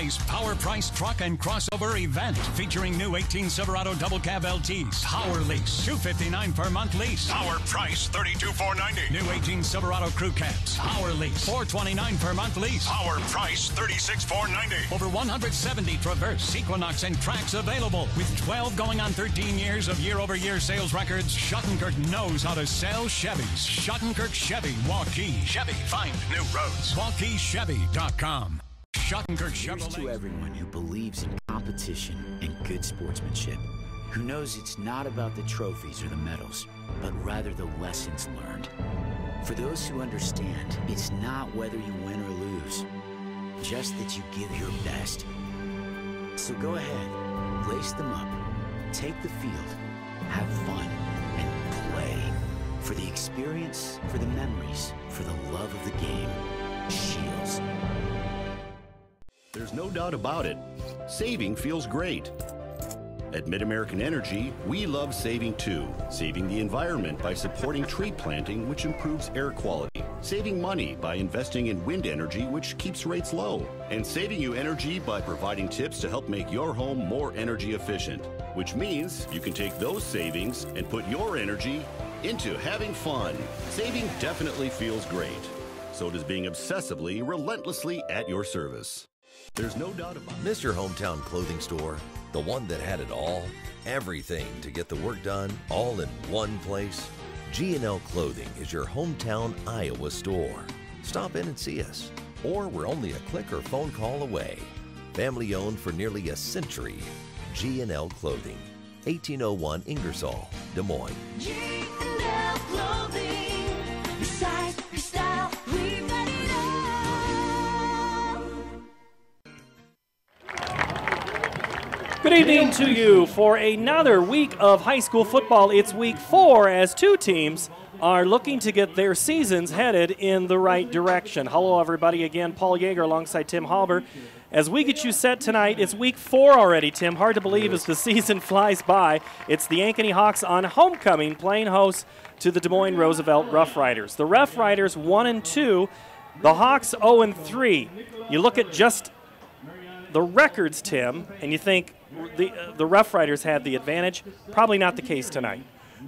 Ankeny Power Price Truck and Crossover event featuring new 18 Silverado Double Cab LTs. Power lease, $259 per month lease. Power price, $32,490. New 18 Silverado Crew Cabs. Power lease, $429 per month lease. Power price, $36,490. Over 170 Traverse, Equinox, and Tracks available. With 12 going on 13 years of year-over-year sales records, Schottenkirk knows how to sell Chevys. Schottenkirk Chevy, Waukee Chevy. Find new roads. WaukeeChevy.com. Schottenkirk Here's Chevrolet. to everyone who believes in competition and good sportsmanship, who knows it's not about the trophies or the medals, but rather the lessons learned. For those who understand, it's not whether you win or lose, just that you give your best. So go ahead, lace them up, take the field, have fun, and play. For the experience, for the memories, for the love of the game. Shields. There's no doubt about it. Saving feels great. At Mid-American Energy, we love saving too. Saving the environment by supporting tree planting, which improves air quality. Saving money by investing in wind energy, which keeps rates low. And saving you energy by providing tips to help make your home more energy efficient. Which means you can take those savings and put your energy into having fun. Saving definitely feels great. So does being obsessively, relentlessly at your service. There's no doubt about it. Miss your hometown clothing store? The one that had it all? Everything to get the work done, all in one place? G&L Clothing is your hometown Iowa store. Stop in and see us. Or we're only a click or phone call away. Family owned for nearly a century. G&L Clothing. 1801 Ingersoll, Des Moines. G&L Clothing. Your size, your style, we've got it all. Good evening to you for another week of high school football. It's week 4 as two teams are looking to get their seasons headed in the right direction. Hello, everybody. Again, Paul Yeager alongside Tim Halber. As we get you set tonight, it's week 4 already, Tim. Hard to believe as the season flies by. It's the Ankeny Hawks on homecoming, playing host to the Des Moines Roosevelt Rough Riders. The Rough Riders 1-2, the Hawks 0-3. You look at just the records, Tim, and you think the Rough Riders had the advantage. Probably not the case tonight.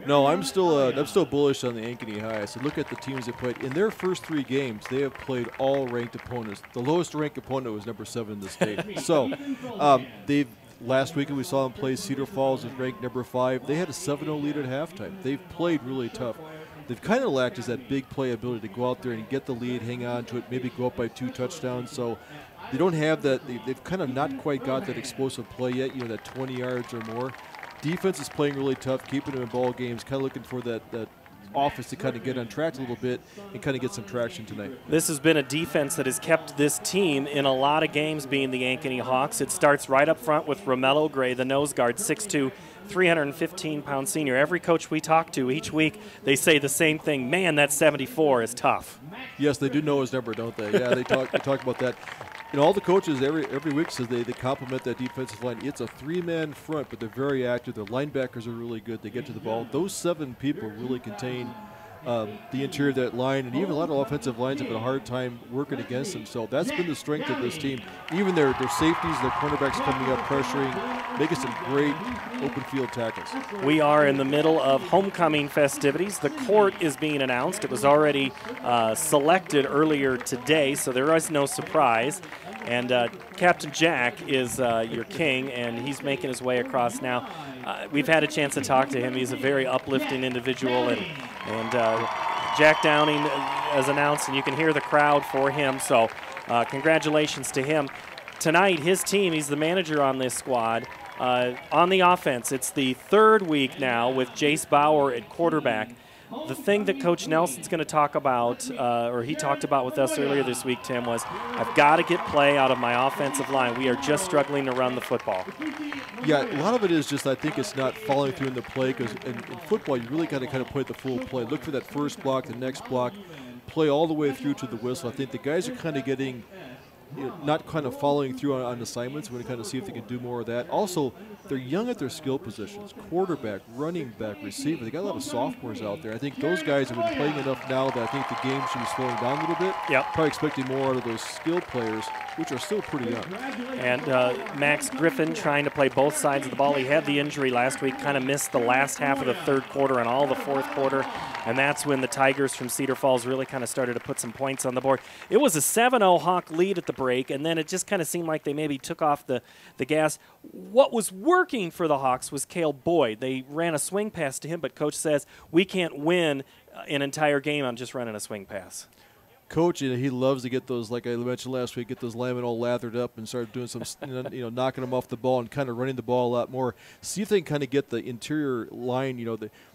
No, I'm still bullish on the Ankeny High. So look at the teams that played. In their first 3 games, they have played all ranked opponents. The lowest ranked opponent was number 7 in the state. So last weekend we saw them play Cedar Falls, was ranked number 5. They had a 7-0 lead at halftime. They've played really tough. They've kind of lacked is that big play ability to go out there and get the lead, hang on to it, maybe go up by 2 touchdowns. So they don't have that. They've kind of not quite got that explosive play yet, you know, that 20 yards or more. Defense is playing really tough, keeping them in ball games, kind of looking for that offense to kind of get on track a little bit and kind of get some traction tonight. This has been a defense that has kept this team in a lot of games, being the Ankeny Hawks. It starts right up front with Romello Gray, the nose guard, 6'2", 315-pound senior. Every coach we talk to each week, they say the same thing. Man, that 74 is tough. Yes, they do know his number, don't they? Yeah, they talk about that. You know, all the coaches every week says they compliment that defensive line. It's a 3-man front, but they're very active. Their linebackers are really good. They get to the ball. Those 7 people really contain the interior of that line, and even a lot of offensive lines have had a hard time working against them. So that's been the strength of this team. Even their safeties, their cornerbacks coming up, pressuring, making some great open field tackles. We are in the middle of homecoming festivities. The court is being announced. It was already selected earlier today, so there is no surprise. And Captain Jack is your king, and he's making his way across now. We've had a chance to talk to him. He's a very uplifting individual, and Jack Downing has announced, and you can hear the crowd for him. So congratulations to him. Tonight, his team, he's the manager on this squad. On the offense, it's the 3rd week now with Jace Bauer at quarterback. The thing that Coach Nelson's going to talk about, or he talked about with us earlier this week, Tim, was I've got to get play out of my offensive line. We are just struggling to run the football. Yeah, a lot of it is just I think it's not following through in the play, because in football you really got to kind of play the full play. Look for that first block, the next block, play all the way through to the whistle. I think the guys are kind of getting not kind of following through on assignments. We're going to kind of see if they can do more of that. Also, they're young at their skill positions: quarterback, running back, receiver. They got a lot of sophomores out there. I think those guys have been playing enough now that I think the game should be slowing down a little bit. Yep. Probably expecting more out of those skilled players, which are still pretty young. And Max Griffin trying to play both sides of the ball. He had the injury last week, kind of missed the last half of the third quarter and all the fourth quarter, and that's when the Tigers from Cedar Falls really kind of started to put some points on the board. It was a 7-0 Hawk lead at the break, and then it just kind of seemed like they maybe took off the gas. What was working for the Hawks was Cale Boyd. They ran a swing pass to him, but Coach says, we can't win an entire game on just running a swing pass. Coach, he loves to get those, like I mentioned last week, get those linemen all lathered up and start doing some, knocking them off the ball and kind of running the ball a lot more. See if they can kind of get the interior line,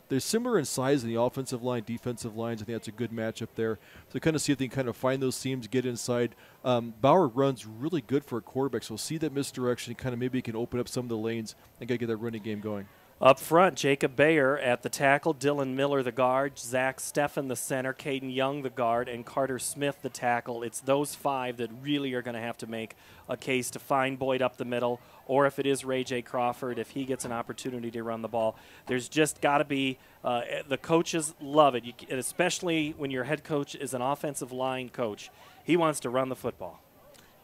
they're similar in size in the offensive line, defensive lines. I think that's a good matchup there. So kind of see if they can kind of find those seams, get inside. Bauer runs really good for a quarterback, so we'll see that misdirection, kind of maybe he can open up some of the lanes and get that running game going. Up front, Jacob Bayer at the tackle, Dylan Miller the guard, Zach Steffen the center, Caden Young the guard, and Carter Smith the tackle. It's those five that really are going to have to make a case to find Boyd up the middle, or if it is Ray J. Crawford, if he gets an opportunity to run the ball. There's just got to be the coaches love it, especially when your head coach is an offensive line coach. He wants to run the football.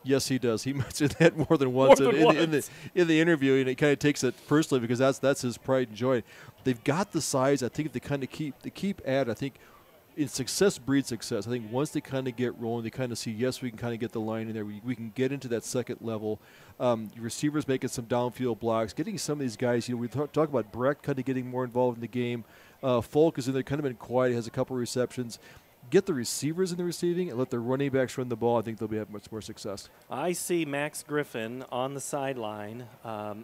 Yes, he does. He mentioned that more than once in the interview, and he kind of takes it personally because that's his pride and joy. They've got the size. I think if they kind of keep at, I think in success breeds success. I think once they kind of get rolling, they kind of see, yes, we can kind of get the line in there. We can get into that second level. Receivers making some downfield blocks, getting some of these guys. We talk about Brecht kind of getting more involved in the game. Folk is in there, kind of been quiet. He has a couple of receptions. Get the receivers in the receiving and let the running backs run the ball. I think they'll have much more success. I see Max Griffin on the sideline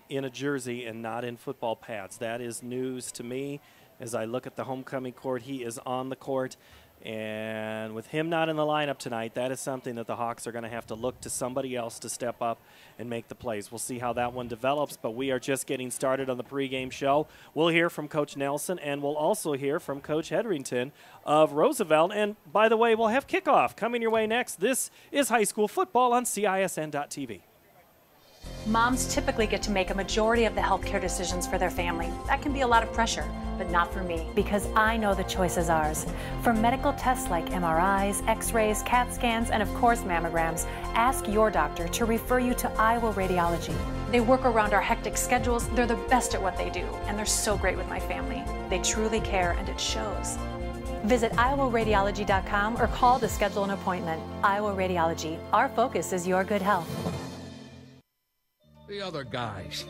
in a jersey and not in football pads. That is news to me. As I look at the homecoming court, he is on the court. And with him not in the lineup tonight, that is something that the Hawks are going to have to look to somebody else to step up and make the plays. We'll see how that one develops, but we are just getting started on the pregame show. We'll hear from Coach Nelson, and we'll also hear from Coach Hedrington of Roosevelt. And by the way, we'll have kickoff coming your way next. This is high school football on CISN.TV. Moms typically get to make a majority of the healthcare decisions for their family. That can be a lot of pressure, but not for me. Because I know the choice is ours. For medical tests like MRIs, X-rays, CAT scans, and of course mammograms, ask your doctor to refer you to Iowa Radiology. They work around our hectic schedules. They're the best at what they do, and they're so great with my family. They truly care, and it shows. Visit iowaradiology.com or call to schedule an appointment. Iowa Radiology. Our focus is your good health. The other guys,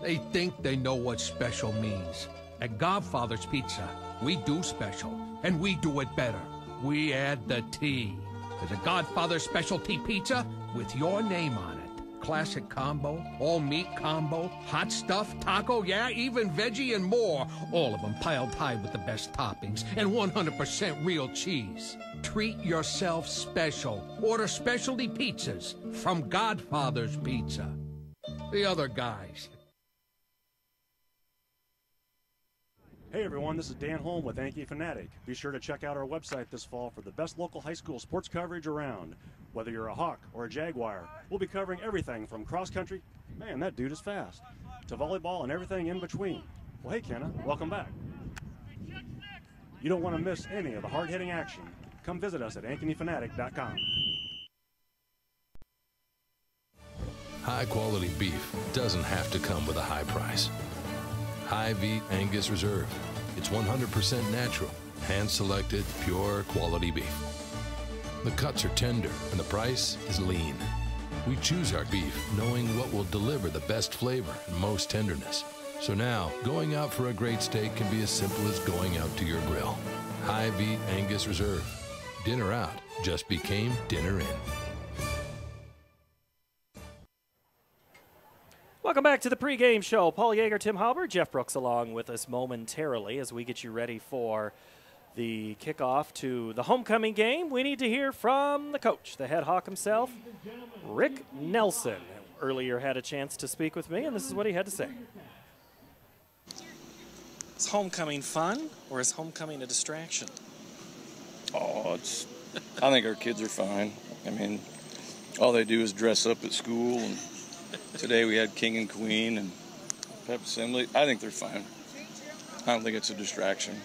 they think they know what special means. At Godfather's Pizza, we do special, and we do it better. We add the T. There's a Godfather specialty pizza with your name on it. Classic combo, all meat combo, hot stuff, taco, yeah, even veggie and more. All of them piled high with the best toppings and 100% real cheese. Treat yourself special. Order specialty pizzas from Godfather's Pizza. The other guys. Hey everyone, this is Dan Holm with Ankeny Fanatic. Be sure to check out our website this fall for the best local high school sports coverage around. Whether you're a Hawk or a Jaguar, we'll be covering everything from cross country, man that dude is fast, to volleyball and everything in between. Well hey Kenna, welcome back. You don't want to miss any of the hard-hitting action. Come visit us at AnkenyFanatic.com. High-quality beef doesn't have to come with a high price. High-Beat Angus Reserve. It's 100% natural, hand-selected, pure quality beef. The cuts are tender, and the price is lean. We choose our beef knowing what will deliver the best flavor and most tenderness. So now, going out for a great steak can be as simple as going out to your grill. High-Beat Angus Reserve. Dinner out just became dinner in. Welcome back to the pregame show. Paul Yeager, Tim Halber, Jeff Brooks along with us momentarily as we get you ready for the kickoff to the homecoming game. We need to hear from the coach, the head Hawk himself, Rick Nelson. Earlier had a chance to speak with me, and this is what he had to say. Is homecoming fun, or is homecoming a distraction? Oh, I think our kids are fine. I mean, all they do is dress up at school. And today we had King and Queen and pep assembly. I think they're fine. I don't think it's a distraction.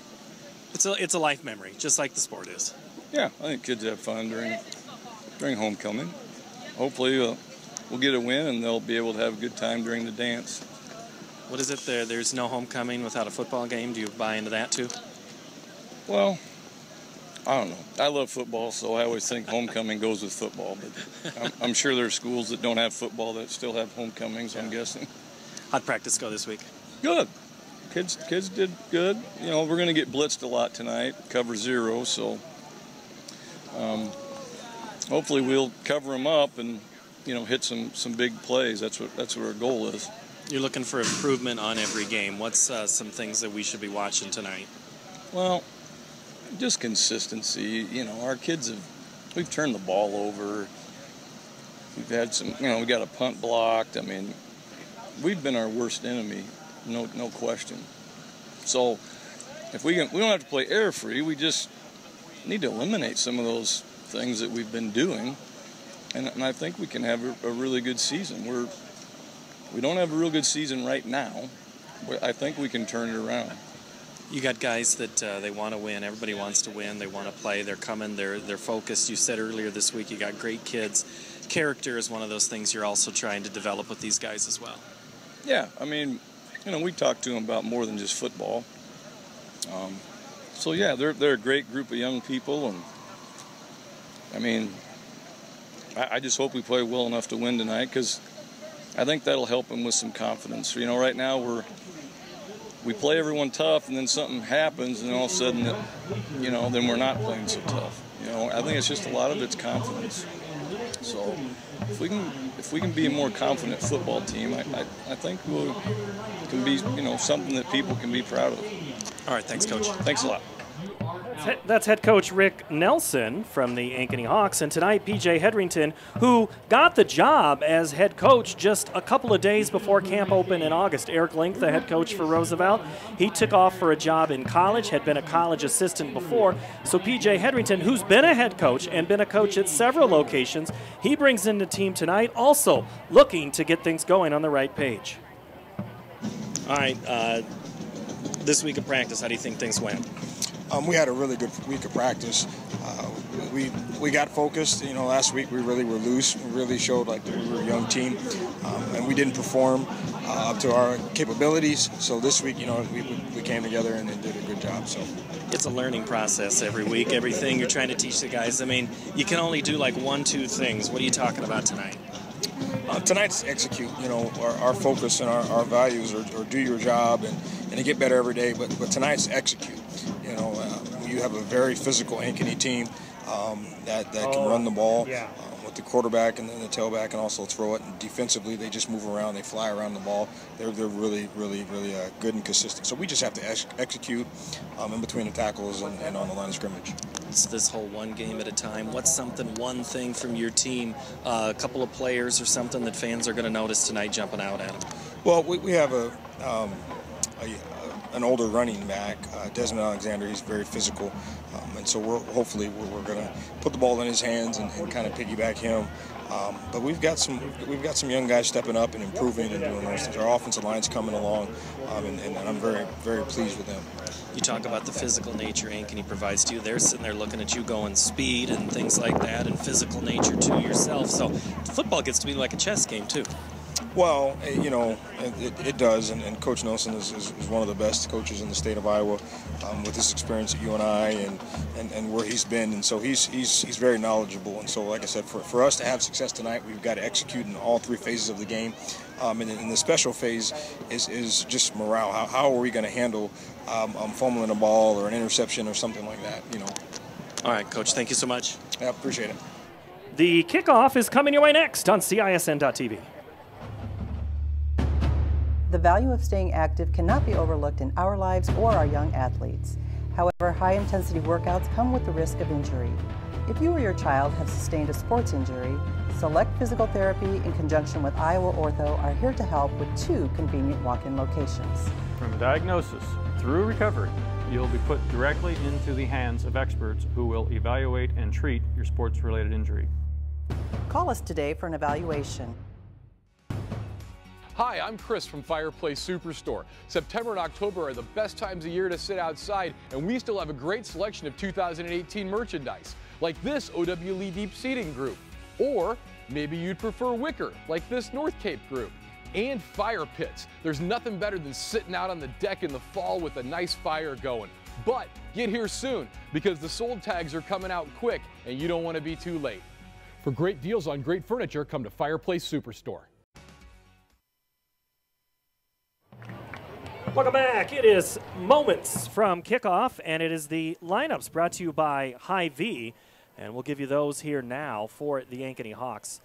It's a life memory, just like the sport is. Yeah, I think kids have fun during homecoming. Hopefully we'll get a win and they'll be able to have a good time during the dance. What is it there? There's no homecoming without a football game. Do you buy into that too? Well, I don't know. I love football, so I always think homecoming goes with football. But I'm sure there are schools that don't have football that still have homecomings, I'm guessing. How'd practice go this week? Good. Kids did good. You know, we're going to get blitzed a lot tonight, cover 0, so hopefully we'll cover them up and, you know, hit some big plays. That's what our goal is. You're looking for improvement on every game. What's some things that we should be watching tonight? Well, just consistency. You know, our kids we've turned the ball over. We've had some, you know, we got a punt blocked. I mean, we've been our worst enemy, no question. So if we don't have to play error-free, we just need to eliminate some of those things that we've been doing, and I think we can have a really good season. We don't have a real good season right now, but I think we can turn it around. You got guys that they want to win. Everybody wants to win. They want to play. They're coming. They're focused. You said earlier this week you got great kids. Character is one of those things you're also trying to develop with these guys as well. Yeah, I mean, you know, we talk to them about more than just football. So yeah, they're a great group of young people, and I mean, I just hope we play well enough to win tonight, because I think that'll help them with some confidence. You know, right now we play everyone tough, and then something happens, and all of a sudden, you know, then we're not playing so tough. You know, I think it's just a lot of it's confidence. So if we can be a more confident football team, I think we can be, you know, something that people can be proud of. All right, thanks, Coach. Thanks a lot. That's head coach Rick Nelson from the Ankeny Hawks, and tonight P.J. Hedrington, who got the job as head coach just a couple of days before camp opened in August. Eric Link, the head coach for Roosevelt, he took off for a job in college, had been a college assistant before. So P.J. Hedrington, who's been a head coach and been a coach at several locations, he brings in the team tonight, also looking to get things going on the right page. All right, this week of practice, how do you think things went? We had a really good week of practice. We got focused. You know, last week we really were loose. We really showed like that we were a young team, and we didn't perform up to our capabilities. So this week, you know, we came together and did a good job. So it's a learning process every week. Everything you're trying to teach the guys. I mean, you can only do like 1-2 things. What are you talking about tonight? Tonight's execute. You know, our focus and our values are do your job and to get better every day. But tonight's execute. You know, you have a very physical Ankeny team that can run the ball with the quarterback and then the tailback, and also throw it. And defensively, they just move around, they fly around the ball. They're really good and consistent. So we just have to execute in between the tackles and on the line of scrimmage. It's this whole one game at a time. What's one thing from your team, a couple of players or something that fans are going to notice tonight jumping out at them? Well, we have an older running back, Desmond Alexander. He's very physical, and so hopefully we're going to put the ball in his hands and kind of piggyback him. But we've got some young guys stepping up and improving and doing those things. Our offensive line's coming along, and I'm very pleased with them. You talk about the physical nature Ankeny provides to you. They're sitting there looking at you going speed and things like that, and physical nature to yourself. So football gets to be like a chess game too. Well, you know, it does, and Coach Nelson is one of the best coaches in the state of Iowa, with his experience at UNI and where he's been, and so he's very knowledgeable. And so, like I said, for us to have success tonight, we've got to execute in all 3 phases of the game, and the special phase is just morale. How are we going to handle fumbling a ball or an interception or something like that? You know. All right, Coach. Thank you so much. Yeah, appreciate it. The kickoff is coming your way next on CISN.TV. The value of staying active cannot be overlooked in our lives or our young athletes. However, high-intensity workouts come with the risk of injury. If you or your child have sustained a sports injury, Select Physical Therapy in conjunction with Iowa Ortho are here to help with 2 convenient walk-in locations. From diagnosis through recovery, you'll be put directly into the hands of experts who will evaluate and treat your sports-related injury. Call us today for an evaluation. Hi, I'm Chris from Fireplace Superstore. September and October are the best times of year to sit outside, and we still have a great selection of 2018 merchandise, like this OWLE Deep Seating group. Or maybe you'd prefer wicker, like this North Cape group. And fire pits. There's nothing better than sitting out on the deck in the fall with a nice fire going. But get here soon, because the sold tags are coming out quick, and you don't want to be too late. For great deals on great furniture, come to Fireplace Superstore. Welcome back. It is moments from kickoff, and it is the lineups brought to you by Hy-Vee, and we'll give you those here now for the Ankeny Hawks.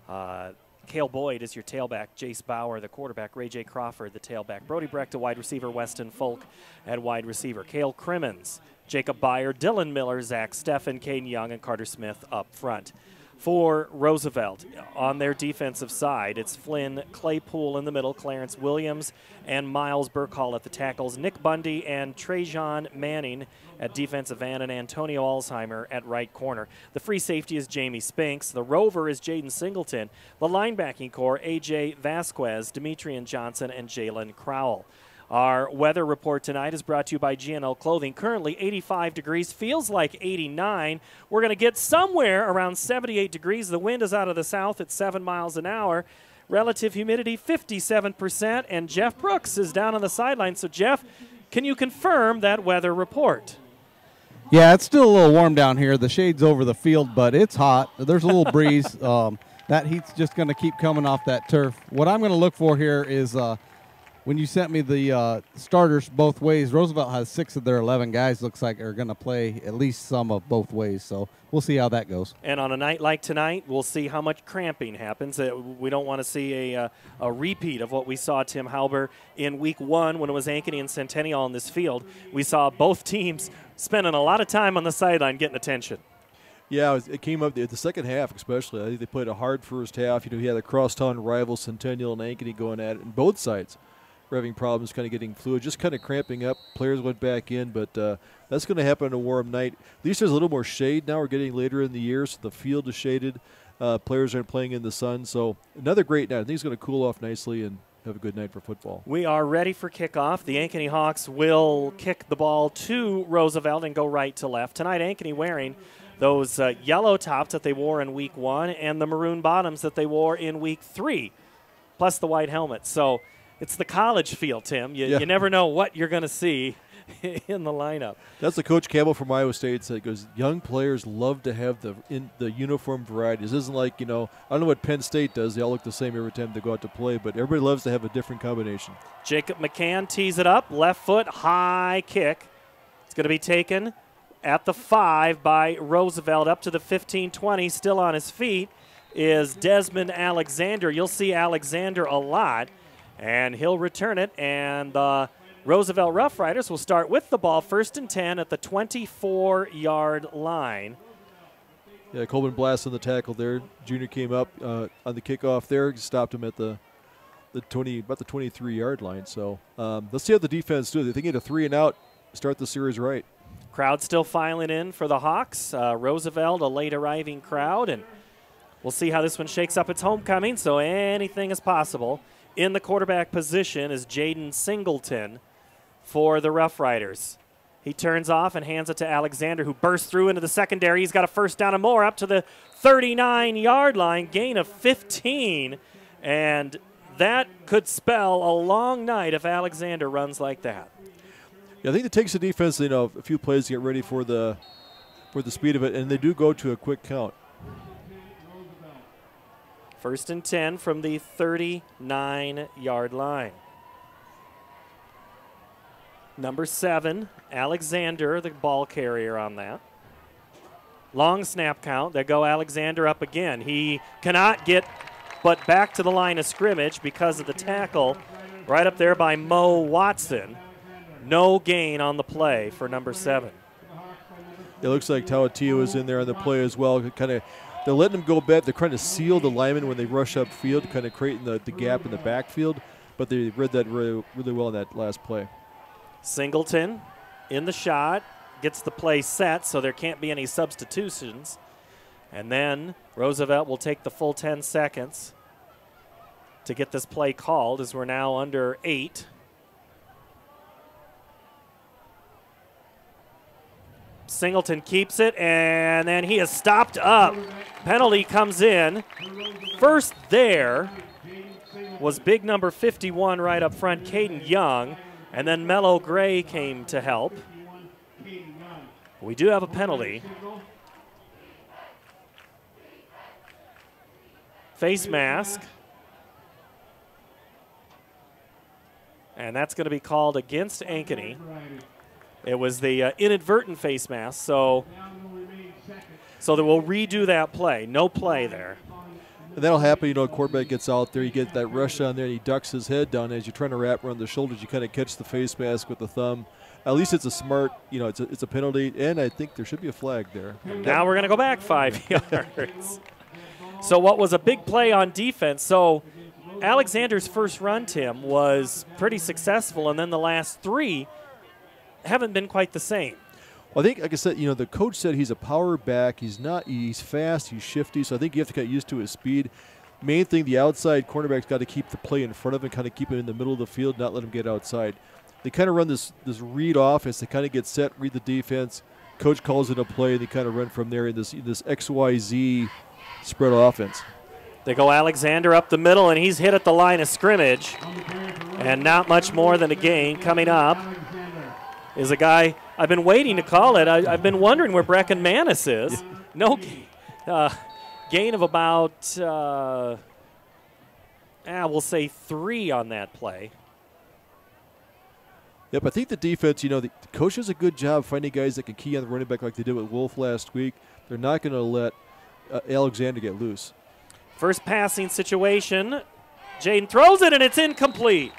Cale Boyd is your tailback, Jace Bauer, the quarterback, Ray J. Crawford, the tailback, Brody Brecht, a wide receiver, Weston Folk at wide receiver, Cale Crimmins, Jacob Byer, Dylan Miller, Zach Steffen, Caden Young, and Carter Smith up front. For Roosevelt, on their defensive side, it's Flynn Claypool in the middle, Clarence Williams and Miles Burkhall at the tackles, Nick Bundy and Trajan Manning at defensive end, and Antonio Alzheimer at right corner. The free safety is Jamie Spinks. The rover is Jaden Singleton. The linebacking core, A.J. Vasquez, Demetrian Johnson, and Jalen Crowell. Our weather report tonight is brought to you by GNL Clothing. Currently 85 degrees, feels like 89. We're going to get somewhere around 78 degrees. The wind is out of the south at 7 miles an hour. Relative humidity 57%, and Jeff Brooks is down on the sideline. So, Jeff, can you confirm that weather report? Yeah, it's still a little warm down here. The shade's over the field, but it's hot. There's a little breeze. That heat's just going to keep coming off that turf. What I'm going to look for here is when you sent me the starters both ways, Roosevelt has 6 of their 11 guys, looks like, are going to play at least some of both ways. So we'll see how that goes. And on a night like tonight, we'll see how much cramping happens. We don't want to see a repeat of what we saw Tim Halber in Week 1 when it was Ankeny and Centennial on this field. We saw both teams spending a lot of time on the sideline getting attention. Yeah, it came up the second half especially. I think they played a hard first half. You had the crosstown rivals, Centennial and Ankeny, going at it, and both sides were having problems kind of getting fluid, just kind of cramping up. Players went back in, but that's going to happen on a warm night. At least there's a little more shade now. We're getting later in the year, so the field is shaded. Players aren't playing in the sun, so another great night. I think it's going to cool off nicely and have a good night for football. We are ready for kickoff. The Ankeny Hawks will kick the ball to Roosevelt and go right to left. Tonight, Ankeny wearing those yellow tops that they wore in Week 1 and the maroon bottoms that they wore in Week 3, plus the white helmet. So it's the college feel, Tim. You never know what you're going to see in the lineup. That's the Coach Campbell from Iowa State said, goes, young players love to have the uniform varieties. This isn't like, I don't know what Penn State does. They all look the same every time they go out to play, but everybody loves to have a different combination. Jacob McCann tees it up, left foot, high kick. It's going to be taken at the 5 by Roosevelt, up to the 15-20, still on his feet, is Desmond Alexander. You'll see Alexander a lot, and he'll return it, and the Roosevelt Rough Riders will start with the ball, 1st and 10 at the 24-yard line. Yeah, Coleman Blast on the tackle there. Junior came up on the kickoff there, stopped him at about the 23-yard line. So let's see how the defense do. They think get a 3 and out, start the series right. Crowd still filing in for the Hawks. Roosevelt, a late arriving crowd, and we'll see how this one shakes up. It's homecoming, so anything is possible. In the quarterback position is Jaden Singleton for the Rough Riders. He turns off and hands it to Alexander, who bursts through into the secondary. He's got a 1st down and more up to the 39-yard line, gain of 15. And that could spell a long night if Alexander runs like that. Yeah, I think it takes the defense, a few plays to get ready for the speed of it, and they do go to a quick count. 1st and 10 from the 39-yard line. Number 7, Alexander, the ball carrier on that. Long snap count. There go Alexander up again. He cannot get but back to the line of scrimmage because of the tackle right up there by Mo Watson. No gain on the play for number 7. It looks like Tawatia was in there on the play as well. They're letting him go back. They're trying to seal the linemen when they rush upfield, kind of creating the gap in the backfield. But they read that really, really well in that last play. Singleton in the shot, gets the play set, so there can't be any substitutions. And then Roosevelt will take the full 10 seconds to get this play called, as we're now under 8. Singleton keeps it, and then he is stopped up. Penalty comes in. First there was big number 51 right up front, Caden Young, and then Mello Gray came to help. We do have a penalty. Face mask. And that's going to be called against Ankeny. It was the inadvertent face mask, so they will redo that play. No play there. And that'll happen, you know, a quarterback gets out there, you get that rush on there, and he ducks his head down. As you're trying to wrap around the shoulders, you kind of catch the face mask with the thumb. At least it's a smart, you know, it's a penalty, and I think there should be a flag there. Now we're going to go back 5 yards. So what was a big play on defense, so Alexander's first run, Tim, was pretty successful, and then the last 3 haven't been quite the same. Well, I think, like I said, you know, the coach said he's a power back. He's fast, he's shifty, so I think you have to get used to his speed. Main thing, the outside cornerback's got to keep the play in front of him, kind of keep him in the middle of the field, not let him get outside. They kind of run this read offense. They kind of get set, read the defense. Coach calls it a play, and they kind of run from there in this XYZ spread offense. They go Alexander up the middle, and he's hit at the line of scrimmage. And not much more than a gain. Coming up is a guy I've been waiting to call it. I've been wondering where Brecken Manis is. No gain of about, we'll say 3 on that play. Yep, I think the defense, you know, the coach does a good job finding guys that can key on the running back like they did with Wolf last week. They're not going to let Alexander get loose. First passing situation. Jaden throws it, and it's incomplete.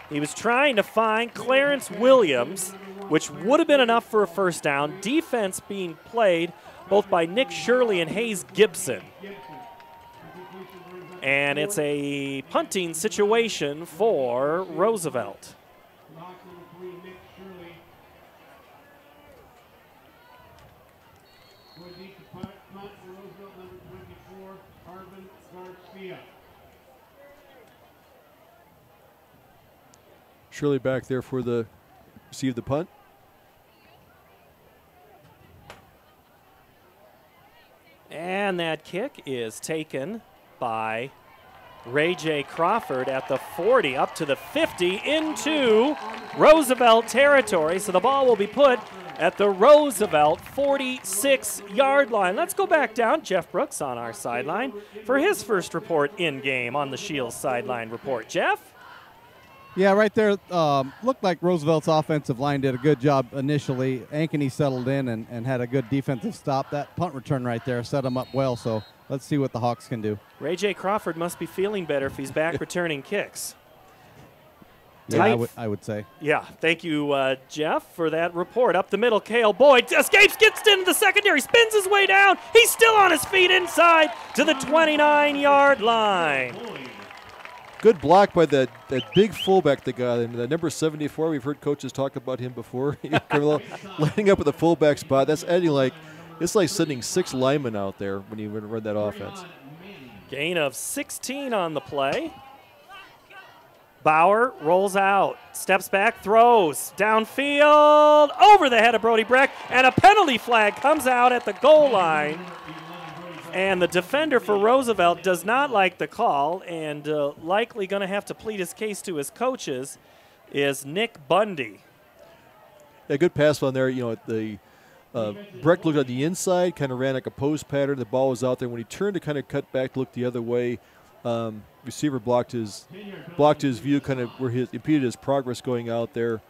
He was trying to find Clarence Williams, which would have been enough for a first down. Defense being played both by Nick Shirley and Hayes Gibson. And it's a punting situation for Roosevelt. Shirley back there for the receive the punt. And that kick is taken by Ray J. Crawford at the 40, up to the 50, into Roosevelt territory. So the ball will be put at the Roosevelt 46-yard line. Let's go back down. Jeff Brooks on our sideline for his first report in-game on the Shields sideline report. Jeff? Yeah, right there. Looked like Roosevelt's offensive line did a good job initially. Ankeny settled in and had a good defensive stop. That punt return right there set him up well, so let's see what the Hawks can do. Ray J. Crawford must be feeling better if he's back returning kicks. Yeah, I would say. Yeah, thank you, Jeff, for that report. Up the middle, Cale Boyd escapes, gets into the secondary, spins his way down. He's still on his feet inside to the 29-yard line. Good block by that big fullback they got in. That number 74, we've heard coaches talk about him before. Lining up at the fullback spot. That's adding it's like sending 6 linemen out there when you run that offense. Gain of 16 on the play. Bauer rolls out, steps back, throws, downfield, over the head of Brody Breck, and a penalty flag comes out at the goal line. And the defender for Roosevelt does not like the call, and likely going to have to plead his case to his coaches, is Nick Bundy. Yeah, good pass on there. You know, Breck looked on the inside, kind of ran like a post pattern. The ball was out there. When he turned to kind of cut back to look the other way, receiver blocked his view, kind of where impeded his progress going out there.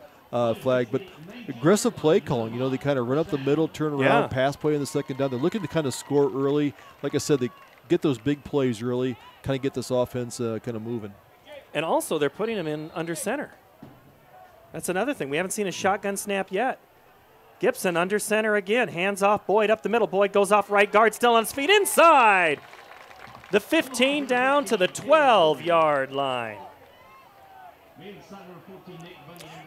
Flag, but aggressive play calling. You know, they kind of run up the middle, turn around, pass play in the second down. They're looking to kind of score early. Like I said, they get those big plays early, kind of get this offense kind of moving. And also, they're putting him in under center. That's another thing. We haven't seen a shotgun snap yet. Gibson under center again. Hands off Boyd up the middle. Boyd goes off right guard, still on his feet inside. The 15 down to the 12-yard line.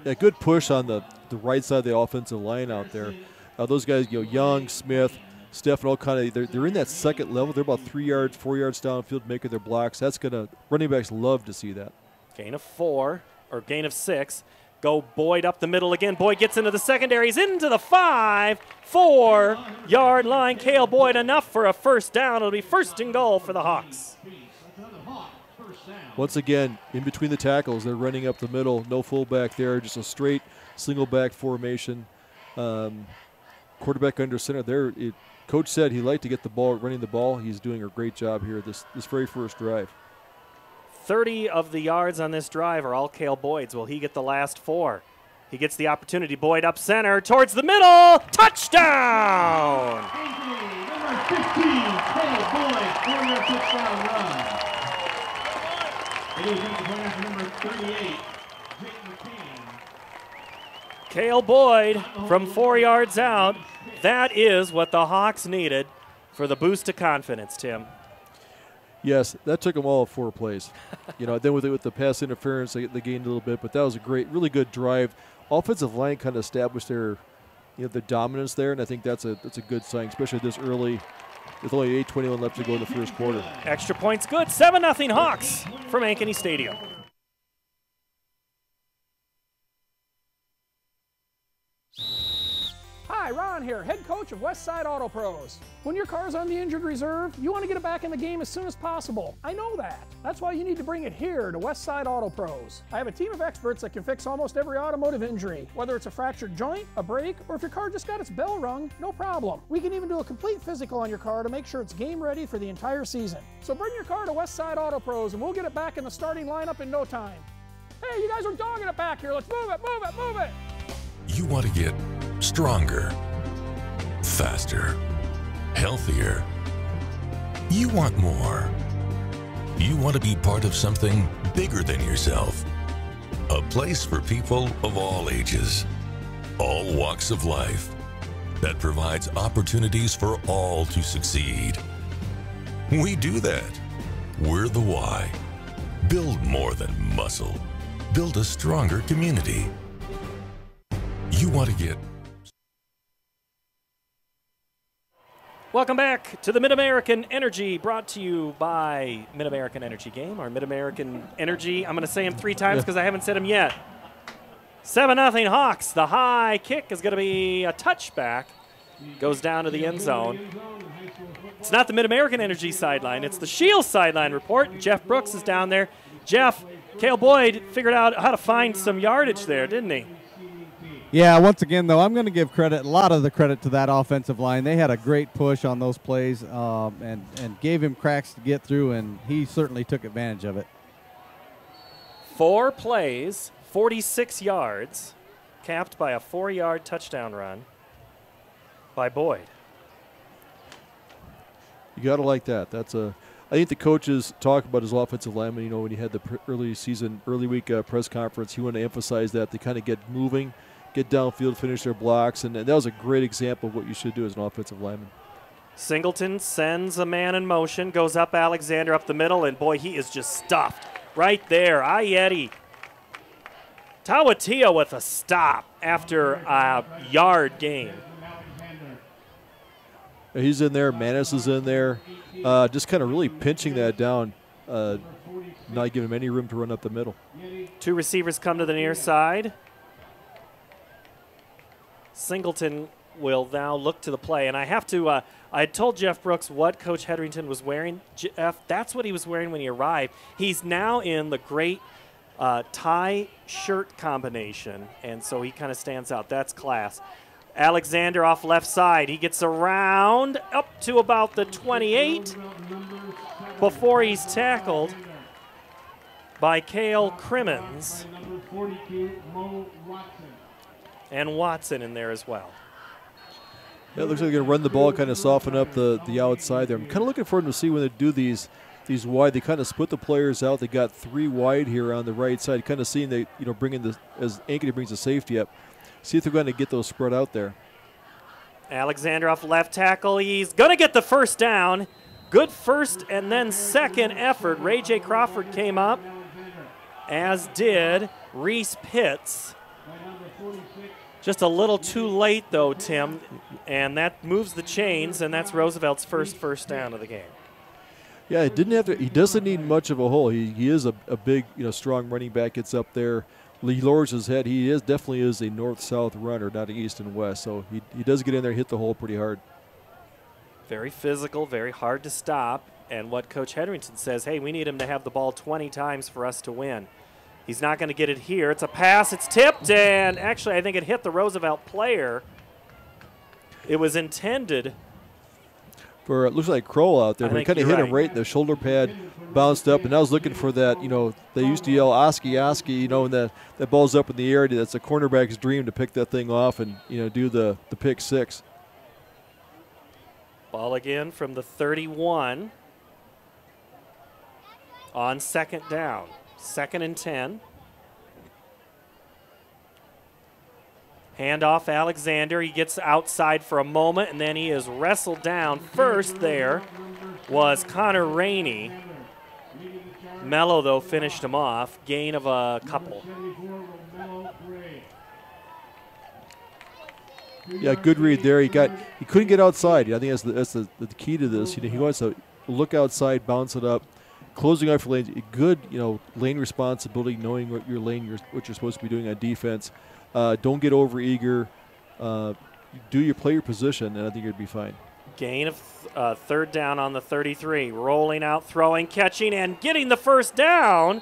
Yeah, good push on the right side of the offensive line out there. Those guys, you know, Young, Smith, Steph and all kind of they're in that second level. They're about 3 yards, 4 yards downfield making their blocks. That's gonna running backs love to see that. Gain of 4 or gain of 6. Go Boyd up the middle again. Boyd gets into the secondary. He's into the 4-yard line. Cale Boyd enough for a first down. It'll be 1st and goal for the Hawks. Once again, in between the tackles, they're running up the middle. No fullback there, just a straight single back formation. Quarterback under center. Coach said he liked to get the ball, running the ball. He's doing a great job here this very first drive. 30 of the yards on this drive are all Cale Boyd's. Will he get the last 4? He gets the opportunity. Boyd up center, towards the middle. Touchdown! Number 15, Cale Boyd, 4-yard touchdown run. It is number 38, Jake McCain. Cale Boyd from 4 yards out. That is what the Hawks needed for the boost of confidence, Tim. Yes, that took them all 4 plays. Then with the pass interference, they gained a little bit, but that was a really good drive. Offensive line kind of established their dominance there, and I think that's a good sign, especially this early, with only 8:21 left to go in the first quarter. Extra points good. 7-0 Hawks from Ankeny Stadium. Hi, Ron here, head coach of Westside Auto Pros. When your car's on the injured reserve, you want to get it back in the game as soon as possible. I know that. That's why you need to bring it here to Westside Auto Pros. I have a team of experts that can fix almost every automotive injury. Whether it's a fractured joint, a brake, or if your car just got its bell rung, no problem. We can even do a complete physical on your car to make sure it's game ready for the entire season. So bring your car to Westside Auto Pros and we'll get it back in the starting lineup in no time. Hey, you guys are dogging it back here. Let's move it, move it, move it. You want to get stronger, faster, healthier. You want more. You want to be part of something bigger than yourself. A place for people of all ages, all walks of life, that provides opportunities for all to succeed. We do that. We're the why. Build more than muscle. Build a stronger community. You want to get... Welcome back to the Mid-American Energy, brought to you by Mid-American Energy Game. Our Mid-American Energy, I'm going to say him 3 times because I haven't said him yet. 7-0 Hawks. The high kick is going to be a touchback. Goes down to the end zone. It's not the Mid-American Energy sideline. It's the Shields sideline report. Jeff Brooks is down there. Jeff, Cale Boyd figured out how to find some yardage there, didn't he? Yeah, once again, though, I'm going to give a lot of the credit to that offensive line. They had a great push on those plays and gave him cracks to get through, and he certainly took advantage of it. 4 plays, 46 yards, capped by a 4-yard touchdown run by Boyd. You got to like that. I think the coaches talk about his offensive lineman. When he had the early week press conference, he wanted to emphasize that they kind of get moving, get downfield, finish their blocks, and that was a great example of what you should do as an offensive lineman. Singleton sends a man in motion, goes up Alexander up the middle, and boy, he is just stuffed right there. Ayeti Tawatia with a stop after a yard gain. He's in there. Manis is in there. Just kind of really pinching that down, not giving him any room to run up the middle. 2 receivers come to the near side. Singleton will now look to the play. And I have to, I told Jeff Brooks what Coach Hetherington was wearing. Jeff, that's what he was wearing when he arrived. He's now in the great tie-shirt combination, and so he kind of stands out. That's class. Alexander off left side. He gets around up to about the 28 before he's tackled by Cale Crimmins. And Watson in there as well. Yeah, it looks like they're going to run the ball, kind of soften up the outside there. I'm kind of looking forward to see when they do these wide. They kind of split the players out. They got 3 wide here on the right side. Kind of seeing they, bringing the, as Ankeny brings the safety up. See if they're going to get those spread out there. Alexander off left tackle. He's going to get the first down. Good first and then second effort. Ray J. Crawford came up, as did Reese Pitts. Just a little too late, though, Tim, and that moves the chains, and that's Roosevelt's first down of the game. Yeah, it didn't have to. He doesn't need much of a hole. He is a big, strong running back. Gets up there, he lowers his head. He definitely is a north-south runner, not an east and west. So he does get in there, hit the hole pretty hard. Very physical, very hard to stop. And what Coach Hedrington says, hey, we need him to have the ball 20 times for us to win. He's not going to get it here. It's a pass. It's tipped, and actually I think it hit the Roosevelt player. It was intended. It looks like Kroll out there, but he kind of hit him right in the shoulder pad, bounced up, and I was looking for that, they used to yell, Oski, and that ball's up in the air. That's a cornerback's dream to pick that thing off and, do the pick six. Ball again from the 31 on second down. 2nd and 10. Handoff Alexander. He gets outside for a moment, and then he is wrestled down. First there was Connor Rainey. Mello, though, finished him off. Gain of a couple. Yeah, good read there. He couldn't get outside. I think that's the key to this. He wants to look outside, bounce it up, closing off your lane. Good, lane responsibility, knowing what your lane, what you're supposed to be doing on defense. Don't get over eager. Play your position, and I think you'd be fine. Gain of third down on the 33. Rolling out, throwing, catching, and getting the first down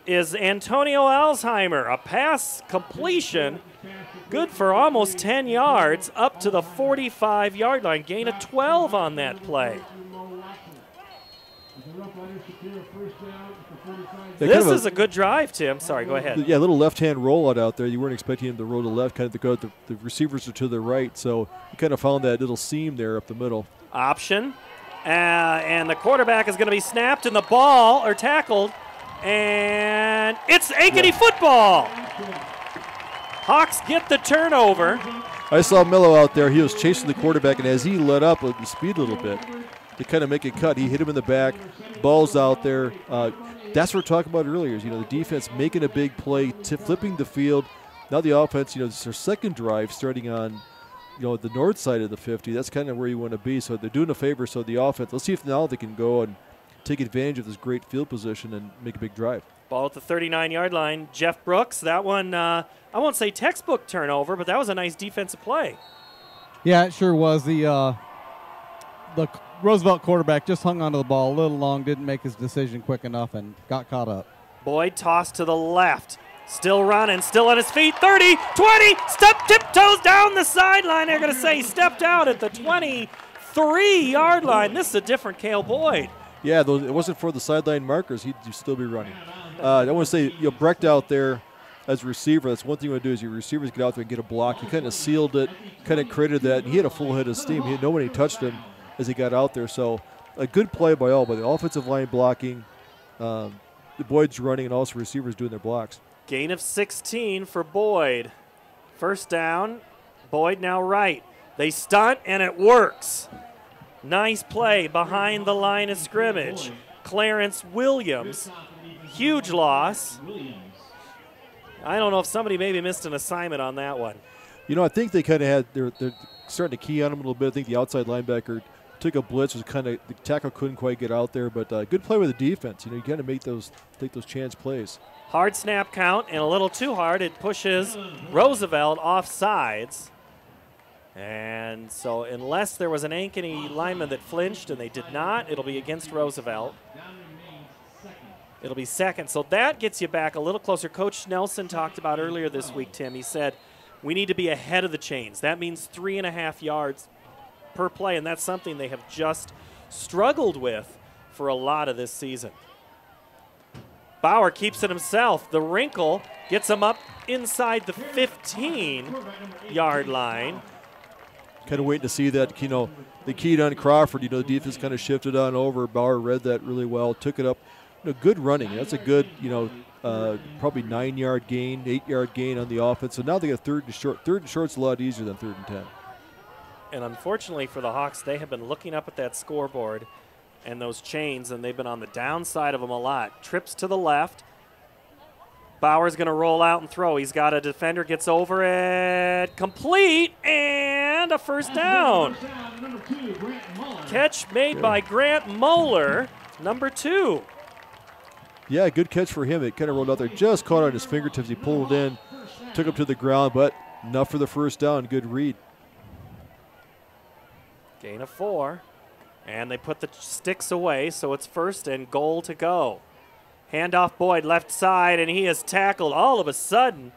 is Antonio Alzheimer. A pass completion, good for almost 10 yards, up to the 45-yard line. Gain of 12 on that play. This is a good drive, Tim. Sorry, go ahead. Yeah, a little left-hand rollout out there. You weren't expecting him to roll to the left, kind of go. The receivers are to the right, so you kind of found that little seam there up the middle. Option, and the quarterback is going to be snapped, and the ball or tackled, and it's Ankeny football. Hawks get the turnover. I saw Mello out there. He was chasing the quarterback, and as he let up with the speed a little bit to kind of make a cut, he hit him in the back. Ball's out there. That's what we were talking about earlier. Is, the defense making a big play, flipping the field. Now the offense, it's their second drive starting on, the north side of the 50. That's kind of where you want to be. So they're doing a favor. So the offense, let's see if now they can go and take advantage of this great field position and make a big drive. Ball at the 39-yard line. Jeff Brooks, that one, I won't say textbook turnover, but that was a nice defensive play. Yeah, it sure was. The Roosevelt quarterback just hung onto the ball a little long, didn't make his decision quick enough, and got caught up. Boyd tossed to the left. Still running, still on his feet. 30, 20, tiptoes down the sideline. They're going to say he stepped out at the 23-yard line. This is a different Cale Boyd. Yeah, it wasn't for the sideline markers, he'd still be running. I want to say, Brecht out there as a receiver, that's one thing you want to do is your receivers get out there and get a block. He kind of sealed it, kind of created that. He had a full head of steam. Nobody touched him as he got out there. So a good play by the offensive line blocking, the Boyd's running, and also receivers doing their blocks. Gain of 16 for Boyd. First down, Boyd now right. They stunt, and it works. Nice play behind the line of scrimmage. Clarence Williams, huge loss. I don't know if somebody maybe missed an assignment on that one. I think they kind of had, they're starting to key on him a little bit. I think the outside linebacker took a blitz, was kind of, the tackle couldn't quite get out there, but good play with the defense. You got to take those chance plays. Hard snap count, and a little too hard. It pushes Roosevelt off sides. And so unless there was an Ankeny lineman that flinched, and they did not, it'll be against Roosevelt. It'll be second. So that gets you back a little closer. Coach Nelson talked about earlier this week, Tim. He said, we need to be ahead of the chains. That means 3.5 yards per play, and that's something they have just struggled with for a lot of this season. Bauer keeps it himself. The wrinkle gets him up inside the 15-yard line. Kind of waiting to see that, the keyed on Crawford. The defense kind of shifted on over. Bauer read that really well, took it up. Good running. That's a good, probably 9-yard gain, 8-yard gain on the offense. So now they got third and short. Third and short's a lot easier than 3rd and 10. And unfortunately for the Hawks, they have been looking up at that scoreboard and those chains, and they've been on the downside of them a lot. Trips to the left. Bauer's going to roll out and throw. He's got a defender, gets over it, complete, and a first down. Catch made by Grant Moeller, number 2. Yeah, good catch for him. It kind of rolled out there, just caught on his fingertips. He pulled it in, took him to the ground, but enough for the first down. Good read. Gain of 4, and they put the sticks away, so it's 1st and goal to go. Handoff Boyd left side, and he is tackled all of a sudden.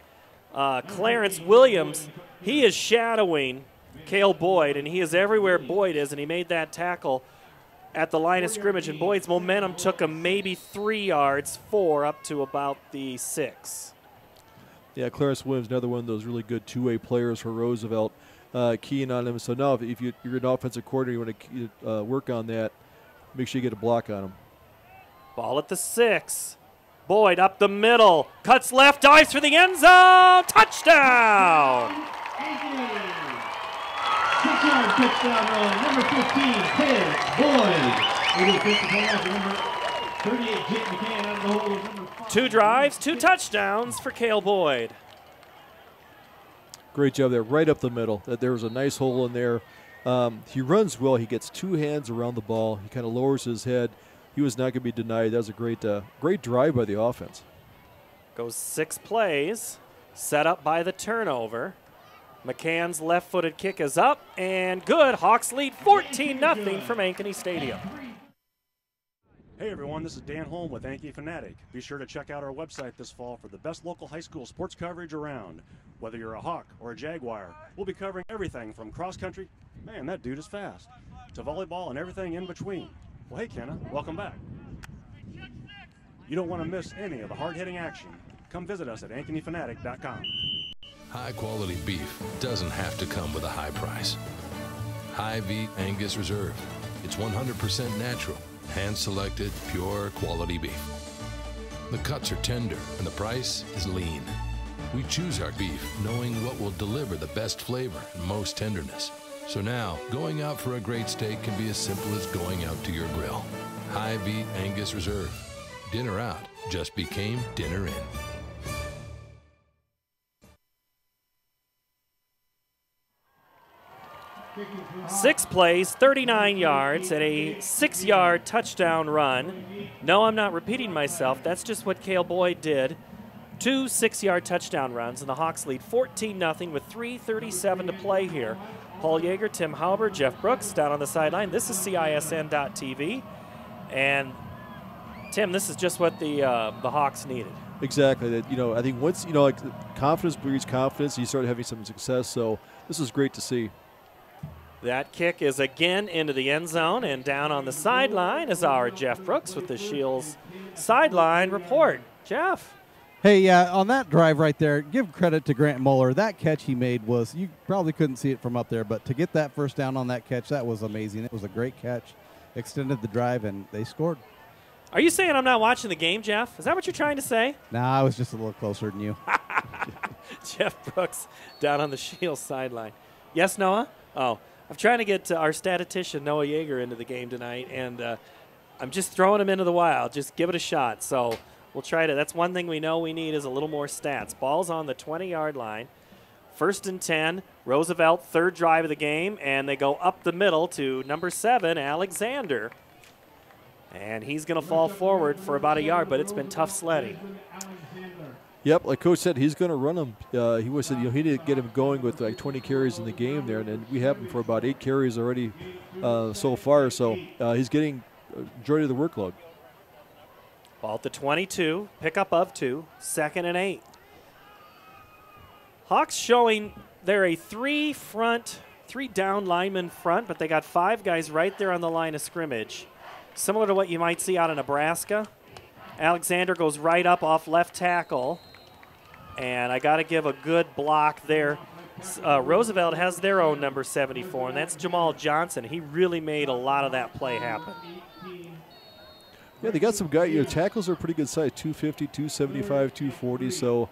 Clarence Williams, he is shadowing Cale Boyd, and he is everywhere Boyd is, and he made that tackle at the line of scrimmage, and Boyd's momentum took him maybe 3 yards, 4 up to about the 6. Yeah, Clarence Williams, another one of those really good two-way players for Roosevelt, keying on him. So now if you're an offensive coordinator, you want to work on that, make sure you get a block on him. Ball at the 6. Boyd up the middle, cuts left, dives for the end zone, touchdown! 6-yard touchdown run, number 15, Caleb Boyd. Number 38, Jake McCann out of the hole. Number 5. 2 drives, 2 touchdowns for Cale Boyd. Great job there, right up the middle. There was a nice hole in there. He runs well. He gets 2 hands around the ball. He kind of lowers his head. He was not going to be denied. That was a great drive by the offense. Goes 6 plays, set up by the turnover. McCann's left-footed kick is up, and good. Hawks lead 14-0 from Ankeny Stadium. Hey everyone, this is Dan Holm with Ankeny Fanatic. Be sure to check out our website this fall for the best local high school sports coverage around. Whether you're a Hawk or a Jaguar, we'll be covering everything from cross-country, man, that dude is fast, to volleyball and everything in between. Well, hey, Kenna, welcome back. You don't want to miss any of the hard-hitting action. Come visit us at AnkenyFanatic.com. High-quality beef doesn't have to come with a high price. High-V Angus Reserve. It's 100% natural, hand-selected, pure quality beef. The cuts are tender, and the price is lean. We choose our beef knowing what will deliver the best flavor and most tenderness. So now, going out for a great steak can be as simple as going out to your grill. High-V Angus Reserve. Dinner out just became dinner in. Six plays, 39 yards, and a 6-yard touchdown run. No, I'm not repeating myself. That's just what Cale Boyd did. 2 6-yard touchdown runs, and the Hawks lead 14-0 with 3:37 to play here. Paul Yeager, Tim Hauber, Jeff Brooks down on the sideline. This is CISN.TV. And, Tim, this is just what the Hawks needed. Exactly. That I think once, like confidence breeds confidence, you start having some success. So this is great to see. That kick is again into the end zone, and down on the sideline is our Jeff Brooks with the Shields sideline report. Jeff. Hey, yeah, on that drive right there, give credit to Grant Moeller. That catch he made was, you probably couldn't see it from up there, but to get that first down on that catch, that was amazing. It was a great catch, extended the drive, and they scored. Are you saying I'm not watching the game, Jeff? Is that what you're trying to say? Nah, I was just a little closer than you. Jeff Brooks down on the Shields sideline. Yes, Noah? Oh, I'm trying to get our statistician, Noah Yeager, into the game tonight, and I'm just throwing him into the wild. Just give it a shot. So we'll try to. That's one thing we know we need is a little more stats. Ball's on the 20-yard line. 1st and 10. Roosevelt, 3rd drive of the game, and they go up the middle to number 7, Alexander. And he's going to fall forward for about a yard, but it's been tough sledding. Yep, like Coach said, he's going to run him. He was said he didn't get him going with like 20 carries in the game there, and then we have him for about 8 carries already so far. So he's getting majority of the workload. Ball at the 22, pickup of 2, 2nd and 8. Hawks showing they're a 3 down lineman front, but they got 5 guys right there on the line of scrimmage. Similar to what you might see out of Nebraska. Alexander goes right up off left tackle, and I got to give a good block there. Roosevelt has their own number 74, and that's Jamal Johnson. He really made a lot of that play happen. Yeah, they got some guys. Tackles are pretty good size, 250, 275, 240. So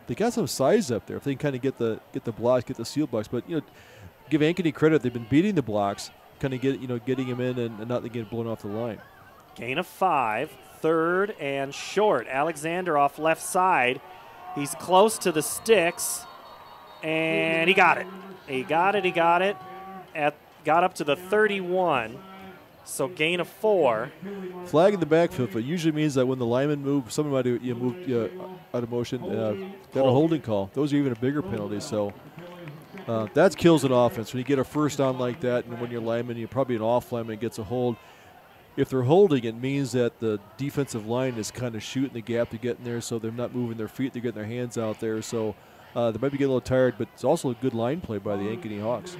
they got some size up there. If they can kind of get the blocks, get the seal blocks. But give Ankeny credit. They've been beating the blocks, kind of getting him in and not getting blown off the line. Gain of 5, third and short. Alexander off left side. He's close to the sticks, and he got it. He got it. Got up to the 31, so gain of 4. Flag in the backfield, but usually means that when the lineman moves, somebody might have moved out of motion, got a holding call. Those are even a bigger penalty, so that kills an offense. When you get a first down like that, and when you're lineman, you're probably an off lineman gets a hold. If they're holding, it means that the defensive line is kind of shooting the gap to get in there, so they're not moving their feet, they're getting their hands out there, so they might be getting a little tired, but it's also a good line play by the Ankeny Hawks.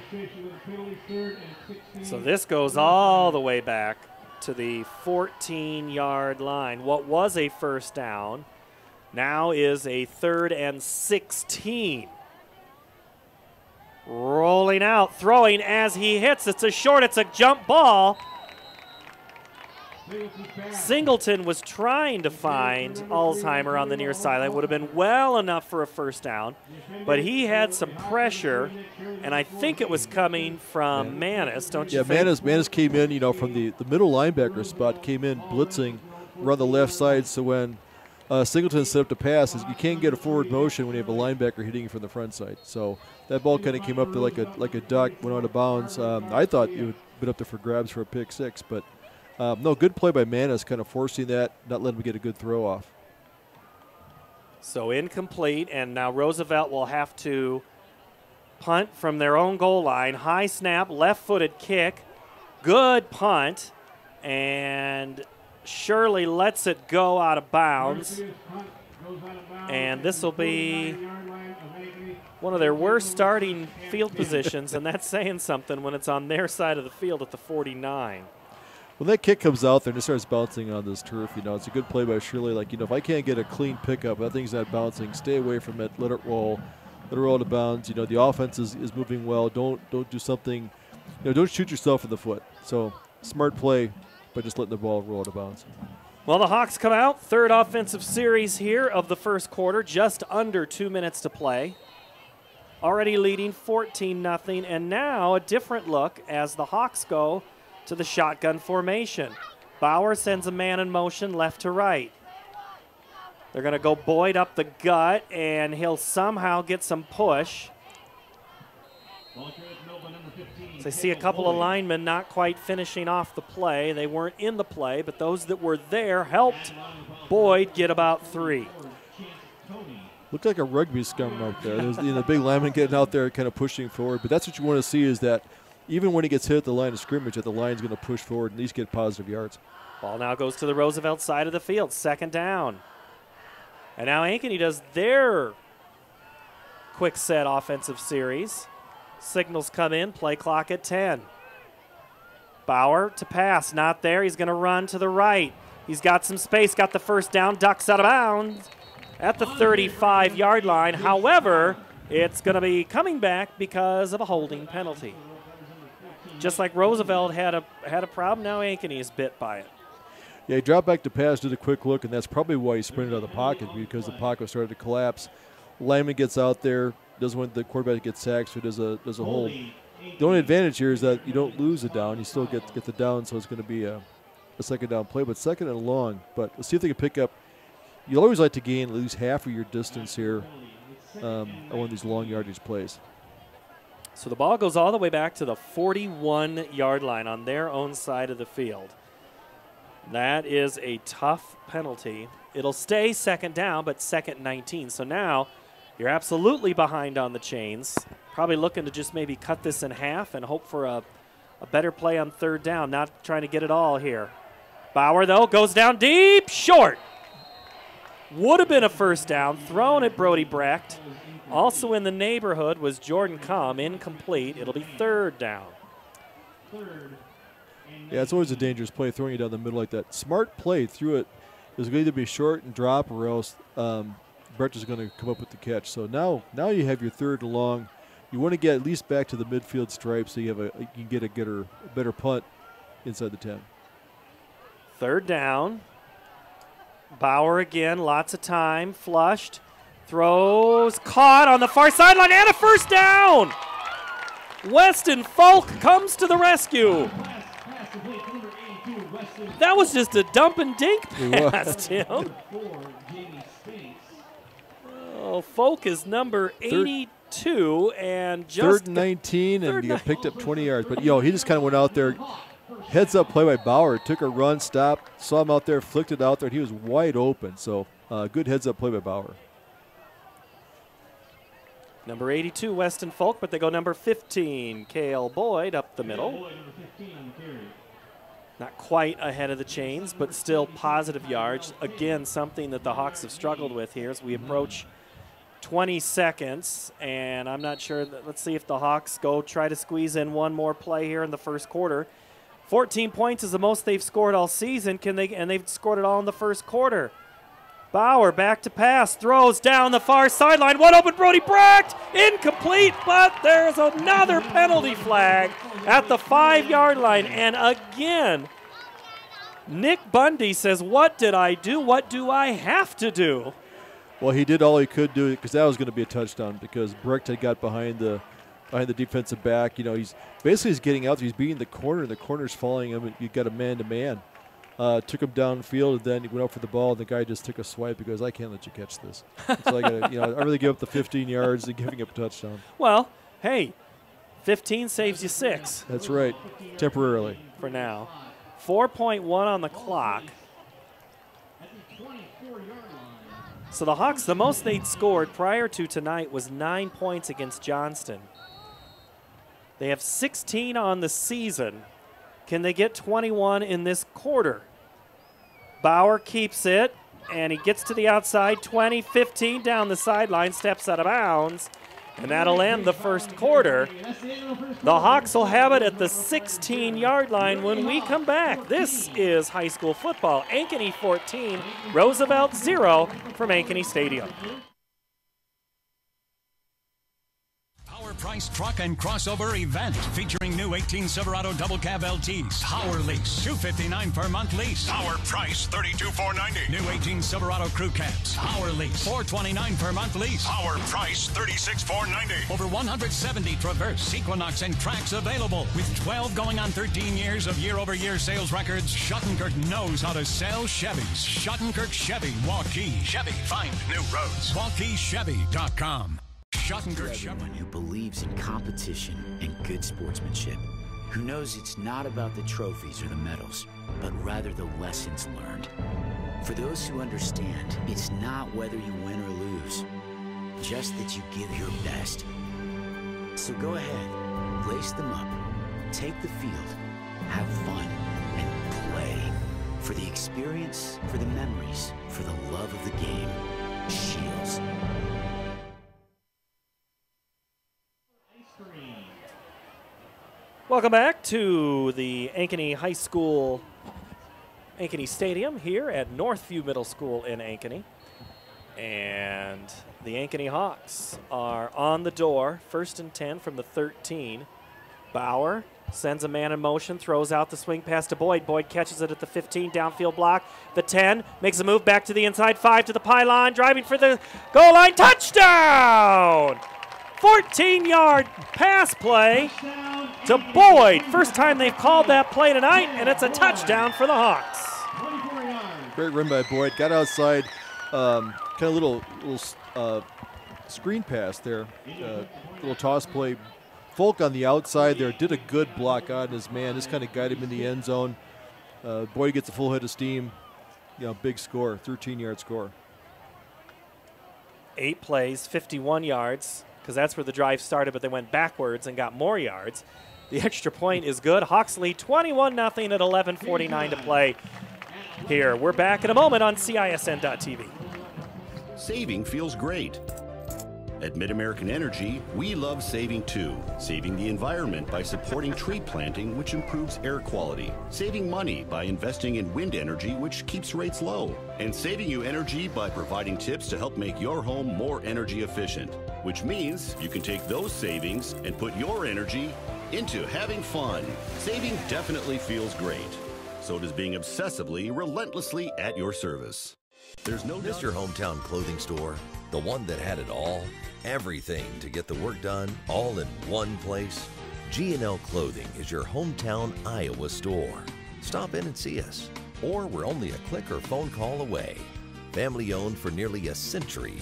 So this goes all the way back to the 14-yard line. What was a first down now is a 3rd and 16. Rolling out, throwing as he hits. It's a short, it's a jump ball. Singleton was trying to find Alzheimer on the near sideline. Would have been well enough for a first down, but he had some pressure, and I think it was coming from Manis, don't you think? Yeah, Manis came in, from the middle linebacker spot, came in blitzing around the left side, so when Singleton set up the pass, you can't get a forward motion when you have a linebacker hitting you from the front side. So that ball kind of came up to like a duck, went out of bounds. I thought it would have been up there for grabs for a pick 6, but no, good play by Manis, kind of forcing that, not letting him get a good throw off. So incomplete, and now Roosevelt will have to punt from their own goal line. High snap, left-footed kick, good punt, and Shirley lets it go out of bounds. And this will be one of their worst starting field positions, and that's saying something when it's on their side of the field at the 49. When that kick comes out there and it starts bouncing on this turf, it's a good play by Shirley. Like, if I can't get a clean pickup, that thing's not bouncing, stay away from it, let it roll out of bounds. The offense is moving well. Don't do something, don't shoot yourself in the foot. So smart play by just letting the ball roll out of bounds. Well, the Hawks come out, third offensive series here of the first quarter, just under 2 minutes to play. Already leading 14-0, and now a different look as the Hawks go to the shotgun formation. Bauer sends a man in motion left to right. They're going to go Boyd up the gut, and he'll somehow get some push. So I see a couple of linemen not quite finishing off the play. They weren't in the play, but those that were there helped Boyd get about 3. Looked like a rugby scrum out there. There's the big lineman getting out there kind of pushing forward, but that's what you want to see is that even when he gets hit at the line of scrimmage, that the line's going to push forward and at least get positive yards. Ball now goes to the Roosevelt side of the field, 2nd down. And now Ankeny does their quick set offensive series. Signals come in, play clock at 10. Bauer to pass, not there. He's going to run to the right. He's got some space, got the first down, ducks out of bounds at the 35-yard line. However, it's going to be coming back because of a holding penalty. Just like Roosevelt had a problem, now Ankeny is bit by it. Yeah, he dropped back to pass, did a quick look, and that's probably why he sprinted out of the pocket, because the pocket started to collapse. Lineman gets out there, doesn't want the quarterback to get sacked, so does a hold. The only advantage here is that you don't lose a down. You still get the down, so it's going to be a 2nd down play, but 2nd and long. But let's see if they can pick up. You always like to gain at least half of your distance here on one of these long yardage plays. So the ball goes all the way back to the 41-yard line on their own side of the field. That is a tough penalty. It'll stay 2nd down, but 2nd 19. So now you're absolutely behind on the chains. Probably looking to just maybe cut this in half and hope for a better play on 3rd down. Not trying to get it all here. Bauer, though, goes down deep, short. Would have been a first down, thrown at Brody Brecht. Also in the neighborhood was Jordan Comm, incomplete. It'll be 3rd down. Yeah, it's always a dangerous play, throwing it down the middle like that. Smart play, threw it. It was going to be short and drop, or else Brecht is going to come up with the catch. So now you have your 3rd and long. You want to get at least back to the midfield stripe so you can get a better punt inside the 10. 3rd down. Bauer again, lots of time, flushed. Throws, caught on the far sideline, and a first down! Weston Falk comes to the rescue. That was just a dump and dink pass, Tim. Oh, Folk is number 82 and just third and 19, and he got picked up 20 yards. But, he just kind of went out there. Heads-up play by Bauer. Took a run, stopped, saw him out there, flicked it out there, and he was wide open. So, good heads-up play by Bauer. Number 82, Weston Folk, but they go number 15, Cale Boyd, up the middle. Not quite ahead of the chains, but still positive yards. Again, something that the Hawks have struggled with here as we approach 20 seconds, and I'm not sure. Let's see if the Hawks go try to squeeze in one more play here in the first quarter. 14 points is the most they've scored all season. And they've scored it all in the first quarter. Bauer back to pass, throws down the far sideline. One open, Brody Brecht, incomplete, but there's another penalty flag at the 5-yard line. And again, Nick Bundy says, what did I do? What do I have to do? Well, he did all he could do because that was going to be a touchdown because Brecht had got behind the defensive back. He's getting out there. He's beating the corner, and the corner's following him. And you got a man-to-man. Took him downfield, and then he went up for the ball, and the guy just took a swipe. He goes, I can't let you catch this. So I'd rather give up the 15 yards than giving up a touchdown. Well, hey, 15 saves you 6. That's right, temporarily. For now. 4.1 on the clock. So the Hawks, the most they'd scored prior to tonight was 9 points against Johnston. They have 16 on the season. Can they get 21 in this quarter? Bauer keeps it, and he gets to the outside, 20, 15 down the sideline, steps out of bounds, and that'll end the first quarter. The Hawks will have it at the 16-yard line when we come back. This is high school football. Ankeny 14, Roosevelt 0 from Ankeny Stadium. Price truck and crossover event featuring new 18 Silverado double cab LTs. Power lease, $259 per month lease. Our price, $32,490. New 18 Silverado crew cabs. Power lease, $429 per month lease. Our price, $36,490. Over 170 Traverse, Equinox, and Trax available. With 12 going on 13 years of year-over-year sales records, Schottenkirk knows how to sell Chevys. Schottenkirk Chevy, Waukee Chevy. Find new roads. WaukeeChevy.com. For everyone who believes in competition and good sportsmanship, who knows it's not about the trophies or the medals, but rather the lessons learned. For those who understand, it's not whether you win or lose, just that you give your best. So go ahead, lace them up, take the field, have fun, and play. For the experience, for the memories, for the love of the game. Shields. Welcome back to the Ankeny High School, Ankeny Stadium here at Northview Middle School in Ankeny. And the Ankeny Hawks are on the door, 1st and 10 from the 13. Bauer sends a man in motion, throws out the swing pass to Boyd. Boyd catches it at the 15, downfield block. The 10, makes a move back to the inside 5 to the pylon, driving for the goal line, touchdown! 14-yard pass play to Boyd. First time they've called that play tonight, and it's a touchdown for the Hawks. Great run by Boyd. Got outside, kind of little screen pass there. Little toss play. Folk on the outside there did a good block on his man. Just kind of guided him in the end zone. Boyd gets a full head of steam. Big score, 13-yard score. 8 plays, 51 yards. Because that's where the drive started, but they went backwards and got more yards. The extra point is good. Hawks lead 21-0 at 11:49 to play here. We're back in a moment on CISN.TV. Saving feels great. At Mid-American Energy, we love saving too. Saving the environment by supporting tree planting, which improves air quality. Saving money by investing in wind energy, which keeps rates low. And saving you energy by providing tips to help make your home more energy efficient. Which means you can take those savings and put your energy into having fun. Saving definitely feels great. So does being obsessively, relentlessly at your service. There's no doubt your hometown clothing store, the one that had it all, everything to get the work done, all in one place. G&L Clothing is your hometown Iowa store. Stop in and see us, or we're only a click or phone call away. Family owned for nearly a century.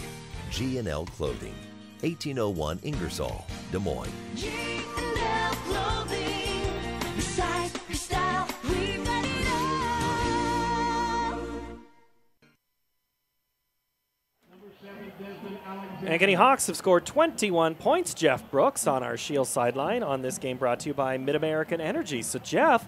G&L Clothing, 1801 Ingersoll, Des Moines. G&L Clothing, your size, your style, we've got it all. Ankeny Hawks have scored 21 points, Jeff Brooks, on our Shield sideline on this game brought to you by Mid-American Energy. So, Jeff,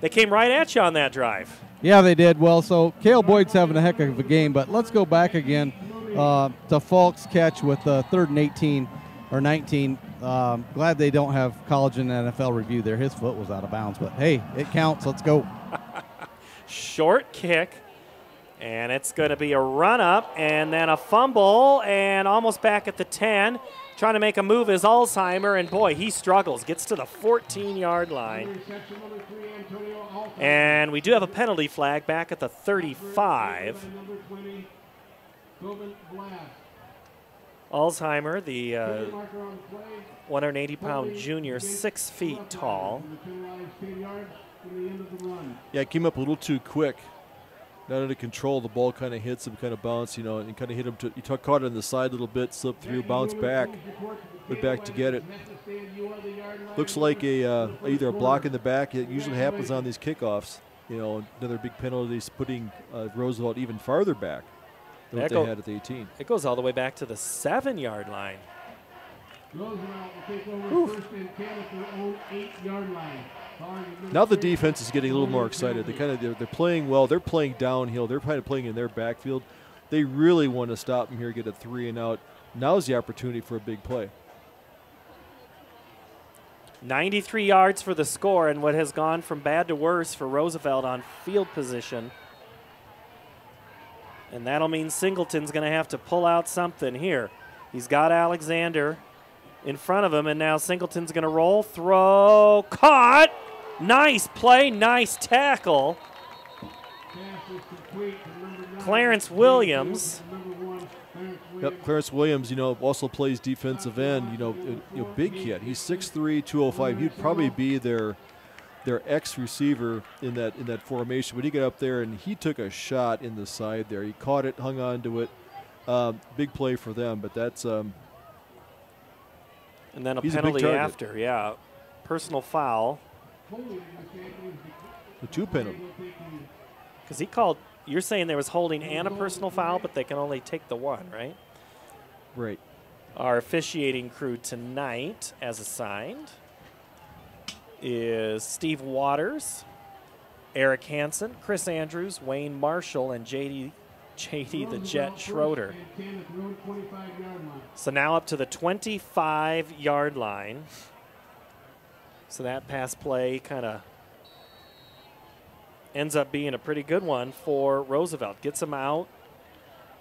they came right at you on that drive. Yeah, they did. Well, so Cale Boyd's having a heck of a game, but let's go back again to Falk's catch with 3rd and 18 or 19. Glad they don't have college and NFL review there. His foot was out of bounds, but hey, it counts. Let's go. Short kick, and it's going to be a run-up and then a fumble and almost back at the 10. Trying to make a move is Alzheimer, and boy, he struggles. Gets to the 14-yard line. And we do have a penalty flag back at the 35. Alzheimer, the 180-pound junior, 6 feet tall. Yeah, it came up a little too quick. Not under control. The ball kind of hits him, kind of bounced, and kind of hit him. He caught it on the side a little bit, slipped through, bounced back, went back to get it. Looks like either a block in the back. It usually happens on these kickoffs. Another big penalty is putting Roosevelt even farther back than what they had at the 18. It goes all the way back to the 7-yard line. Now the defense is getting a little more excited. They're playing well. They're playing downhill. They're kind of playing in their backfield. They really want to stop them here, get a 3 and out. Now's the opportunity for a big play. 93 yards for the score, and what has gone from bad to worse for Roosevelt on field position. And that'll mean Singleton's going to have to pull out something here. He's got Alexander in front of him, and now Singleton's going to roll, throw, caught. Nice play, nice tackle. Clarence Williams. Yep, Clarence Williams, also plays defensive end. Big kid. He's 6'3", 205. He'd probably be their ex-receiver in that formation. But he got up there and he took a shot in the side there. He caught it, hung on to it. Big play for them, but that's and then a penalty after, yeah. Personal foul. The 2 penalty. Because he called, you're saying there was holding and a personal foul, but they can only take the 1, right? Right. Our officiating crew tonight, as assigned, is Steve Waters, Eric Hansen, Chris Andrews, Wayne Marshall, and JD the Jet Schroeder. So now up to the 25-yard line. So that pass play kind of ends up being a pretty good one for Roosevelt. Gets them out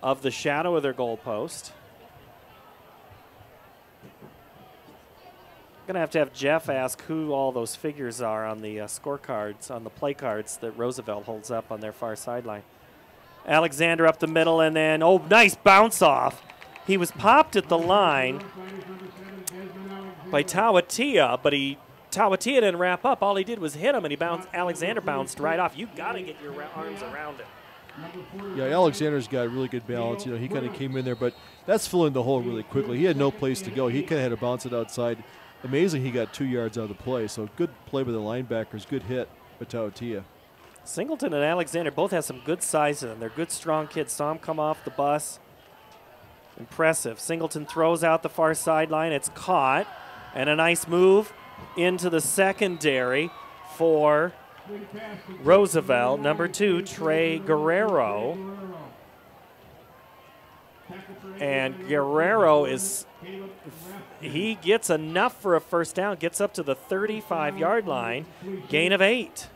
of the shadow of their goalpost. Going to have Jeff ask who all those figures are on the scorecards, on the play cards that Roosevelt holds up on their far sideline. Alexander up the middle, and then, nice bounce off. He was popped at the line by Tawatia, but Tawatia didn't wrap up. All he did was hit him, and Alexander bounced right off. You got to get your arms around it. Yeah, Alexander's got really good balance. He kind of came in there, but that's filling the hole really quickly. He had no place to go. He kind of had to bounce it outside. Amazing he got 2 yards out of the play. So good play by the linebackers, good hit by Tawatia. Singleton and Alexander both have some good size to them. They're good, strong kids. Saw him come off the bus. Impressive. Singleton throws out the far sideline. It's caught. And a nice move into the secondary for Roosevelt. Number 2, Trey Guerrero. And Guerrero he gets enough for a first down, gets up to the 35-yard line, gain of 8.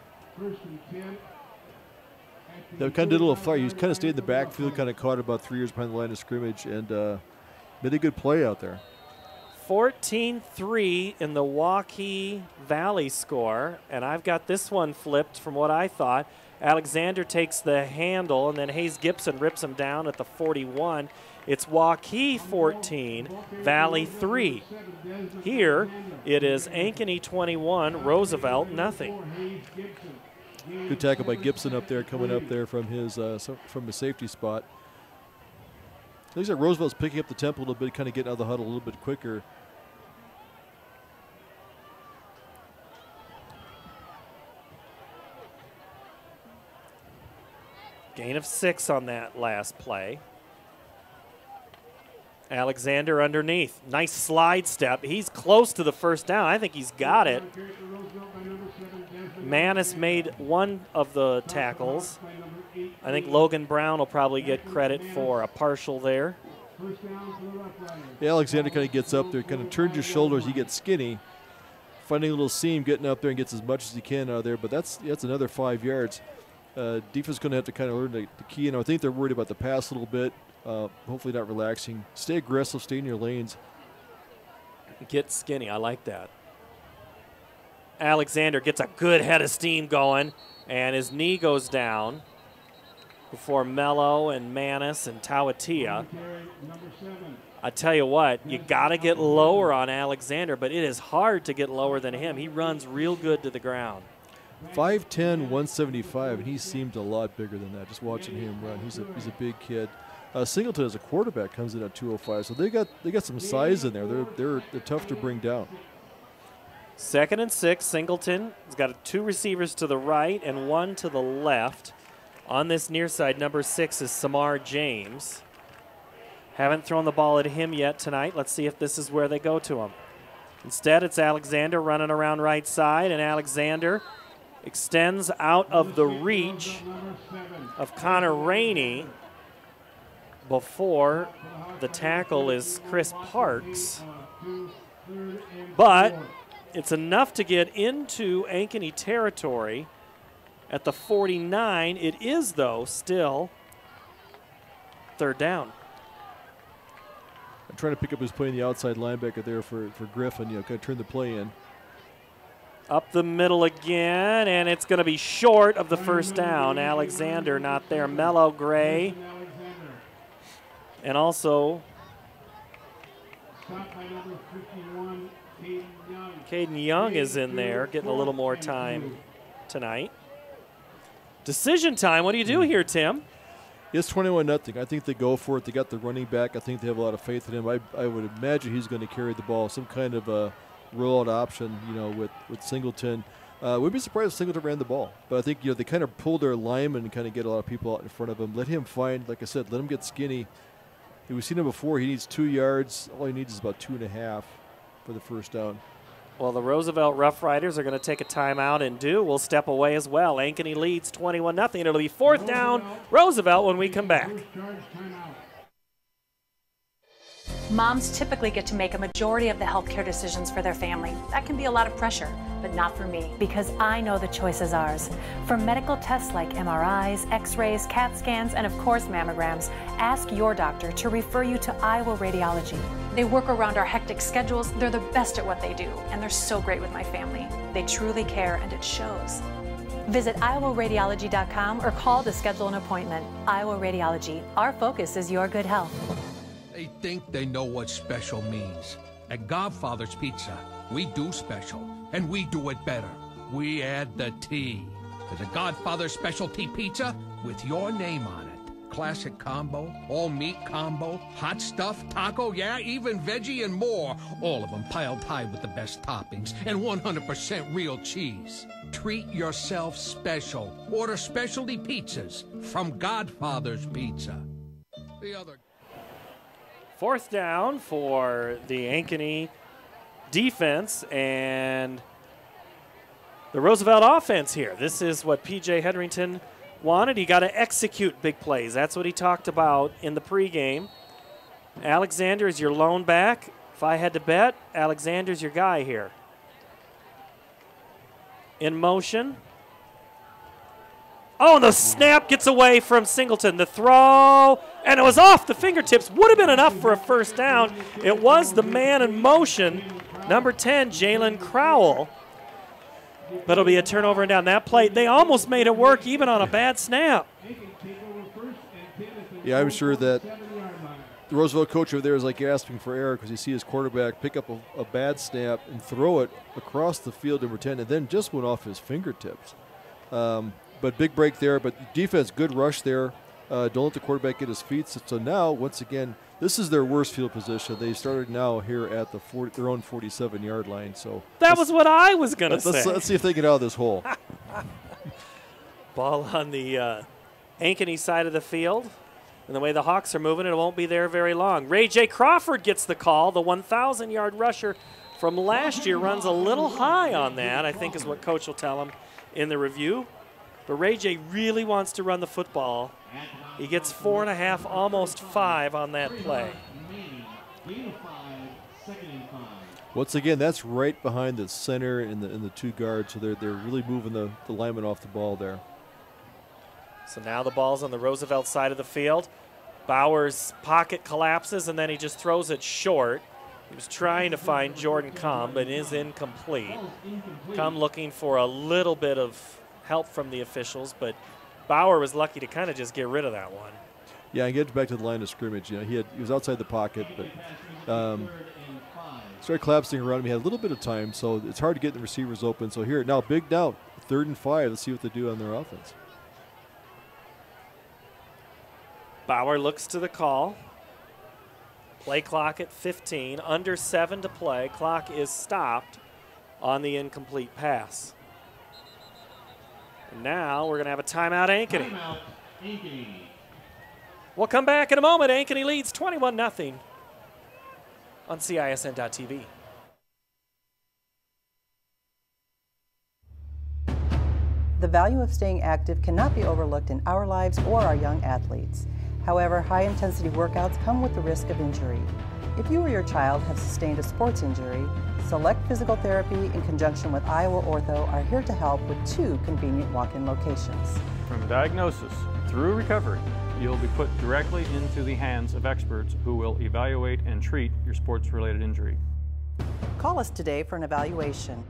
They kind of did a little fire. He kind of stayed in the backfield, kind of caught about 3 yards behind the line of scrimmage, and made a good play out there. 14-3 in the Waukee Valley score, and I've got this one flipped from what I thought. Alexander takes the handle, and then Hayes Gibson rips him down at the 41. It's Waukee 14, Valley 3. Here it is Ankeny 21, Roosevelt nothing. Good tackle by Gibson up there, coming up there from his safety spot. Looks like Roosevelt's picking up the tempo a little bit, kind of getting out of the huddle a little bit quicker. Gain of 6 on that last play. Alexander underneath. Nice slide step. He's close to the first down. I think he's got it. Manis made one of the tackles. I think Logan Brown will probably get credit for a partial there. Yeah, Alexander kind of gets up there, kind of turns his shoulders. He gets skinny, finding a little seam, getting up there and gets as much as he can out of there. But that's another 5 yards. Defense is going to have to kind of learn the key. And I think they're worried about the pass a little bit. Hopefully not relaxing. Stay aggressive, stay in your lanes. Get skinny, I like that. Alexander gets a good head of steam going, and his knee goes down before Mello and Manis and Tawatia. I tell you what, you got to get lower on Alexander, but it is hard to get lower than him. He runs real good to the ground. 5'10", 175, and he seemed a lot bigger than that. Just watching him run, he's a big kid. Singleton as a quarterback comes in at 205, so they got some size in there. They're tough to bring down. 2nd and 6. Singleton has got 2 receivers to the right and 1 to the left. On this near side, number 6 is Samar James. Haven't thrown the ball at him yet tonight. Let's see if this is where they go to him. Instead, it's Alexander running around right side, and Alexander extends out of the reach of Connor Rainey before the tackle is Chris Parks. But it's enough to get into Ankeny territory at the 49. It is, though, still 3rd down. I'm trying to pick up his play in the outside linebacker there for Griffin, kind of turn the play in. Up the middle again, and it's going to be short of the first down. Alexander not there. Mello Gray. And also Caden Young is in there, getting a little more time tonight. Decision time. What do you do here, Tim? It's 21-0. I think they go for it. They got the running back. I think they have a lot of faith in him. I would imagine he's going to carry the ball. Some kind of a rollout option, with Singleton. We'd be surprised if Singleton ran the ball. But I think, they kind of pull their lineman and kind of get a lot of people out in front of him. Let him find, like I said, let him get skinny. We've seen him before. He needs 2 yards. All he needs is about 2.5 for the first down. Well, the Roosevelt Rough Riders are going to take a timeout, and will step away as well. Ankeny leads 21-0. It'll be 4th down, Roosevelt, when we come back. Moms typically get to make a majority of the healthcare decisions for their family. That can be a lot of pressure, but not for me, because I know the choice is ours. For medical tests like MRIs, X-rays, CAT scans, and of course mammograms, ask your doctor to refer you to Iowa Radiology. They work around our hectic schedules. They're the best at what they do, and they're so great with my family. They truly care, and it shows. Visit iowaradiology.com or call to schedule an appointment. Iowa Radiology. Our focus is your good health. They think they know what special means. At Godfather's Pizza, we do special, and we do it better. We add the T. There's a Godfather specialty pizza with your name on it. Classic combo, all meat combo, hot stuff, taco, yeah, even veggie and more. All of them piled high with the best toppings and 100% real cheese. Treat yourself special. Order specialty pizzas from Godfather's Pizza. The other... 4th down for the Ankeny defense and the Roosevelt offense here. This is what P.J. Hedrington wanted. He got to execute big plays. That's what he talked about in the pregame. Alexander is your lone back. If I had to bet, Alexander's your guy here. In motion. Oh, and the snap gets away from Singleton. The throw, and it was off the fingertips. Would have been enough for a first down. It was the man in motion, number 10, Jalen Crowell. But it'll be a turnover and down. That play, they almost made it work even on a bad snap. Yeah, I'm sure that the Roosevelt coach over there is like gasping for air because you see his quarterback pick up a bad snap and throw it across the field, number 10, and then just went off his fingertips. But big break there. But defense, good rush there. Don't let the quarterback get his feet. So now, once again, this is their worst field position. They started now here at their own 47-yard line. So that was what I was going to say. Let's see if they get out of this hole. Ball on the Ankeny side of the field. And the way the Hawks are moving, it won't be there very long. Ray J. Crawford gets the call. The 1,000-yard rusher from last year runs a little high on that, I think is what Coach will tell him in the review. But Ray J really wants to run the football. He gets 4.5, almost 5 on that play. Once again, that's right behind the center and the two guards, so they're really moving the lineman off the ball there. So now the ball's on the Roosevelt side of the field. Bauer's pocket collapses, and then he just throws it short. He was trying to find Jordan Kumb, but it is incomplete. Kumb looking for a little bit of help from the officials, but Bauer was lucky to kind of just get rid of that one. Yeah, and get back to the line of scrimmage. You know, he was outside the pocket, but started collapsing around him. He had a little bit of time, so it's hard to get the receivers open. So here, now big doubt, 3rd and 5. Let's see what they do on their offense. Bauer looks to the call. Play clock at 15, under 7 to play. Clock is stopped on the incomplete pass. And now we're going to have a timeout, Ankeny. We'll come back in a moment. Ankeny leads 21-0 on CISN.TV. The value of staying active cannot be overlooked in our lives or our young athletes. However, high-intensity workouts come with the risk of injury. If you or your child have sustained a sports injury, Select Physical Therapy in conjunction with Iowa Ortho are here to help with 2 convenient walk-in locations. From diagnosis through recovery, you'll be put directly into the hands of experts who will evaluate and treat your sports-related injury. Call us today for an evaluation.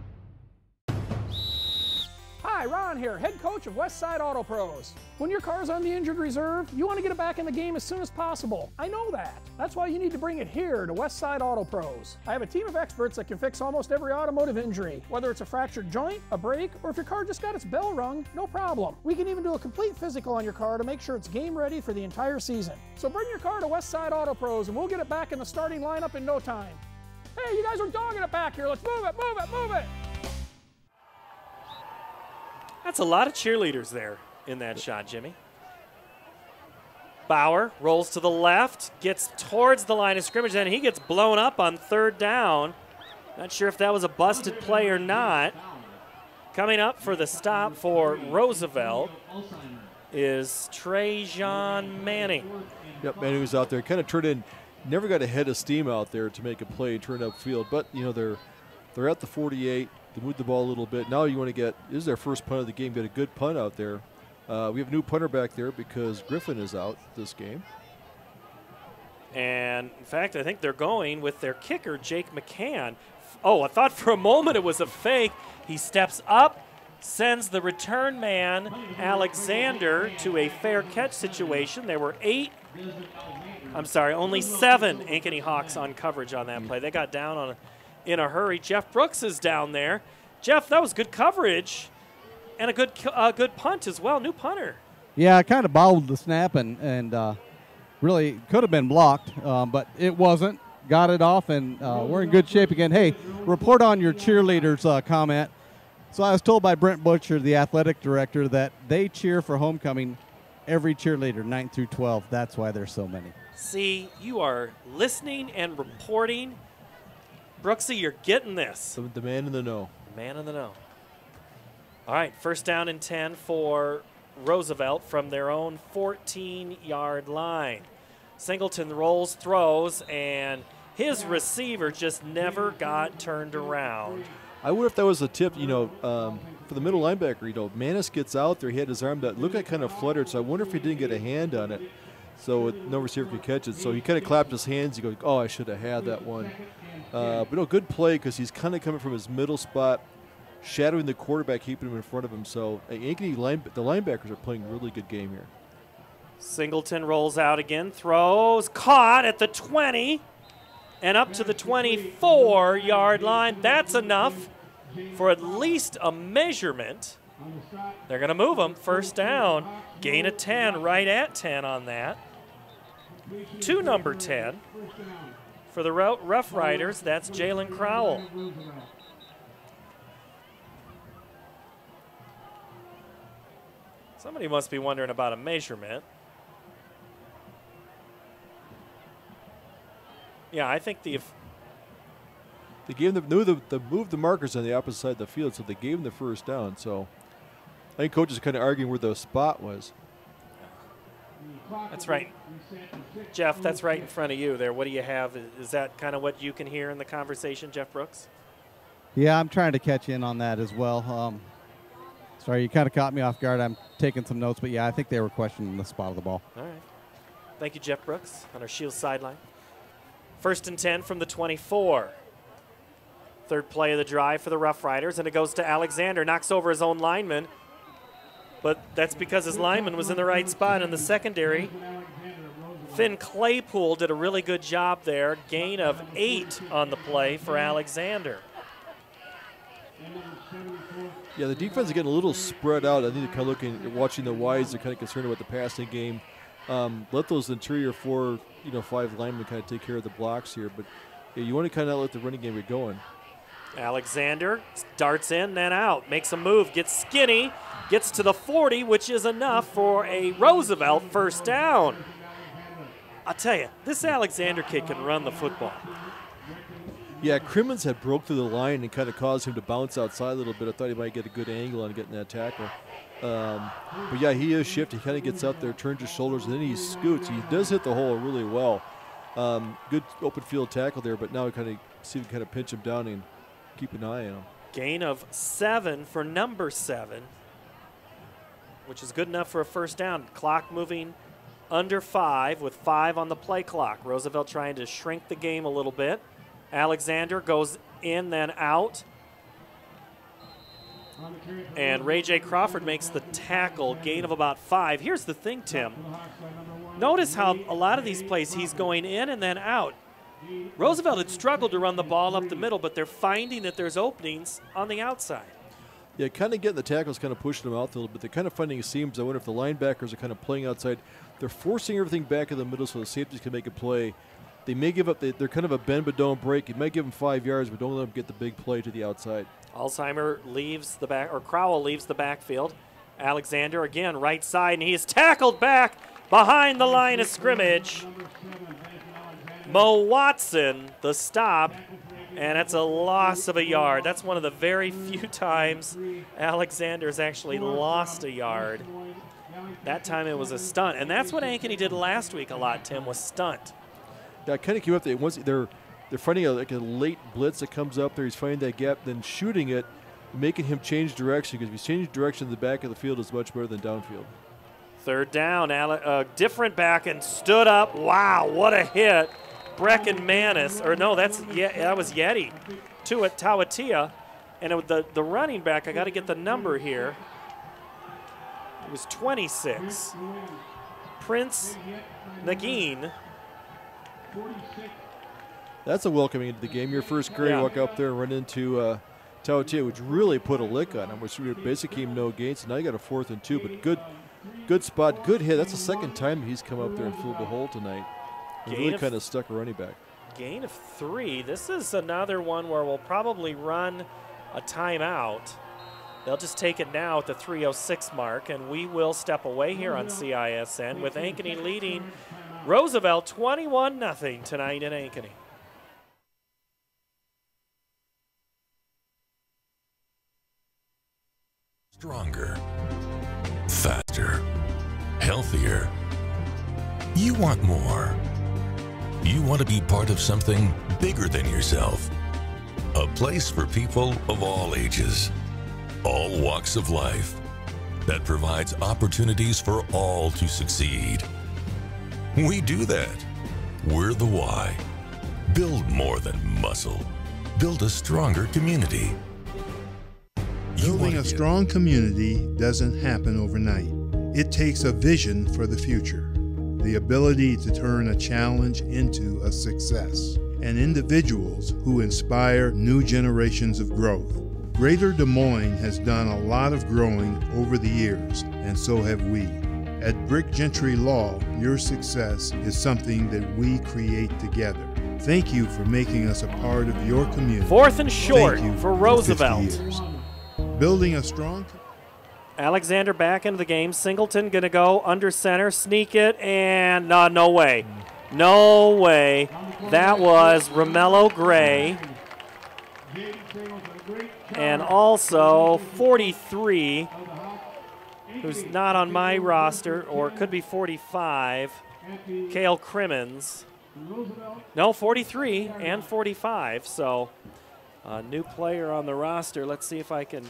Hi, Ron here, head coach of Westside Auto Pros. When your car's on the injured reserve, you want to get it back in the game as soon as possible. I know that. That's why you need to bring it here to Westside Auto Pros. I have a team of experts that can fix almost every automotive injury. Whether it's a fractured joint, a brake, or if your car just got its bell rung, no problem. We can even do a complete physical on your car to make sure it's game ready for the entire season. So bring your car to Westside Auto Pros and we'll get it back in the starting lineup in no time. Hey, you guys are dogging it back here. Let's move it, move it, move it. That's a lot of cheerleaders there in that shot, Jimmy. Bauer rolls to the left, gets towards the line of scrimmage, and he gets blown up on 3rd down. Not sure if that was a busted play or not. Coming up for the stop for Roosevelt is Trajan Manning. Yep, Manning was out there. Kind of turned in, never got a head of steam out there to make a play, turn upfield. But, you know, they're at the 48. They moved the ball a little bit. Now you want to get, this is their first punt of the game, get a good punt out there. We have a new punter back there because Griffin is out this game. And, in fact, I think they're going with their kicker, Jake McCann. Oh, I thought for a moment it was a fake. He steps up, sends the return man, Alexander, to a fair catch situation. There were only 7 Ankeny Hawks on coverage on that play. They got down in a hurry. Jeff Brooks is down there. Jeff, that was good coverage and a good punt as well. New punter. Yeah, I kind of bobbled the snap and really could have been blocked, but it wasn't. Got it off, and we're in good shape again. Hey, report on your cheerleaders comment. So I was told by Brent Butcher, the athletic director, that they cheer for homecoming every cheerleader, 9th through 12th. That's why there's so many. See, you are listening and reporting. Brooksy, you're getting this. The man in the know. The man in the know. All right, 1st down and 10 for Roosevelt from their own 14-yard line. Singleton rolls, throws, and his receiver just never got turned around. I wonder if that was a tip, for the middle linebacker. Manis gets out there. He had his arm that looked like kind of fluttered, so I wonder if he didn't get a hand on it. So no receiver could catch it. So he kind of clapped his hands. He goes, oh, I should have had that one. But no, good play because he's kind of coming from his middle spot, shadowing the quarterback, keeping him in front of him. So Ankeny, the linebackers are playing a really good game here. Singleton rolls out again, throws, caught at the 20, and up to the 24-yard line. That's enough for at least a measurement. They're going to move him. First down. Gain of 10, right at 10 on that. To number 10. For the Rough Riders, that's Jalen Crowell. Somebody must be wondering about a measurement. Yeah, I think they gave them moved the markers on the opposite side of the field, so they gave them the first down. So I think coaches are kind of arguing where the spot was. That's right. Jeff, that's right in front of you there. What do you have? Is that kind of what you can hear in the conversation, Jeff Brooks? Yeah, I'm trying to catch in on that as well. Sorry, you kind of caught me off guard. I'm taking some notes, but yeah, I think they were questioning the spot of the ball. All right. Thank you, Jeff Brooks, on our Shields sideline. 1st and 10 from the 24. Third play of the drive for the Rough Riders, and it goes to Alexander. Knocks over his own lineman, but that's because his lineman was in the right spot in the secondary. Finn Claypool did a really good job there. Gain of 8 on the play for Alexander. Yeah, the defense is getting a little spread out. I think they're kind of watching the wides. They're kind of concerned about the passing game. Let those interior 4, 5 linemen kind of take care of the blocks here. But yeah, you want to kind of let the running game get going. Alexander darts in, then out. Makes a move, gets skinny, gets to the 40, which is enough for a Roosevelt first down. I'll tell you, this Alexander kid can run the football. Yeah, Crimmins had broke through the line and kind of caused him to bounce outside a little bit. I thought he might get a good angle on getting that tackle. But yeah, he is shifty. He kind of gets out there, turns his shoulders, and then he scoots. He does hit the hole really well. Good open field tackle there, but now we kind of see him kind of pinch him down and keep an eye on him. Gain of 7 for number 7, which is good enough for a first down. Clock moving under 5 with 5 on the play clock. Roosevelt trying to shrink the game a little bit. Alexander goes in, then out. And Ray J. Crawford makes the tackle, gain of about 5. Here's the thing, Tim. Notice how a lot of these plays he's going in and then out. Roosevelt had struggled to run the ball up the middle, but they're finding that there's openings on the outside. Yeah, kind of getting the tackles, kind of pushing them out a little bit. They're kind of finding seams. I wonder if the linebackers are kind of playing outside. They're forcing everything back in the middle so the safeties can make a play. They may give up. They're kind of a bend but don't break. You might give them 5 yards, but don't let them get the big play to the outside. Alzheimer leaves the back, or Crowell leaves the backfield. Alexander again, right side, and he is tackled back behind the line of scrimmage. Mo Watson, the stop, and it's a loss of a yard. That's one of the very few times Alexander's actually lost a yard. That time it was a stunt, and that's what Ankeny did last week a lot, Tim, was stunt. Yeah, kind of came up there. Once they're finding a late blitz that comes up there. He's finding that gap, then shooting it, making him change direction, because if he's changing direction, the back of the field is much better than downfield. Third down, different back and stood up. Wow, what a hit. Brecken Manis, or no, that was Yeti. Tawatia, and the running back, I got to get the number here. It was 26. Prince Nagin. That's a welcoming into the game. Your first carry, walk up there and run into Tawatia, which really put a lick on him, which basically came no gain. So now you got a 4th and 2, but good spot, good hit. That's the second time he's come up there and filled the hole tonight. He really kind of stuck a running back. Gain of 3. This is another one where we'll probably run a timeout. They'll just take it now at the 3:06 mark, and we will step away here on CISN with Ankeny leading Roosevelt 21-0 tonight in Ankeny. Stronger, faster, healthier. You want more. You want to be part of something bigger than yourself. A place for people of all ages, all walks of life, that provides opportunities for all to succeed. We do that. We're the why. Build more than muscle. Build a stronger community. Building a strong community doesn't happen overnight. It takes a vision for the future, the ability to turn a challenge into a success, and individuals who inspire new generations of growth. Greater Des Moines has done a lot of growing over the years, and so have we. At Brick Gentry Law, your success is something that we create together. Thank you for making us a part of your community. 4th and short Thank you for Roosevelt. 50 years. Building a strong... Alexander back into the game. Singleton going to go under center, sneak it, and no way. No way. That was Romello Gray. And also 43, who's not on my roster, or could be 45, Cale Crimmins. No, 43 and 45, so a new player on the roster. Let's see if I can...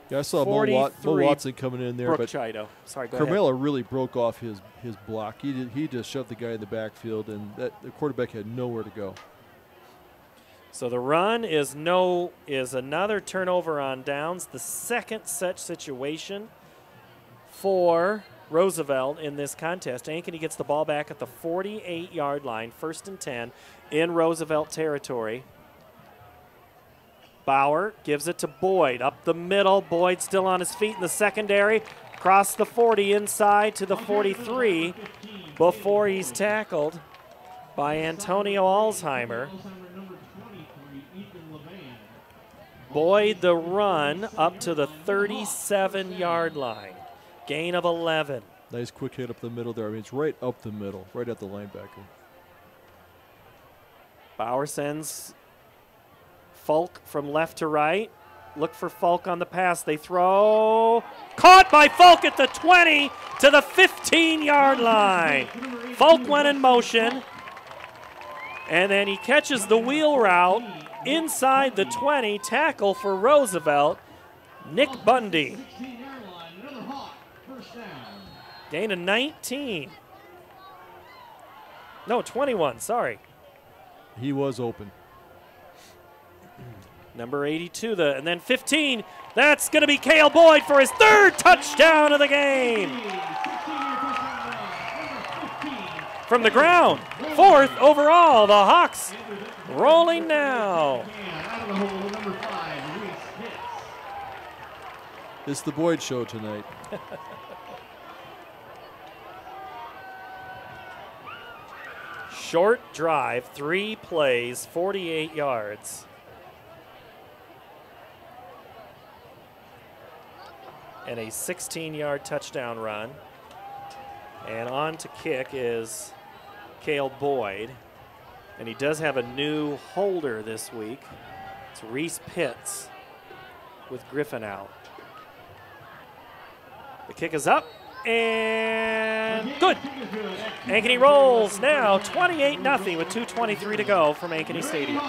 Yeah, I saw Mo Watson coming in there, but Chido. Sorry, go Carmelo ahead. really broke off his block. He just shoved the guy in the backfield, and the quarterback had nowhere to go. So the run is another turnover on downs, the second such situation for Roosevelt in this contest. Ankeny gets the ball back at the 48-yard line, 1st and 10 in Roosevelt territory. Bauer gives it to Boyd up the middle. Boyd still on his feet in the secondary. Across the 40 inside to the 43 before he's tackled by Antonio Alzheimer. Boyd the run up to the 37-yard line. Gain of 11. Nice quick hit up the middle there. I mean, it's right up the middle, right at the linebacker. Bauer sends Falk from left to right. Look for Falk on the pass. They throw. Caught by Falk at the 20 to the 15-yard line. Falk went in motion. And then he catches the wheel route inside the 20. Tackle for Roosevelt. Nick Bundy. Gain of 19. No, 21, sorry. He was open. Number 82, and then 15. That's going to be Cale Boyd for his 3rd touchdown of the game. From the ground, 4th overall, the Hawks rolling now. It's the Boyd show tonight. Short drive, 3 plays, 48 yards. And a 16-yard touchdown run. And on to kick is Cale Boyd. And he does have a new holder this week. It's Reese Pitts with Griffin out. The kick is up and good. Ankeny rolls now 28-0 with 2:23 to go from Ankeny Stadium.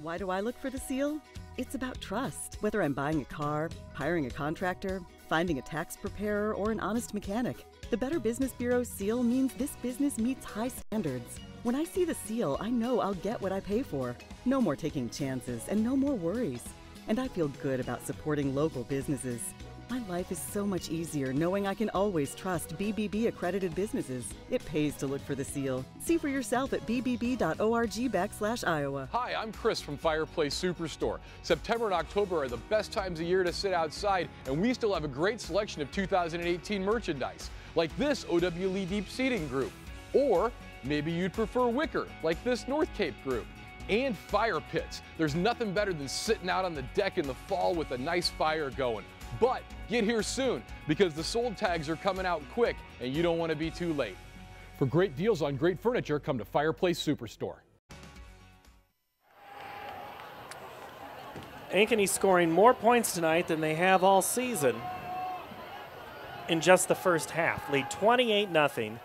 Why do I look for the seal? It's about trust. Whether I'm buying a car, hiring a contractor, finding a tax preparer, or an honest mechanic, the Better Business Bureau seal means this business meets high standards. When I see the seal, I know I'll get what I pay for. No more taking chances and no more worries. And I feel good about supporting local businesses. My life is so much easier knowing I can always trust BBB accredited businesses. It pays to look for the seal. See for yourself at bbb.org/Iowa. Hi, I'm Chris from Fireplace Superstore. September and October are the best times of year to sit outside, and we still have a great selection of 2018 merchandise, like this OWE Deep Seating group. Or maybe you'd prefer wicker, like this North Cape group. And fire pits. There's nothing better than sitting out on the deck in the fall with a nice fire going. But get here soon, because the sold tags are coming out quick and you don't want to be too late. For great deals on great furniture, come to Fireplace Superstore. Ankeny scoring more points tonight than they have all season in just the first half. Lead 28-0.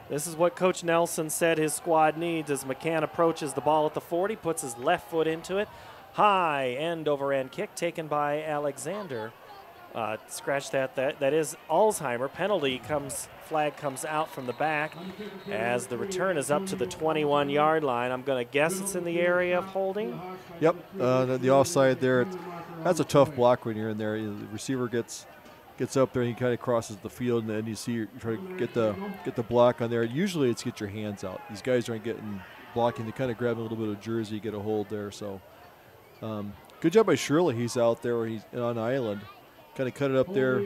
This is what Coach Nelson said his squad needs as McCann approaches the ball at the 40, puts his left foot into it. High end-over-end kick taken by Alexander. Scratch that. That is Alzheimer. Flag comes out from the back as the return is up to the 21-yard line. I'm going to guess it's in the area of holding. Yep, the offside there. That's a tough block when you're in there. The receiver gets up there and he kind of crosses the field, and then you see you try to get the block on there. Usually it's get your hands out. These guys aren't getting blocking. They kind of grab a little bit of jersey, get a hold there. So Good job by Shirley. He's out there. He's on island. Kind of cut it up there,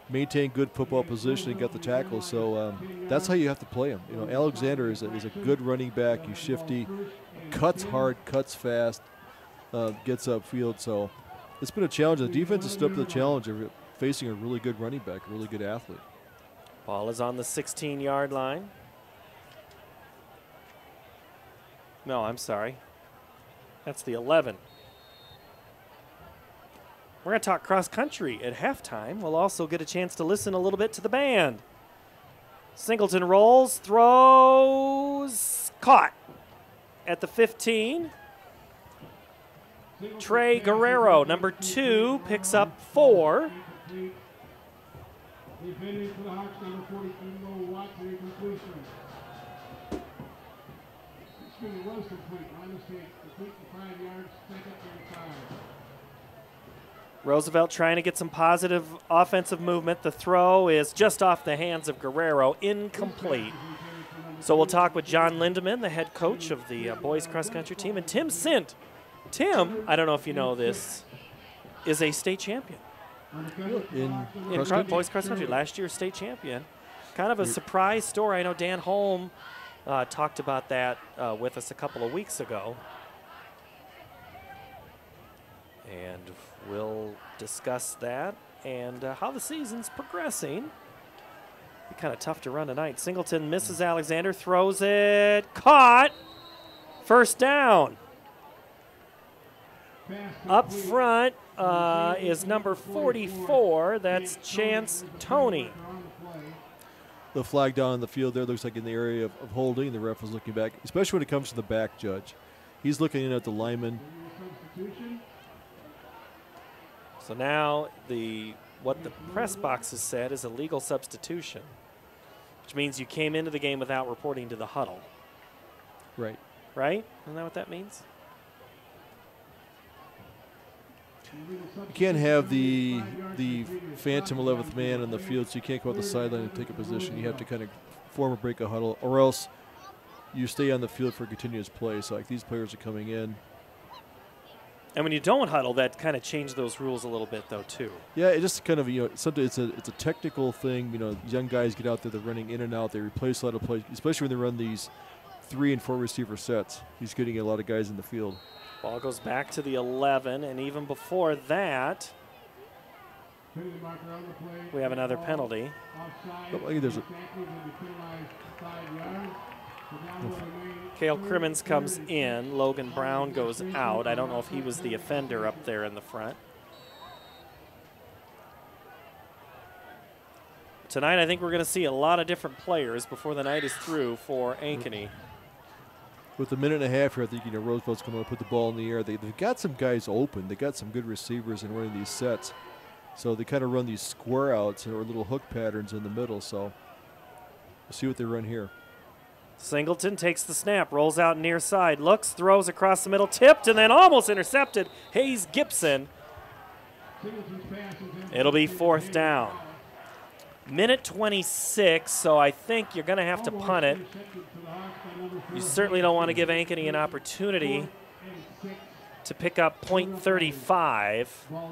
maintain good football position, and got the tackle. So that's how you have to play him. You know, Alexander is a good running back. He's shifty, cuts hard, cuts fast, gets upfield. So it's been a challenge. The defense has stepped up to the challenge of facing a really good running back, a really good athlete. Ball is on the 16-yard line. No, I'm sorry. That's the 11. We're going to talk cross country at halftime. We'll also get a chance to listen a little bit to the band. Singleton rolls, throws, caught at the 15. Trey Guerrero, number 2, picks up 4. Roosevelt trying to get some positive offensive movement. The throw is just off the hands of Guerrero, incomplete. So we'll talk with John Lindemann, the head coach of the boys cross country team, and Tim Sint. Tim, I don't know if you know this, is a state champion. In boys cross country, last year's state champion. Kind of a surprise story. I know Dan Holm talked about that with us a couple of weeks ago. And we'll discuss that and how the season's progressing. Be kind of tough to run tonight. Singleton misses Alexander, throws it, caught, first down. Up front is number 44. That's Chance Toney. The flag down on the field there looks like in the area of holding. The ref is looking back, especially when it comes to the back judge. He's looking in at the lineman. So now what the press box has said is a legal substitution, which means you came into the game without reporting to the huddle. Right. Right? Isn't that what that means? You can't have the phantom 11th man on the field, so you can't go out the sideline and take a position. You have to kind of form or break a huddle, or else you stay on the field for continuous play. So like these players are coming in. And when you don't huddle, that kind of changed those rules a little bit, though, too. Yeah, it just kind of, sometimes it's a technical thing. Young guys get out there, they're running in and out. They replace a lot of plays, especially when they run these 3 and 4 receiver sets. He's getting a lot of guys in the field. Ball goes back to the 11, and even before that, we have another penalty. There's Cale Crimmins comes in. Logan Brown goes out. I don't know if he was the offender up there in the front. Tonight, I think we're going to see a lot of different players before the night is through for Ankeny. With a minute and a half here, I think Roosevelt's going to put the ball in the air. They've got some guys open. They got some good receivers in running these sets. So they kind of run these square outs or little hook patterns in the middle. So we'll see what they run here. Singleton takes the snap, rolls out near side, looks, throws across the middle, tipped, and then almost intercepted. Hayes Gibson. It'll be 4th down. Minute 26, so I think you're going to have to punt it. You certainly don't want to give Ankeny an opportunity to pick up .35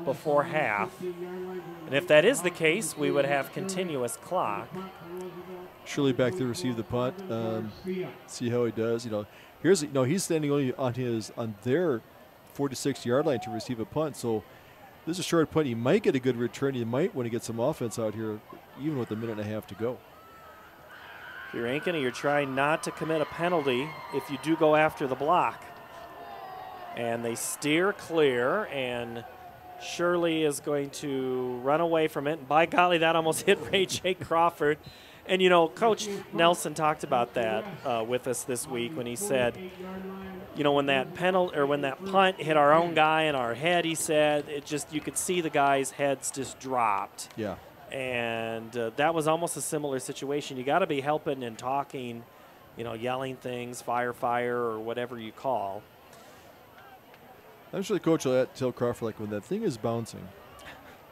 before half. And if that is the case, we would have continuous clock. Shirley back there to receive the punt. See how he does. He's standing only on their 46-yard line to receive a punt. So this is a short punt. He might get a good return. He might want to get some offense out here, even with a minute and a half to go. If you're Ankeny, you're trying not to commit a penalty if you do go after the block. And they steer clear, and Shirley is going to run away from it. And by golly, that almost hit Ray J. Crawford. And, Coach Nelson talked about that with us this week when he said, when that punt hit our own guy in our head, he said, you could see the guys' heads just dropped. Yeah. And that was almost a similar situation. You got to be helping and talking, yelling things, fire, or whatever you call. I'm sure the coach will tell Crawford, when that thing is bouncing,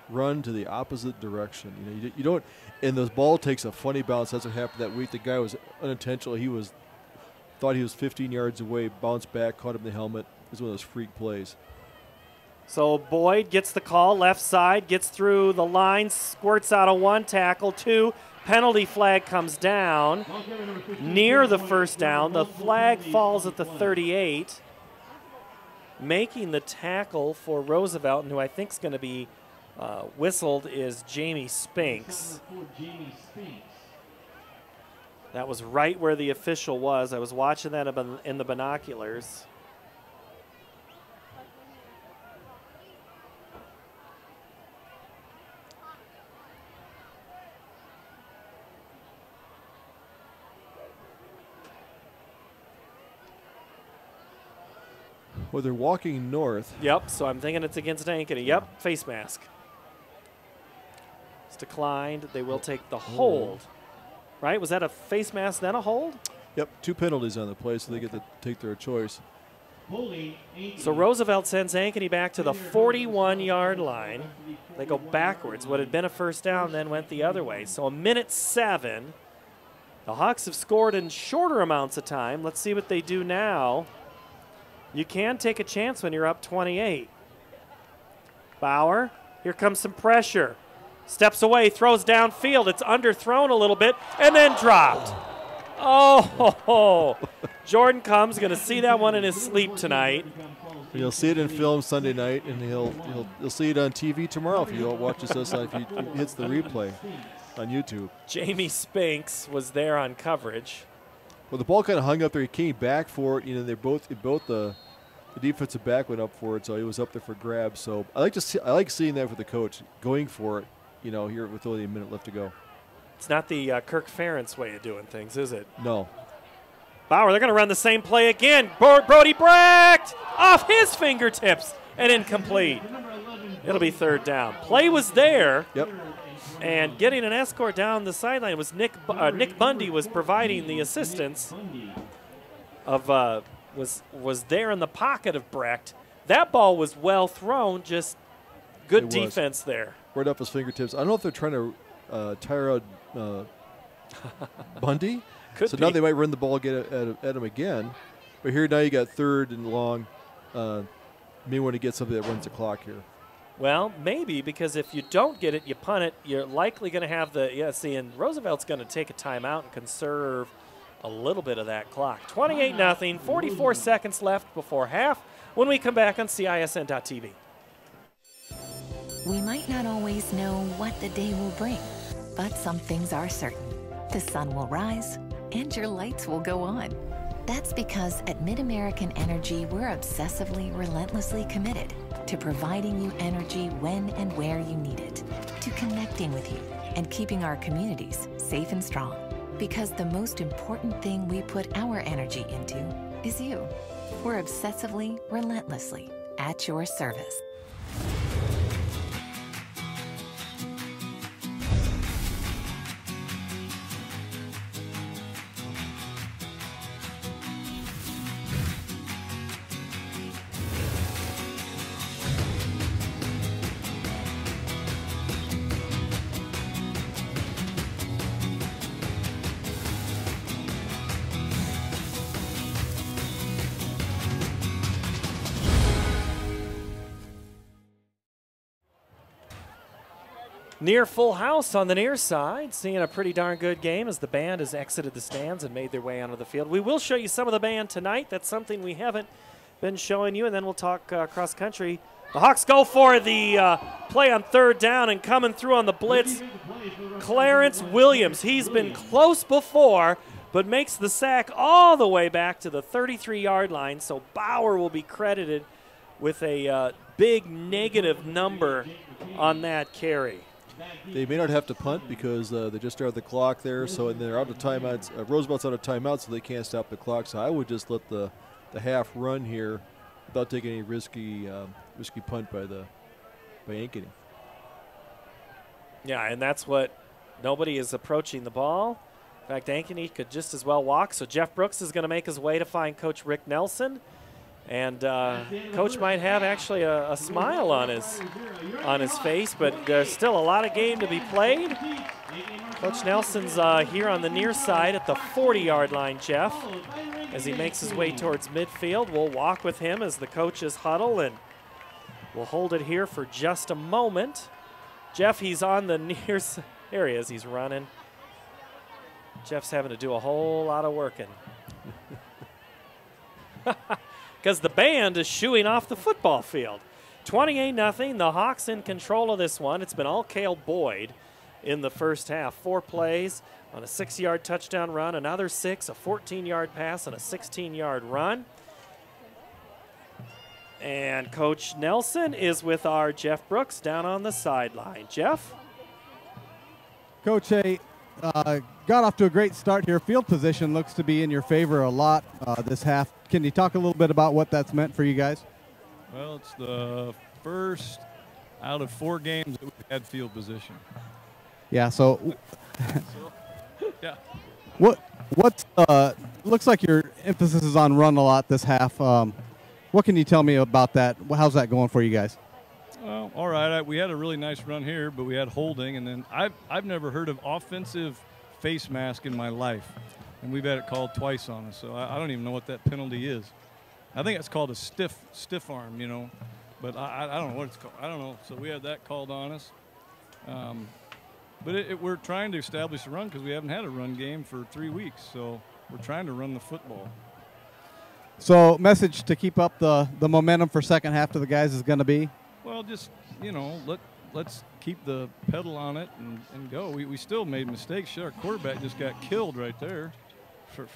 run to the opposite direction. You don't, and the ball takes a funny bounce. That's what happened that week. The guy was unintentional. Thought he was 15 yards away, bounced back, caught him in the helmet. It was one of those freak plays. So Boyd gets the call, left side, gets through the line, squirts out of 1, tackle 2. Penalty flag comes down near the first down. The flag falls at the 38. Making the tackle for Roosevelt, and who I think is going to be whistled, is Jamie Spinks. That was right where the official was. I was watching that in the binoculars. Well, they're walking north. Yep, so I'm thinking it's against Ankeny. Yep, face mask. It's declined. They will take the hold. Right? Was that a face mask, then a hold? Yep, 2 penalties on the play, so they get to take their choice. So Roosevelt sends Ankeny back to the 41-yard line. They go backwards. What had been a first down then went the other way. So 1:07. The Hawks have scored in shorter amounts of time. Let's see what they do now. You can take a chance when you're up 28. Bauer, here comes some pressure. Steps away, throws downfield. It's underthrown a little bit and then dropped. Oh, Jordan comes, going to see that one in his sleep tonight. You'll see it in film Sunday night, and you'll see it on TV tomorrow if you watch this. If he hits the replay on YouTube. Jamie Spinks was there on coverage. Well, the ball kind of hung up there. He came back for it. You know, both the defensive back went up for it, so he was up there for grabs. So I like seeing that for the coach going for it. You know, here with only a minute left to go. It's not the Kirk Ferentz way of doing things, is it? No. Bauer, they're going to run the same play again. Brody Brecht off his fingertips and incomplete. It'll be 3rd down. Play was there. Yep. And getting an escort down the sideline was Nick Bundy was providing the assistance of was there in the pocket of Brecht. That ball was well thrown, just good defense there. Right off his fingertips. I don't know if they're trying to tire out Bundy. So now they might run the ball at him again. But here now you got 3rd and long. May want to get something that runs the clock here. Well, maybe, because if you don't get it, you punt it, you're likely going to have and Roosevelt's going to take a timeout and conserve a little bit of that clock. 28-0, 44 seconds left before half when we come back on CISN.TV. We might not always know what the day will bring, but some things are certain. The sun will rise and your lights will go on. That's because at Mid-American Energy, we're obsessively, relentlessly committed to providing you energy when and where you need it, to connecting with you and keeping our communities safe and strong. Because the most important thing we put our energy into is you. We're obsessively, relentlessly at your service. Near full house on the near side, seeing a pretty darn good game as the band has exited the stands and made their way onto the field. We will show you some of the band tonight. That's something we haven't been showing you, and then we'll talk cross country. The Hawks go for the play on 3rd down, and coming through on the blitz, Clarence Williams. He's been close before, but makes the sack all the way back to the 33-yard line, so Bauer will be credited with a big negative number on that carry. They may not have to punt because they just started the clock there, so they're out of timeouts. Roosevelt's out of timeout, so they can't stop the clock. So I would just let the half run here without taking any risky punt by Ankeny. Yeah, and that's what nobody is approaching the ball. In fact, Ankeny could just as well walk. So Jeff Brooks is going to make his way to find Coach Rick Nelson. And Coach might have actually a smile on his face, but there's still a lot of game to be played. Coach Nelson's here on the near side at the 40-yard line, Jeff. As he makes his way towards midfield, we'll walk with him as the coaches huddle. And We'll hold it here for just a moment. Jeff, he's on the near side. There he is. He's running. Jeff's having to do a whole lot of working. Because the band is shooing off the football field. 28-0. The Hawks in control of this one. It's been all Cale Boyd in the first half. 4 plays on a 6-yard touchdown run, another 6, a 14-yard pass, and a 16-yard run. And Coach Nelson is with our Jeff Brooks down on the sideline. Jeff? Coach, got off to a great start here. Field position looks to be in your favor a lot this half. Can you talk a little bit about what that's meant for you guys? Well, it's the first out of 4 games that we've had field position. Yeah, so yeah. What's looks like your emphasis is on run a lot this half. What can you tell me about that? How's that going for you guys? Well, all right. We had a really nice run here, but we had holding, and then I've never heard of offensive face mask in my life, and we've had it called twice on us. So I don't even know what that penalty is. I think it's called a stiff arm, you know, but I don't know what it's called. I don't know. So we had that called on us. But we're trying to establish a run because we haven't had a run game for 3 weeks. So we're trying to run the football. So message to keep up the momentum for second half to the guys is going to be? Well, just, you know, let's keep the pedal on it and go. We still made mistakes. Sure, our quarterback just got killed right there for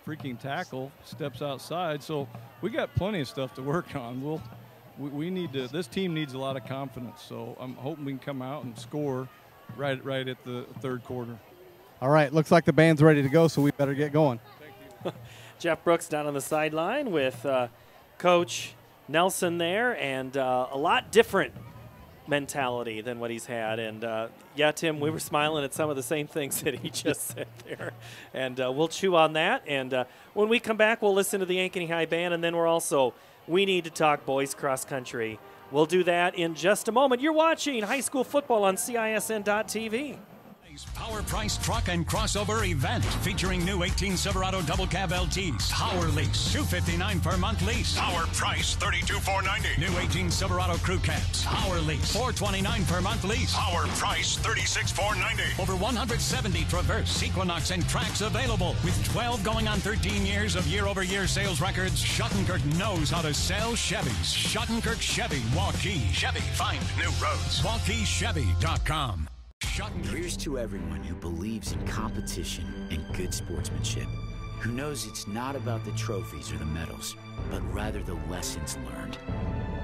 freaking tackle, steps outside. So we got plenty of stuff to work on. We need to. This team needs a lot of confidence. So I'm hoping we can come out and score right at the third quarter. All right, looks like the band's ready to go, so we better get going. Thank you. Jeff Brooks down on the sideline with Coach Nelson there, and a lot different mentality than what he's had. And yeah, Tim, we were smiling at some of the same things that he just said there. And we'll chew on that. And when we come back, we'll listen to the Ankeny High Band, and then we need to talk boys cross country. We'll do that in just a moment. You're watching high school football on CISN.TV. Power Price Truck and Crossover event featuring new 18 Silverado double cab LTs. Power lease, $259 per month lease. Power price, $32,490. New 18 Silverado crew cabs. Power lease, $429 per month lease. Power price, $36,490. Over 170 Traverse, Equinox, and Trax available. With 12 going on 13 years of year-over-year sales records, Schottenkirk knows how to sell Chevys. Schottenkirk Chevy, Waukee Chevy. Find new roads. WaukeeChevy.com. Here's to everyone who believes in competition and good sportsmanship, who knows it's not about the trophies or the medals, but rather the lessons learned.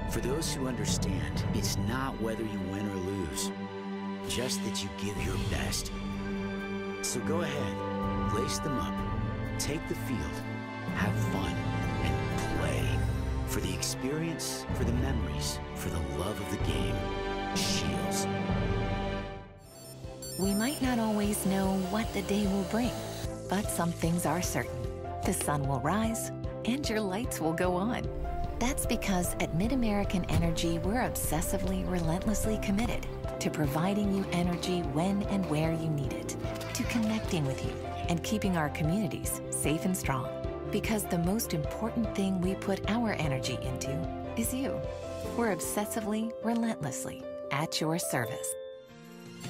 For those who understand, it's not whether you win or lose, just that you give your best. So go ahead, lace them up, take the field, have fun, and play. For the experience, for the memories, for the love of the game. Shields. We might not always know what the day will bring, but some things are certain. The sun will rise, and your lights will go on. That's because at MidAmerican Energy, we're obsessively, relentlessly committed to providing you energy when and where you need it, to connecting with you and keeping our communities safe and strong. Because the most important thing we put our energy into is you. We're obsessively, relentlessly at your service.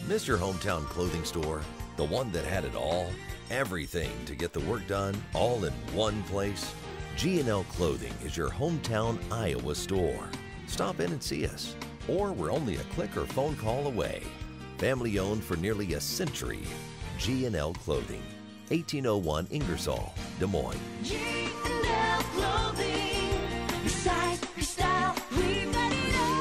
Miss your hometown clothing store? The one that had it all? Everything to get the work done, all in one place? G&L Clothing is your hometown Iowa store. Stop in and see us. Or we're only a click or phone call away. Family owned for nearly a century. G&L Clothing, 1801 Ingersoll, Des Moines. G&L Clothing, your size, your style, we've got it all.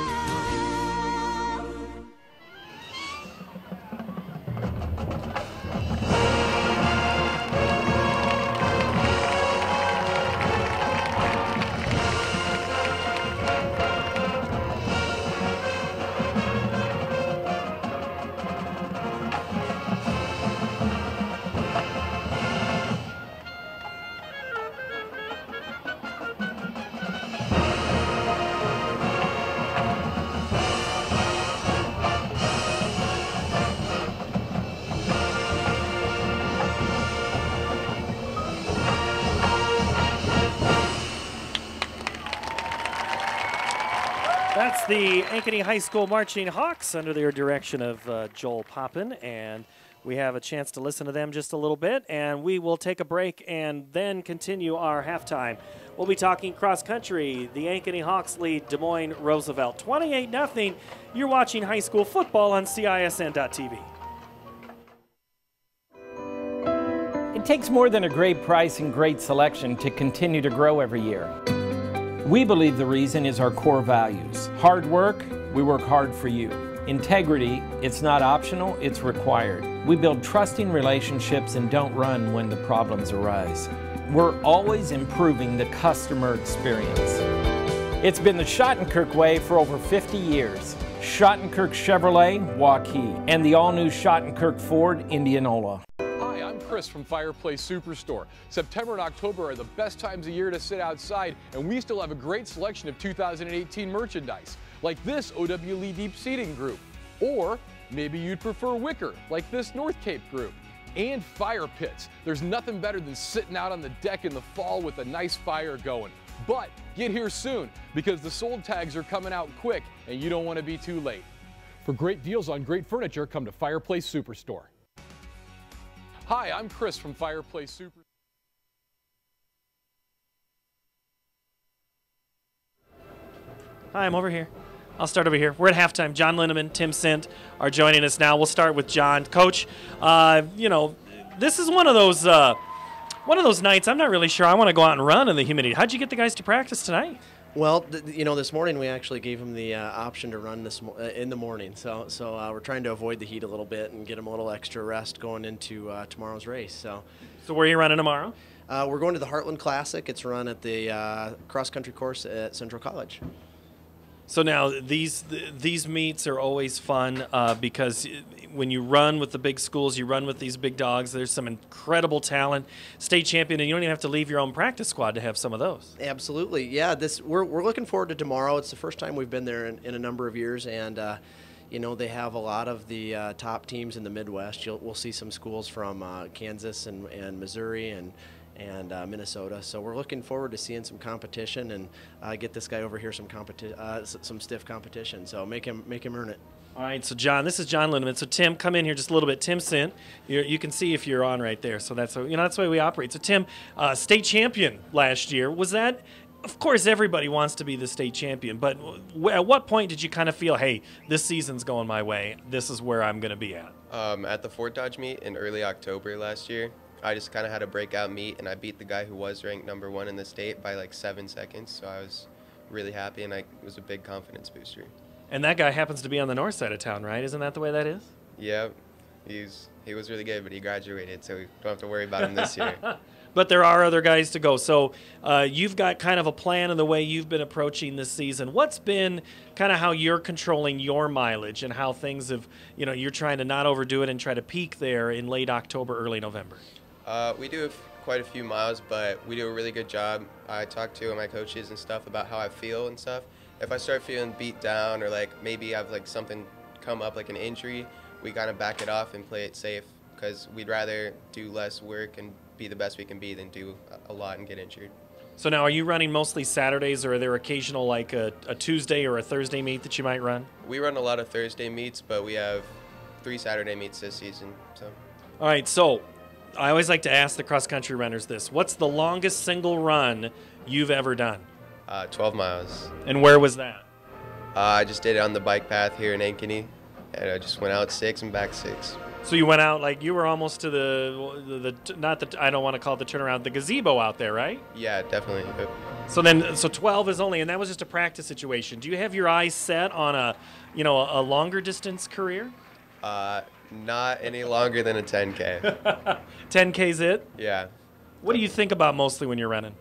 the Ankeny High School Marching Hawks under the direction of Joel Poppin, and we have a chance to listen to them just a little bit, and we will take a break and then continue our halftime. We'll be talking cross country. The Ankeny Hawks lead Des Moines Roosevelt 28-0. You're watching high school football on CISN.TV. It takes more than a great price and great selection to continue to grow every year. We believe the reason is our core values. Hard work, we work hard for you. Integrity, it's not optional, it's required. We build trusting relationships and don't run when the problems arise. We're always improving the customer experience. It's been the Schottenkirk way for over 50 years. Schottenkirk Chevrolet, Waukee, and the all-new Schottenkirk Ford, Indianola. Hi, I'm Chris from Fireplace Superstore. September and October are the best times of year to sit outside, and we still have a great selection of 2018 merchandise, like this OWLE Deep Seating group. Or maybe you'd prefer wicker, like this North Cape group. And fire pits. There's nothing better than sitting out on the deck in the fall with a nice fire going. But get here soon, because the sold tags are coming out quick and you don't want to be too late. For great deals on great furniture, come to Fireplace Superstore. Hi, I'm Chris from Fireplace Superstore. Hi, I'm over here. I'll start over here. We're at halftime. John Linneman, Tim Sint are joining us now. We'll start with John. Coach, you know, this is one of those nights I'm not really sure I want to go out and run in the humidity. How'd you get the guys to practice tonight? Well, you know, this morning we actually gave them the option to run in the morning. So we're trying to avoid the heat a little bit and get them a little extra rest going into tomorrow's race. So where are you running tomorrow? We're going to the Heartland Classic. It's run at the cross-country course at Central College. So now these meets are always fun because when you run with the big schools, you run with these big dogs. There's some incredible talent, state champion, and you don't even have to leave your own practice squad to have some of those. Absolutely, yeah. We're looking forward to tomorrow. It's the first time we've been there in a number of years, and you know, they have a lot of the top teams in the Midwest. We'll see some schools from Kansas and Missouri and Minnesota. So we're looking forward to seeing some competition and get this guy over here some stiff competition. So make him earn it. All right, so John, this is John Lindeman. So Tim, come in here just a little bit. Tim Sint, you can see if you're on right there. So that's that's the way we operate. So Tim, state champion last year. Was that? Of course, everybody wants to be the state champion, but at what point did you kind of feel, hey, this season's going my way. This is where I'm going to be at? At the Fort Dodge meet in early October last year, I just kind of had a breakout meet, and I beat the guy who was ranked #1 in the state by like 7 seconds. So I was really happy, and it was a big confidence booster. And that guy happens to be on the north side of town, right? Isn't that the way that is? Yeah, he was really good, but he graduated, so we don't have to worry about him this year. But there are other guys to go. So you've got kind of a plan in the way you've been approaching this season. What's been kind of how you're controlling your mileage and how things have, you're trying to not overdo it and try to peak there in late October, early November? We do quite a few miles, but we do a really good job. I talk to my coaches and stuff about how I feel and stuff. If I start feeling beat down or like maybe I've like something come up like an injury, we kind of back it off and play it safe because we'd rather do less work and be the best we can be than do a lot and get injured. So now are you running mostly Saturdays, or are there occasional like a Tuesday or a Thursday meet that you might run? We run a lot of Thursday meets, but we have 3 Saturday meets this season. So. All right, so I always like to ask the cross-country runners this. What's the longest single run you've ever done? 12 miles. And where was that? I just did it on the bike path here in Ankeny, and I just went out 6 and back 6. So you went out, like you were almost to I don't want to call it the turnaround, the gazebo out there, right? Yeah, definitely. So 12 is only, and that was just a practice situation. Do you have your eyes set on a longer distance career? Not any longer than a 10K. 10K's it? Yeah. What do you think about mostly when you're running?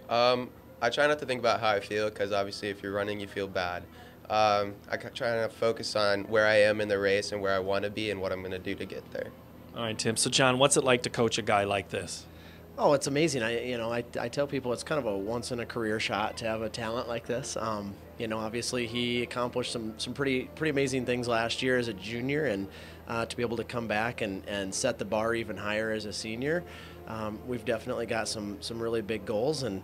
I try not to think about how I feel because obviously if you're running, you feel bad. I try to focus on where I am in the race and where I want to be and what I'm going to do to get there. All right, Tim. So, John, what's it like to coach a guy like this? Oh, it's amazing. I tell people it's kind of a once-in-a-career shot to have a talent like this. Obviously he accomplished some pretty amazing things last year as a junior, and to be able to come back and set the bar even higher as a senior, we've definitely got some really big goals, and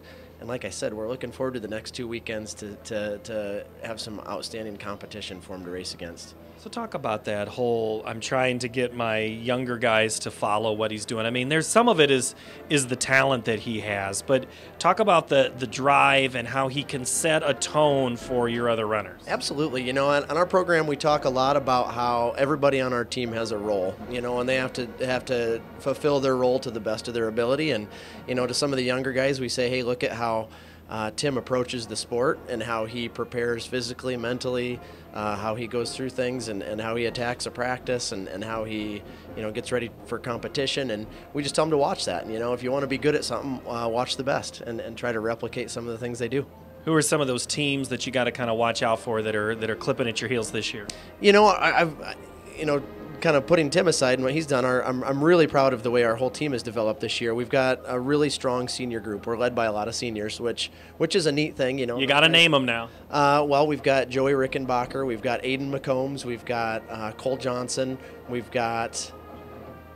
like I said, we're looking forward to the next 2 weekends to have some outstanding competition for them to race against. So talk about that whole, I'm trying to get my younger guys to follow what he's doing. I mean, there's some of it is the talent that he has, but talk about the drive and how he can set a tone for your other runners. Absolutely. You know, on our program, we talk a lot about how everybody on our team has a role, you know, and they have to fulfill their role to the best of their ability. And, you know, to some of the younger guys, we say, hey, look at how Tim approaches the sport and how he prepares physically, mentally, how he goes through things and how he attacks a practice and how he, you know, gets ready for competition. And we just tell him to watch that. And, you know, if you want to be good at something, watch the best and try to replicate some of the things they do. Who are some of those teams that you got to kind of watch out for that are clipping at your heels this year? You know, I've kind of putting Tim aside and what he's done, I'm really proud of the way our whole team has developed this year. We've got a really strong senior group. We're led by a lot of seniors, which is a neat thing. You know, you got to name them now. Well, we've got Joey Rickenbacher, we've got Aiden McCombs, we've got Cole Johnson, we've got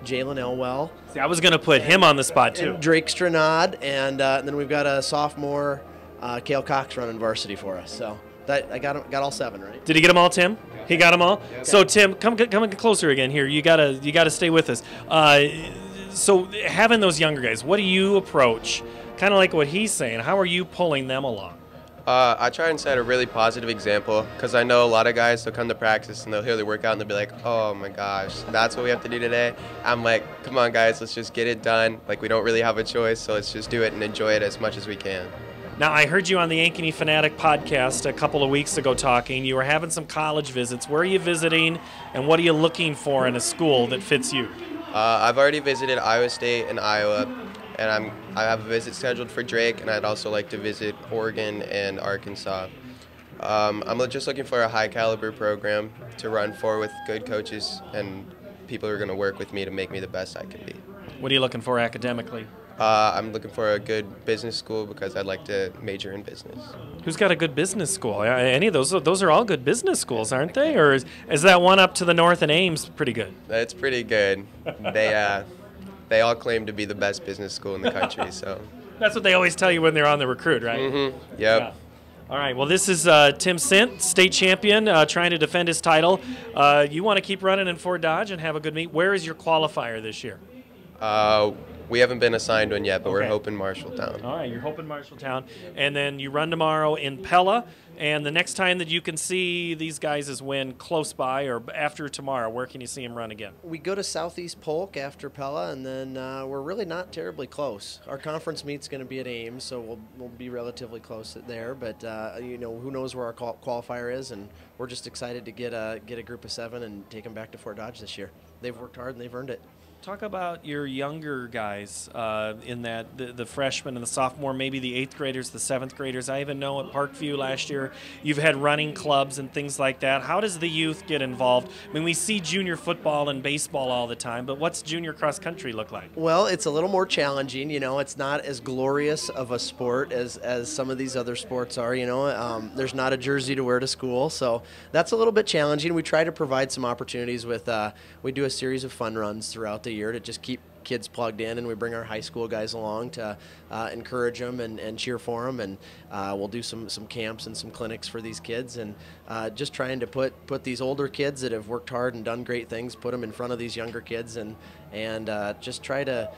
Jalen Elwell. See, I was going to put him on the spot too. And Drake Stranad, and then we've got a sophomore, Cale Cox, running varsity for us. So that I got all 7, right? Did he get them all, Tim? He got them all. Okay. So Tim, come closer again here. You gotta stay with us. So having those younger guys, what do you approach? Kind of like what he's saying. How are you pulling them along? I try and set a really positive example because I know a lot of guys, they'll come to practice and they'll hear the workout and they'll be like, oh my gosh, that's what we have to do today. I'm like, come on guys, let's just get it done. Like, we don't really have a choice, so let's just do it and enjoy it as much as we can. Now, I heard you on the Ankeny Fanatic podcast a couple of weeks ago talking. You were having some college visits. Where are you visiting, and what are you looking for in a school that fits you? I've already visited Iowa State and Iowa, and I have a visit scheduled for Drake, and I'd also like to visit Oregon and Arkansas. I'm just looking for a high-caliber program to run for with good coaches and people who are going to work with me to make me the best I can be. What are you looking for academically? I'm looking for a good business school because I'd like to major in business. Who's got a good business school? Any of those? Those are all good business schools, aren't they? Or is that one up to the north in Ames pretty good? It's pretty good. They all claim to be the best business school in the country. So that's what they always tell you when they're on the recruit, right? Mm-hmm. Yep. Yeah. All right. Well, this is Tim Sint, state champion, trying to defend his title. You want to keep running in Fort Dodge and have a good meet. Where is your qualifier this year? We haven't been assigned one yet, but Okay. we're hoping Marshalltown. All right, you're hoping Marshalltown. And then you run tomorrow in Pella. And the next time that you can see these guys is when close by or after tomorrow. Where can you see them run again? We go to Southeast Polk after Pella, and then we're really not terribly close. Our conference meet's going to be at Ames, so we'll be relatively close there. But you know, who knows where our qualifier is, and we're just excited to get a group of 7 and take them back to Fort Dodge this year. They've worked hard and they've earned it. Talk about your younger guys in that, the freshmen and the sophomore, maybe the 8th graders, the 7th graders. I even know at Parkview last year you've had running clubs and things like that. How does the youth get involved? I mean, we see junior football and baseball all the time, but what's junior cross country look like? Well, it's a little more challenging. You know, it's not as glorious of a sport as some of these other sports are. You know, there's not a jersey to wear to school, so that's a little bit challenging. We try to provide some opportunities with, we do a series of fun runs throughout the year to just keep kids plugged in, and we bring our high school guys along to encourage them and cheer for them, and we'll do some camps and some clinics for these kids, and just trying to put these older kids that have worked hard and done great things, put them in front of these younger kids, and just try to,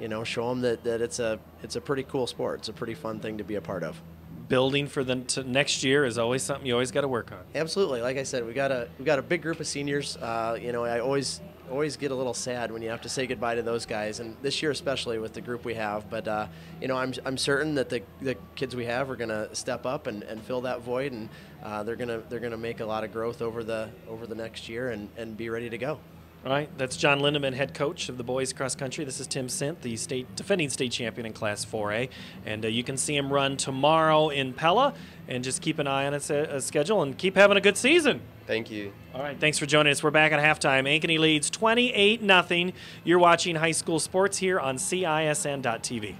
you know, show them that it's a pretty cool sport. It's a pretty fun thing to be a part of. Building for the next year is always something you always got to work on. Absolutely. Like I said, we got a big group of seniors. You know, I always get a little sad when you have to say goodbye to those guys, and this year especially with the group we have. But you know, I'm certain that the kids we have are going to step up and fill that void, and they're gonna make a lot of growth over the next year and be ready to go. All right, that's John Lindeman, head coach of the boys cross country. This is Tim Sint, the defending state champion in Class 4A, and you can see him run tomorrow in Pella. And just keep an eye on its schedule and keep having a good season. Thank you. All right, thanks for joining us. We're back at halftime. Ankeny leads 28-0. You're watching high school sports here on CISN.TV.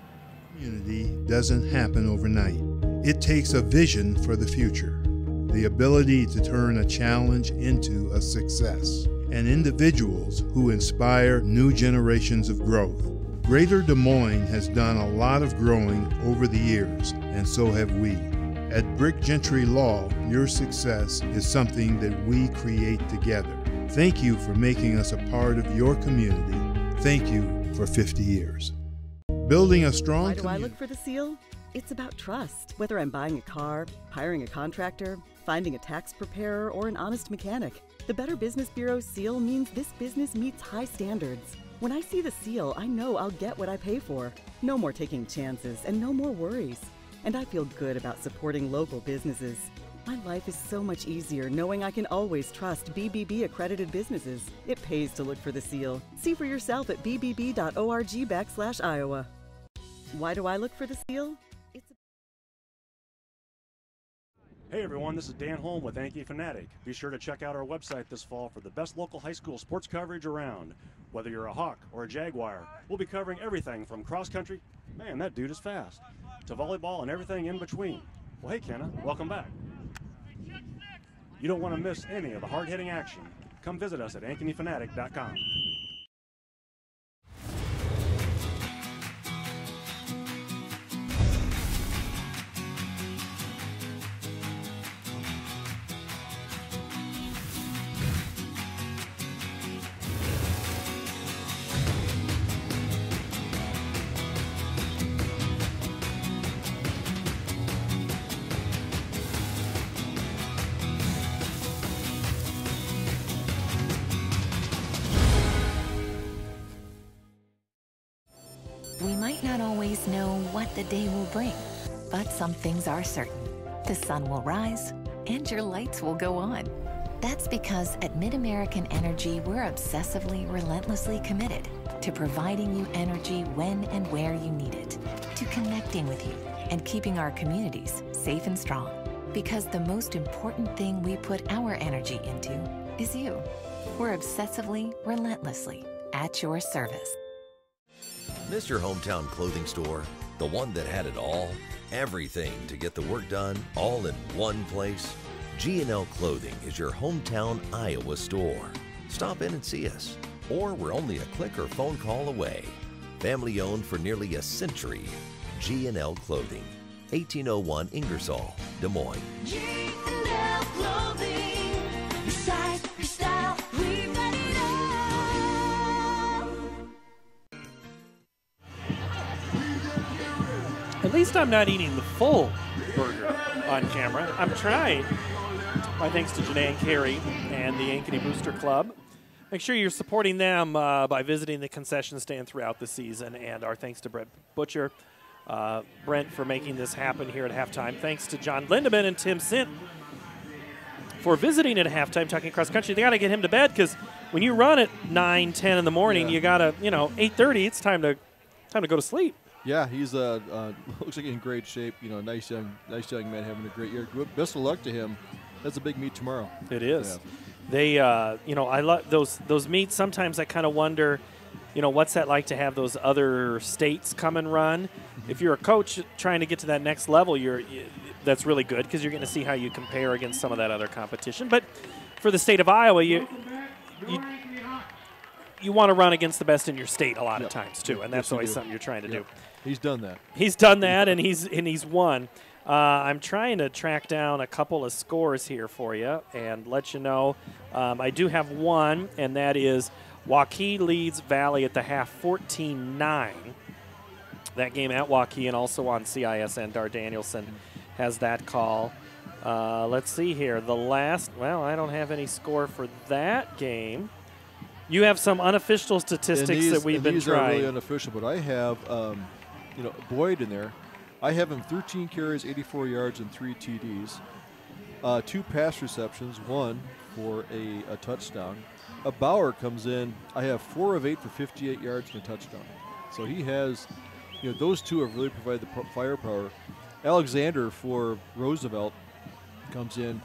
Unity doesn't happen overnight. It takes a vision for the future, the ability to turn a challenge into a success, and individuals who inspire new generations of growth. Greater Des Moines has done a lot of growing over the years, and so have we. At Brick Gentry Law, your success is something that we create together. Thank you for making us a part of your community. Thank you for 50 years. Building a strong Why do I community. look for the seal? It's about trust. Whether I'm buying a car, hiring a contractor, finding a tax preparer, or an honest mechanic, the Better Business Bureau's seal means this business meets high standards. When I see the seal, I know I'll get what I pay for. No more taking chances and no more worries. And I feel good about supporting local businesses. My life is so much easier knowing I can always trust BBB accredited businesses. It pays to look for the seal. See for yourself at bbb.org/Iowa. Why do I look for the seal? Hey everyone, this is Dan Holm with Ankeny Fanatic. Be sure to check out our website this fall for the best local high school sports coverage around. Whether you're a Hawk or a Jaguar, we'll be covering everything from cross country, man that dude is fast, to volleyball and everything in between. Well hey Kenna, welcome back. You don't want to miss any of the hard-hitting action. Come visit us at AnkenyFanatic.com. We might not always know what the day will bring, but some things are certain. The sun will rise and your lights will go on. That's because at MidAmerican Energy, we're obsessively, relentlessly committed to providing you energy when and where you need it, to connecting with you and keeping our communities safe and strong. Because the most important thing we put our energy into is you. We're obsessively, relentlessly at your service. Miss your hometown clothing store? The one that had it all? Everything to get the work done, all in one place? G&L Clothing is your hometown Iowa store. Stop in and see us. Or we're only a click or phone call away. Family owned for nearly a century. G&L Clothing, 1801 Ingersoll, Des Moines. G&L Clothing, your size, your style, we've got it all. At least I'm not eating the full burger on camera. I'm trying. My thanks to Janae and Carrie and the Ankeny Booster Club. Make sure you're supporting them by visiting the concession stand throughout the season. And our thanks to Brent Butcher, Brent for making this happen here at halftime. Thanks to John Lindemann and Tim Sint for visiting at halftime, talking cross country. They got to get him to bed because when you run at 9, 10 in the morning, you got to, 8:30. It's time to go to sleep. Yeah, he's looks like in great shape. Nice young man having a great year. Best of luck to him. That's a big meet tomorrow. It is. Yeah. They, I love those meets. Sometimes I kind of wonder, what's that like to have those other states come and run? If you're a coach trying to get to that next level, that's really good because you're going to see how you compare against some of that other competition. But for the state of Iowa, you want to run against the best in your state a lot of times too, and that's always something you're trying to do. He's done that. He's done that, and he's won. I'm trying to track down a couple of scores here for you and let you know. I do have one, and that is Waukee leads Valley at the half 14-9. That game at Waukee and also on CISN. Dar Danielson has that call. Let's see here. I don't have any score for that game. You have some unofficial statistics that we've been trying. These are really unofficial, but I have Boyd in there. I have him 13 carries, 84 yards, and 3 TDs. 2 pass receptions, 1 for a touchdown. Bauer comes in. I have 4 of 8 for 58 yards and a touchdown. So he has, those two have really provided the firepower. Alexander for Roosevelt comes in.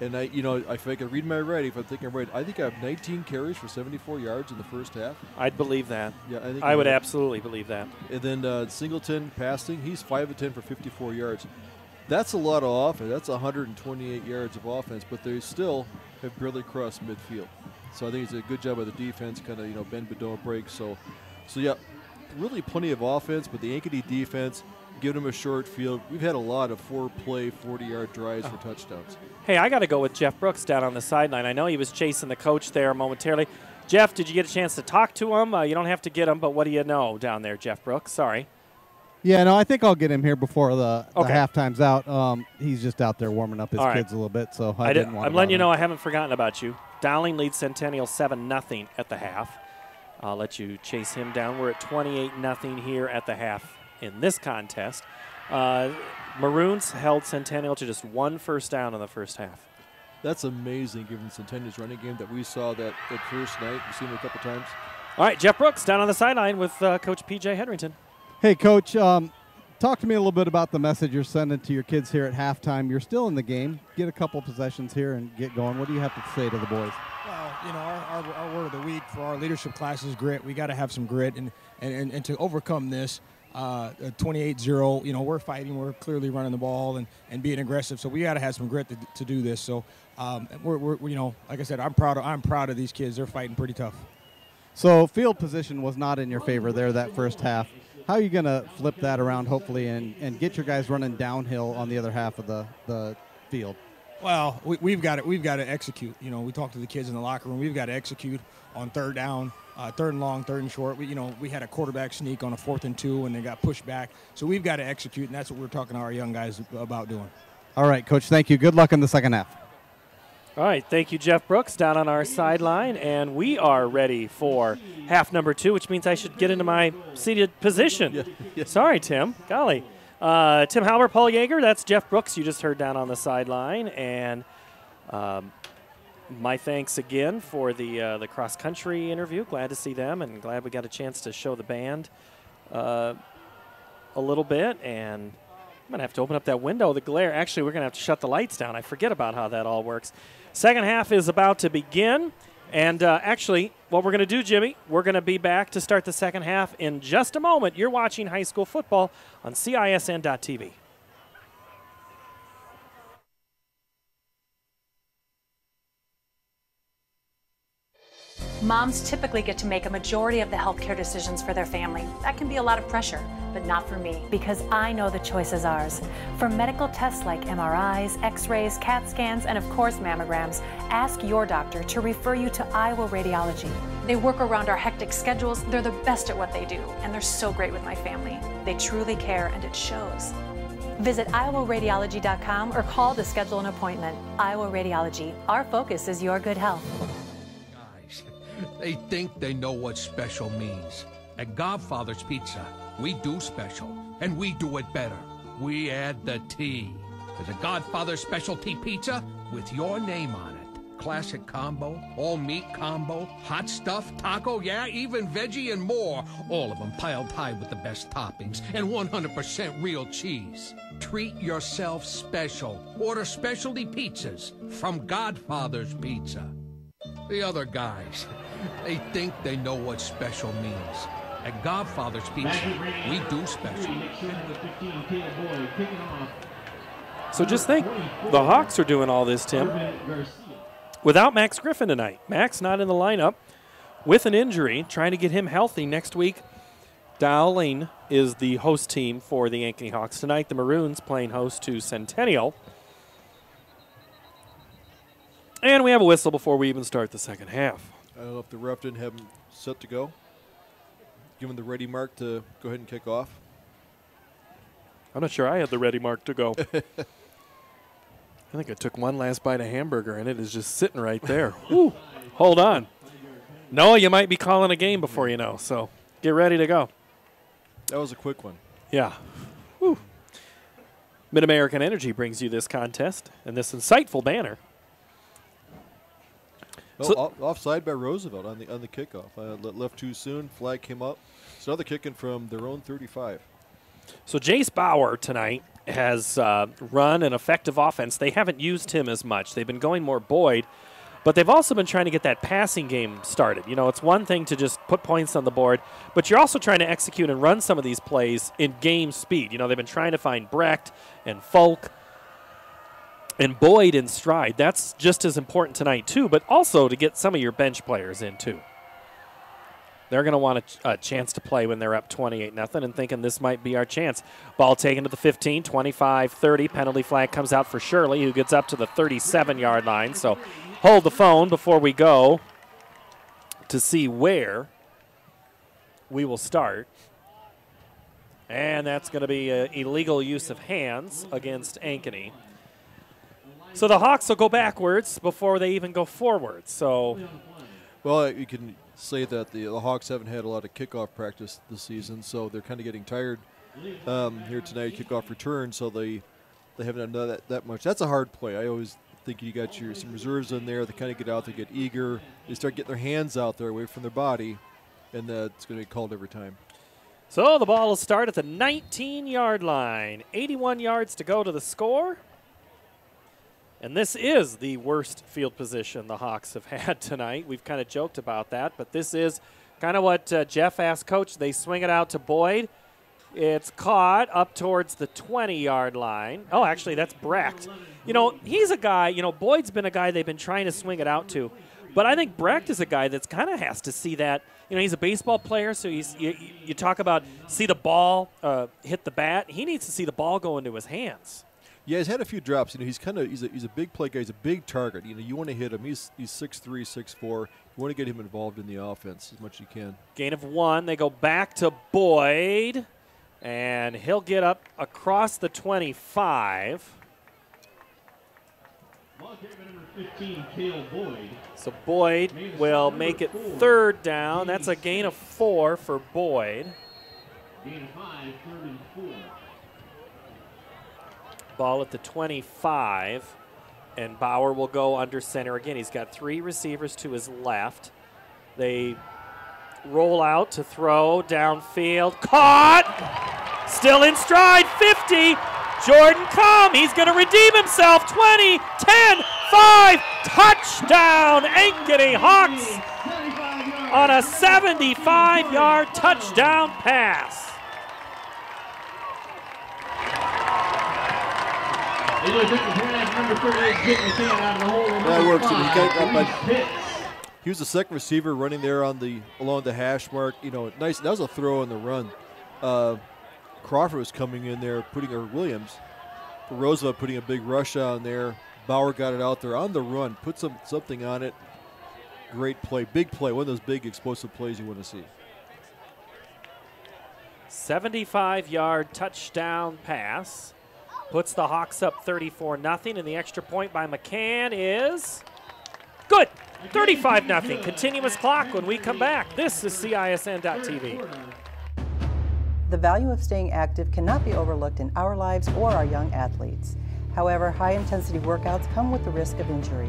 And if I can read my writing, if I'm thinking right, I think I have 19 carries for 74 yards in the first half. I'd believe that. Yeah, I would absolutely believe that. And then Singleton passing, he's 5 of 10 for 54 yards. That's a lot of offense. That's 128 yards of offense, but they still have barely crossed midfield. So I think it's a good job of the defense, kind of bend but don't break. So yeah, really plenty of offense, but the Ankeny defense giving them a short field. We've had a lot of 4-play, 40-yard drives for touchdowns. Hey, I got to go with Jeff Brooks down on the sideline. I know he was chasing the coach there momentarily. Jeff, did you get a chance to talk to him? You don't have to get him, but what do you know down there, Jeff Brooks? Sorry. Yeah, no, I think I'll get him here before the Okay. halftime's out. He's just out there warming up his All right. kids a little bit, so I didn't want I'm to letting you bother know him. I haven't forgotten about you. Dowling leads Centennial 7-0 at the half. I'll let you chase him down. We're at 28-0 here at the half in this contest. Maroons held Centennial to just 1 first down in the first half. That's amazing, given Centennial's running game that we saw that first night. We've seen it a couple times. All right, Jeff Brooks down on the sideline with Coach P.J. Hedrington. Hey, Coach, talk to me a little bit about the message you're sending to your kids here at halftime. You're still in the game. Get a couple possessions here and get going. What do you have to say to the boys? Well, you know, our word of the week for our leadership class is grit. We got to have some grit, and to overcome this, 28-0, you know, we're fighting. We're clearly running the ball and being aggressive. So we got to have some grit to do this. So we're you know, like I said, I'm proud of these kids. They're fighting pretty tough. So field position was not in your favor there that first half. How are you going to flip that around, hopefully, and get your guys running downhill on the other half of the field? Well, we've got to execute. You know, we talked to the kids in the locker room. We've got to execute on third down, third and long, third and short. We had a quarterback sneak on a 4th and 2, and they got pushed back. So we've got to execute, and that's what we're talking to our young guys about doing. All right, Coach, thank you. Good luck in the second half. All right, thank you, Jeff Brooks, down on our sideline. And we are ready for half number 2, which means I should get into my seated position. Yeah. Sorry, Tim. Golly. Tim Halber, Paul Yeager, that's Jeff Brooks you just heard down on the sideline. And my thanks again for the cross-country interview. Glad to see them, and glad we got a chance to show the band a little bit. And I'm going to have to open up that window. The glare. Actually, we're going to have to shut the lights down. I forget about how that all works. Second half is about to begin. And actually, what we're going to do, Jimmy, we're going to be back to start the second half in just a moment. You're watching high school football on CISN.TV. Moms typically get to make a majority of the healthcare decisions for their family. That can be a lot of pressure, but not for me. Because I know the choice is ours. For medical tests like MRIs, x-rays, CAT scans, and of course mammograms, ask your doctor to refer you to Iowa Radiology. They work around our hectic schedules. They're the best at what they do, and they're so great with my family. They truly care, and it shows. Visit iowaradiology.com or call to schedule an appointment. Iowa Radiology. Our focus is your good health. They think they know what special means. At Godfather's Pizza, we do special, and we do it better. We add the T. There's a Godfather specialty pizza with your name on it. Classic combo, all meat combo, hot stuff, taco, yeah, even veggie and more. All of them piled high with the best toppings and 100% real cheese. Treat yourself special. Order specialty pizzas from Godfather's Pizza. The other guys, they think they know what special means. At Godfather's Pizza, we do special. So just think, the Hawks are doing all this, Tim, without Max Griffin tonight. Max not in the lineup with an injury, trying to get him healthy next week. Dowling is the host team for the Ankeny Hawks tonight. The Maroons playing host to Centennial. And we have a whistle before we even start the second half. I don't know if the ref didn't have him set to go. Give him the ready mark to go ahead and kick off. I'm not sure I had the ready mark to go. I think I took one last bite of hamburger, and it is just sitting right there. Woo. Hold on. No, you might be calling a game before you know, so get ready to go. That was a quick one. Yeah. Woo. Mid-American Energy brings you this contest and this insightful banner. Offside by Roosevelt on the kickoff. Left too soon. Flag came up. It's another kicking from their own 35. So Jace Bauer tonight has run an effective offense. They haven't used him as much. They've been going more Boyd, but they've also been trying to get that passing game started. You know, it's one thing to just put points on the board, but you're also trying to execute and run some of these plays in game speed. You know, they've been trying to find Brecht and Folk and Boyd in stride. That's just as important tonight, too, but also to get some of your bench players in, too. They're going to want a chance to play when they're up 28-0 and thinking this might be our chance. Ball taken to the 15, 25-30. Penalty flag comes out for Shirley, who gets up to the 37-yard line. So hold the phone before we go to see where we will start. And that's going to be illegal use of hands against Ankeny. So the Hawks will go backwards before they even go forward. So, well, you can say that the Hawks haven't had a lot of kickoff practice this season, so they're kind of getting tired here tonight. Kickoff return, so they haven't done that much. That's a hard play. I always think you got some reserves in there. They kind of get out, they get eager, they start getting their hands out there away from their body, and it's going to be called every time. So the ball will start at the 19-yard line. 81 yards to go to the score. And this is the worst field position the Hawks have had tonight. We've kind of joked about that, but this is kind of what Jeff asked Coach. They swing it out to Boyd. It's caught up towards the 20-yard line. Oh, actually, that's Brecht. You know, he's a guy, Boyd's been a guy they've been trying to swing it out to. But I think Brecht is a guy that's kind of has to see that. He's a baseball player, so you talk about see the ball hit the bat. He needs to see the ball go into his hands. Yeah, he's had a few drops. He's a big play guy. He's a big target. You want to hit him. He's 6'3", 6'4". You want to get him involved in the offense as much as you can. Gain of 1. They go back to Boyd, and he'll get up across the 25. So Boyd will make it 3rd down. That's a gain of 4 for Boyd. Gain of 5, 3rd and 4. Ball at the 25, and Bauer will go under center again. He's got 3 receivers to his left. They roll out to throw downfield. Caught! Still in stride, 50. Jordan Comm, he's going to redeem himself. 20, 10, 5, touchdown, Ankeny Hawks on a 75-yard touchdown pass. That works. He was the second receiver running there along the hash mark. Nice. That was a throw on the run. Crawford was coming in there, Williams, for Roosevelt, putting a big rush on there. Bauer got it out there on the run, put something on it. Great play, big play, one of those big explosive plays you want to see. 75-yard touchdown pass puts the Hawks up 34-0, and the extra point by McCann is good. 35-0. Continuous clock when we come back. This is CISN.TV. The value of staying active cannot be overlooked in our lives or our young athletes. However, high-intensity workouts come with the risk of injury.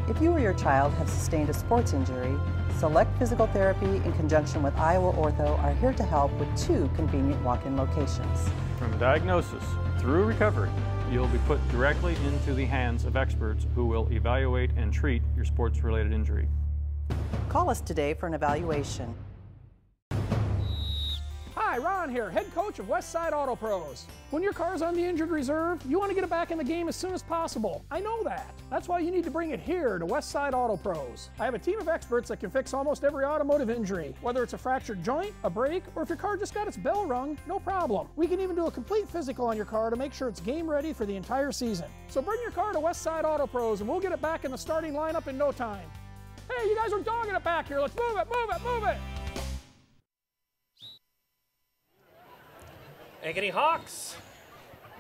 If you or your child have sustained a sports injury, Select Physical Therapy in conjunction with Iowa Ortho are here to help with 2 convenient walk-in locations. From diagnosis through recovery, you'll be put directly into the hands of experts who will evaluate and treat your sports-related injury. Call us today for an evaluation. Hi, Ron here, head coach of Westside Auto Pros. When your car's on the injured reserve, you want to get it back in the game as soon as possible. I know that. That's why you need to bring it here to Westside Auto Pros. I have a team of experts that can fix almost every automotive injury, whether it's a fractured joint, a brake, or if your car just got its bell rung, no problem. We can even do a complete physical on your car to make sure it's game ready for the entire season. So bring your car to Westside Auto Pros and we'll get it back in the starting lineup in no time. Hey, you guys are dogging it back here. Let's move it, move it, move it. Ankeny Hawks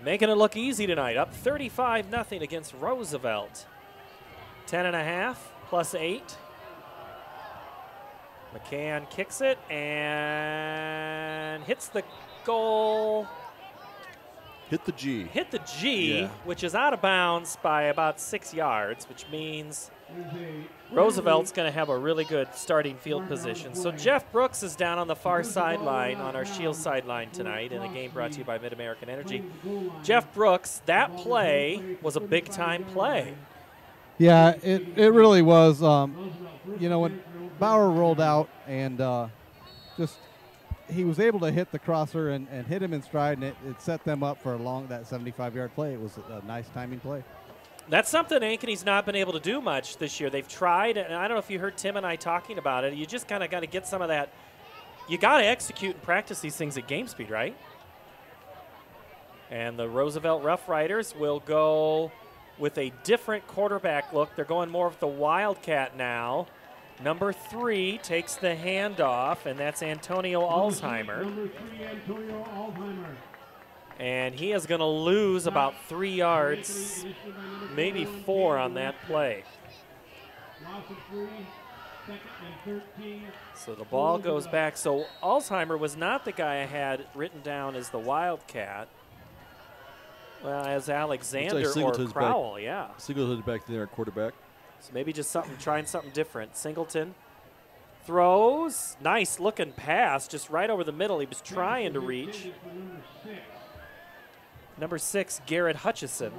making it look easy tonight, up 35-0 against Roosevelt. 10.5 plus 8. McCann kicks it and hits the goal. Hit the G. Hit the G, yeah. Which is out of bounds by about 6 yards, which means Roosevelt's going to have a really good starting field position. So Jeff Brooks is down on the far sideline, on our Shield sideline tonight in a game brought to you by Mid-American Energy. Jeff Brooks, that play was a big-time play. Yeah, it really was. When Bauer rolled out and he was able to hit the crosser and hit him in stride, and it set them up for that 75-yard play. It was a nice timing play. That's something Ankeny's not been able to do much this year. They've tried, and I don't know if you heard Tim and I talking about it. You just kind of got to get some of that You got to execute and practice these things at game speed, right? And the Roosevelt Rough Riders will go with a different quarterback look. They're going more of the Wildcat now. Number 3 takes the handoff, and that's Antonio Alzheimer. Number 3, Antonio Alzheimer. And he is going to lose about 3 yards, maybe 4 on that play. Loss of 3, 2nd and 13. So the ball goes back. So Alzheimer was not the guy I had written down as the Wildcat. Well, as Alexander or Crowell, back, yeah. Singleton back there at quarterback. So maybe just trying something different. Singleton throws. Nice looking pass, just right over the middle. He was trying to reach. Number 6, Garrett Hutchison.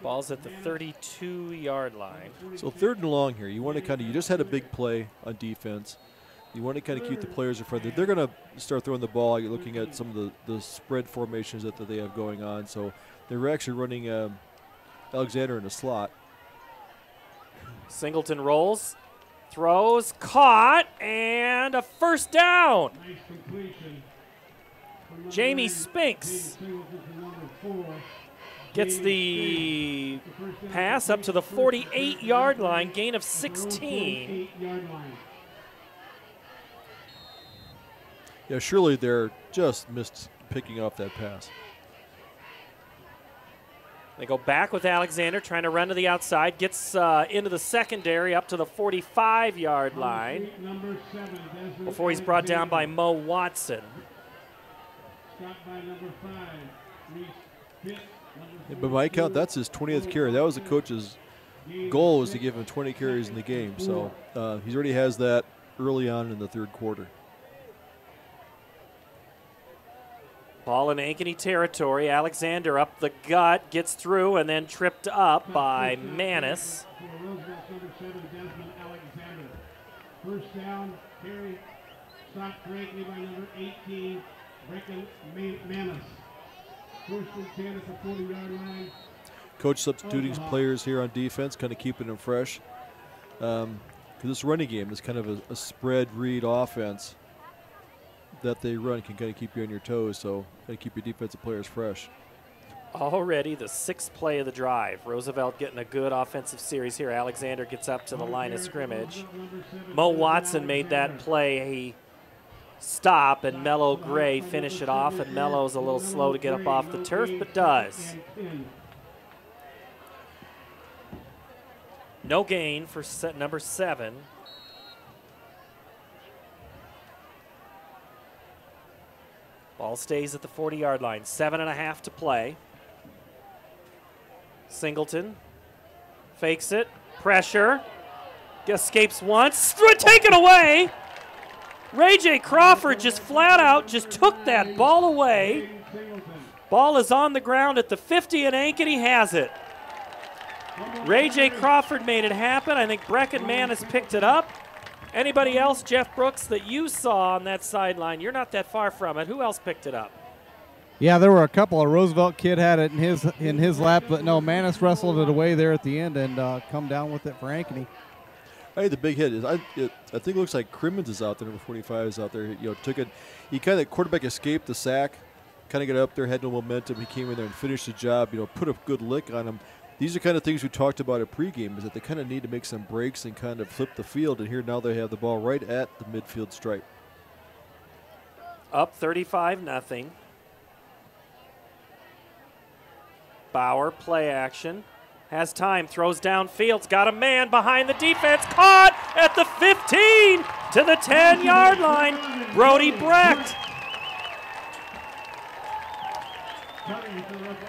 Ball's at the 32-yard line. So 3rd and long here. You want to you just had a big play on defense. You want to kind of keep the players in front. They're going to start throwing the ball. You're looking at some of the spread formations that they have going on. So they're actually running Alexander in the slot. Singleton rolls, throws, caught, and a first down. Nice completion. Jamie Spinks gets the pass up to the 48-yard line, gain of 16. Yeah, surely they're just missed picking off that pass. They go back with Alexander, trying to run to the outside, gets into the secondary up to the 45-yard line before he's brought down by Mo Watson. Yeah, by my count, that's his 20th carry. That was the coach's goal, was to give him 20 carries in the game. So he already has that early on in the 3rd quarter. Ball in Ankeny territory. Alexander up the gut, gets through, and then tripped up by Manis. First down, carry, stopped correctly by number 18, Brecken Manis. First and 10 at the 40-yard line. Coach substituting players here on defense, kind of keeping them fresh. Because this running game is kind of a spread read offense that they run, can kind of keep you on your toes, so kind of keep your defensive players fresh. Already the 6th play of the drive. Roosevelt getting a good offensive series here. Alexander gets up to the line of scrimmage. Mo Watson made that play. He stop, and Mello Gray finish it off, and Mello's a little slow to get up off the turf, but does. No gain for set number 7. Ball stays at the 40-yard line. 7.5 to play. Singleton fakes it. Pressure. Escapes once. Taken away. Ray J. Crawford just flat out just took that ball away. Ball is on the ground at the 50, and Ankeny has it. Ray J. Crawford made it happen. I think Brecken Manis picked it up. Anybody else, Jeff Brooks, that you saw on that sideline? You're not that far from it. Who else picked it up? Yeah, there were a couple. A Roosevelt kid had it in his lap, but no, Manis wrestled it away there at the end and come down with it for Ankeny. I think the big hit is I think it looks like Crimmins is out there. Number 45 is out there. Took it. He kind of quarterback escaped the sack, kind of got up there, had no momentum. He came in there and finished the job. Put a good lick on him. These are kind of things we talked about at pregame, is that they kind of need to make some breaks and kind of flip the field. And here now they have the ball right at the midfield stripe. Up 35-0. Bauer, play action. Has time, throws downfield, got a man behind the defense, caught at the 15 to the 10-yard line. Brody Brecht.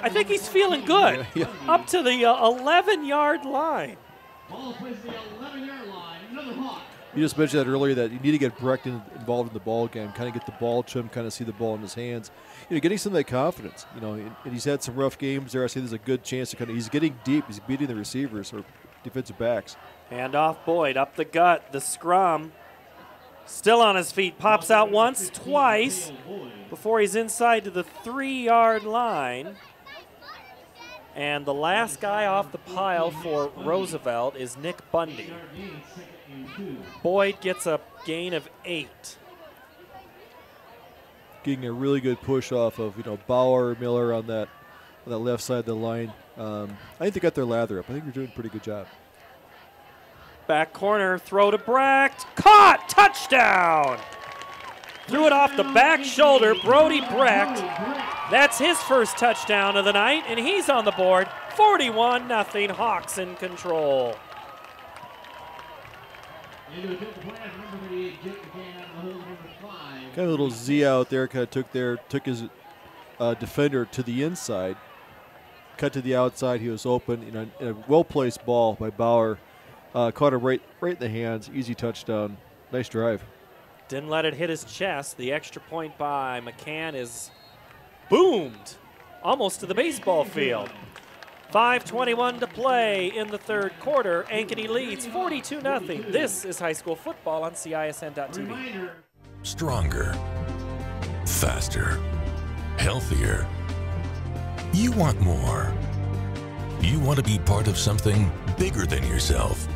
I think he's feeling good. Up to the 11-yard line. Ball plays the 11-yard line. Another Hawk. You just mentioned that earlier, that you need to get Brecht involved in the ball game, kind of get the ball to him, kind of see the ball in his hands. Getting some of that confidence. And he's had some rough games there. I say there's a good chance to he's getting deep. He's beating the receivers or defensive backs. Handoff Boyd up the gut. The scrum. Still on his feet. Pops out once, twice, before he's inside to the 3-yard line. And the last guy off the pile for Roosevelt is Nick Bundy. Boyd gets a gain of 8. Getting a really good push off of Bauer, Miller on that left side of the line. I think they got their lather up. I think they're doing a pretty good job. Back corner, throw to Brecht. Caught! Touchdown! Threw it off the back shoulder, Brody Brecht. That's his first touchdown of the night, and he's on the board. 41-0, Hawks in control. Kind of a little Z out there, kind of took his defender to the inside, cut to the outside. He was open, in a well-placed ball by Bauer. Caught him right in the hands. Easy touchdown. Nice drive. Didn't let it hit his chest. The extra point by McCann is boomed almost to the baseball field. 5:21 to play in the third quarter. Ankeny leads 42-0. This is high school football on CISN.TV. Stronger, faster, healthier. You want more. You want to be part of something bigger than yourself.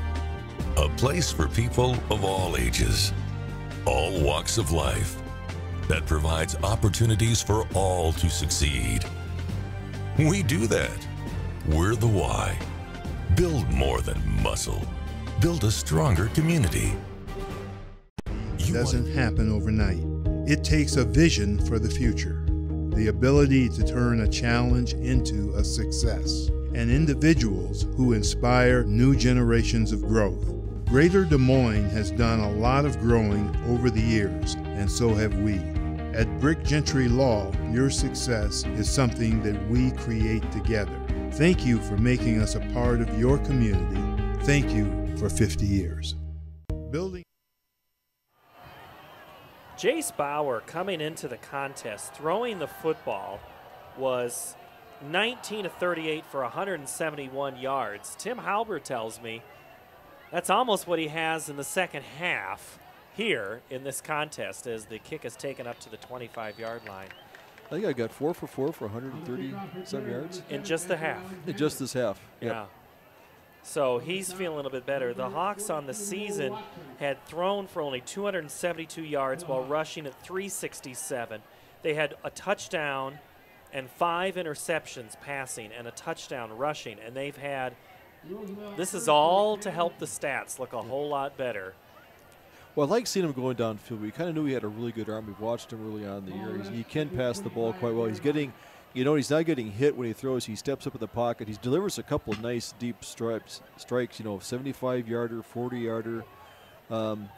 A place for people of all ages, all walks of life, that provides opportunities for all to succeed. We do that. We're the why. Build more than muscle. Build a stronger community. It doesn't happen overnight. It takes a vision for the future, the ability to turn a challenge into a success, and individuals who inspire new generations of growth. Greater Des Moines has done a lot of growing over the years, and so have we. At Brick Gentry Law, your success is something that we create together. Thank you for making us a part of your community. Thank you for 50 years. Building. Jace Bauer coming into the contest, throwing the football, was 19 of 38 for 171 yards. Tim Halber tells me that's almost what he has in the second half here in this contest as the kick is taken up to the 25-yard line. I think I got 4 for 4 for 137 yards. In just the half. In just this half. Yep. Yeah. So he's feeling a little bit better. The Hawks on the season had thrown for only 272 yards while rushing at 367. They had a touchdown and 5 interceptions passing and a touchdown rushing, and they've had this is all to help the stats look a whole lot better. Well, I like seeing him going downfield. We kind of knew he had a really good arm. We've watched him early on in the year. He can pass the ball quite well. He's getting, he's not getting hit when he throws. He steps up in the pocket. He delivers a couple of nice deep strikes, 75-yarder, 40-yarder.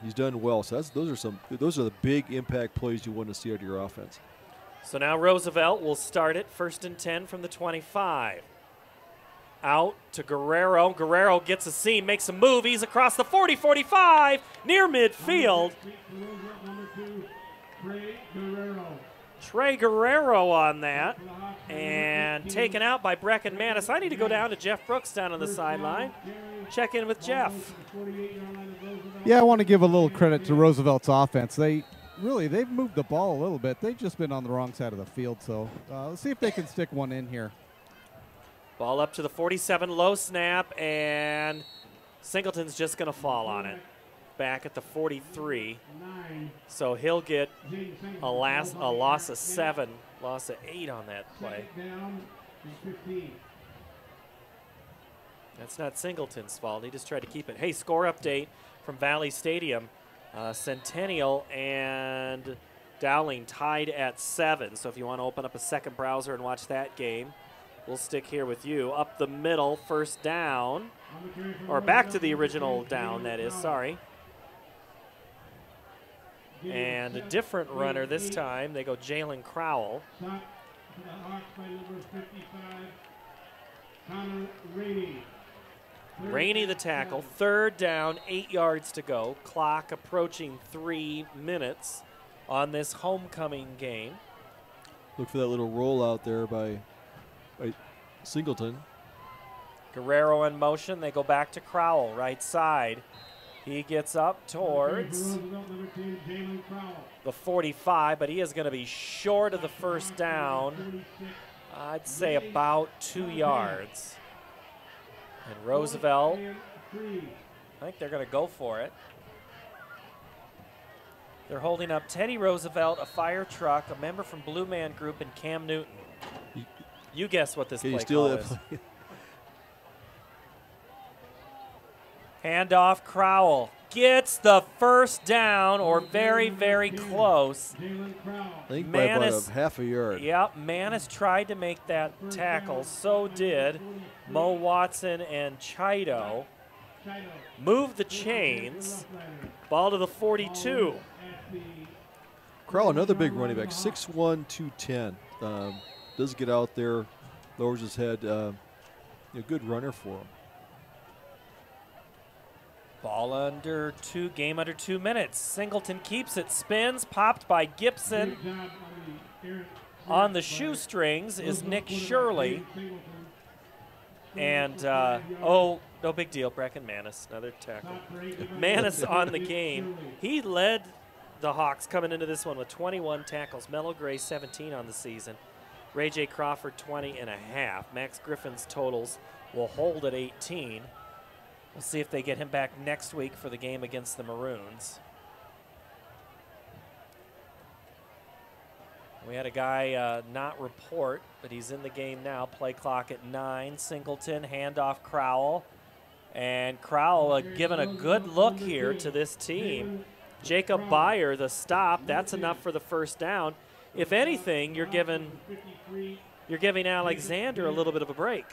He's done well. So those are the big impact plays you want to see out of your offense. So now Roosevelt will start it 1st and 10 from the 25. Out to Guerrero. Guerrero gets a seam, makes some movies across the 40-45, near midfield. Trey Guerrero on that, and taken out by Brecken Manis. I need to go down to Jeff Brooks down on the sideline. Check in with Jeff. Yeah, I want to give a little credit to Roosevelt's offense. They've moved the ball a little bit. They've just been on the wrong side of the field, so let's see if they can stick one in here. Ball up to the 47, low snap, and Singleton's just going to fall on it. Back at the 43. So he'll get a loss of 7, loss of 8 on that play. That's not Singleton's fault. He just tried to keep it. Hey, score update from Valley Stadium. Centennial and Dowling tied at 7. So if you want to open up a second browser and watch that game, we'll stick here with you. Up the middle, first down. Or back to the original down, that is, sorry. And a different runner this time. They go Jalen Crowell. Rainey the tackle. 3rd down, 8 yards to go. Clock approaching 3 minutes on this homecoming game. Look for that little roll out there by Singleton. Guerrero in motion. They go back to Crowell, right side. He gets up towards the 45, but he is going to be short of the first down I'd say about 2 yards. And Roosevelt, I think they're going to go for it. They're holding up Teddy Roosevelt, a fire truck, a member from Blue Man Group, and Cam Newton. You guess what this play call is. Handoff, Crowell gets the first down, or very, very close. I think by about half a yard. Yep, Manis tried to make that tackle. So did Mo Watson and Chido. Move the chains. Ball to the 42. Crowell, another big running back, 6'1", 210. Does get out there, lowers his head. A good runner for him. Ball game under 2 minutes. Singleton keeps it, spins, popped by Gibson. On the shoestrings is Nick Shirley. And, no big deal, Brecken Manis, another tackle. Manis on the game. He led the Hawks coming into this one with 21 tackles. Mello Gray, 17 on the season. Ray J. Crawford, 20 and a half. Max Griffin's totals will hold at 18. We'll see if they get him back next week for the game against the Maroons. We had a guy not report, but he's in the game now. Play clock at 9. Singleton, handoff Crowell. And Crowell given a good look here to this team. Jacob Byer, the stop, that's enough for the first down. If anything, you're giving Alexander a little bit of a break.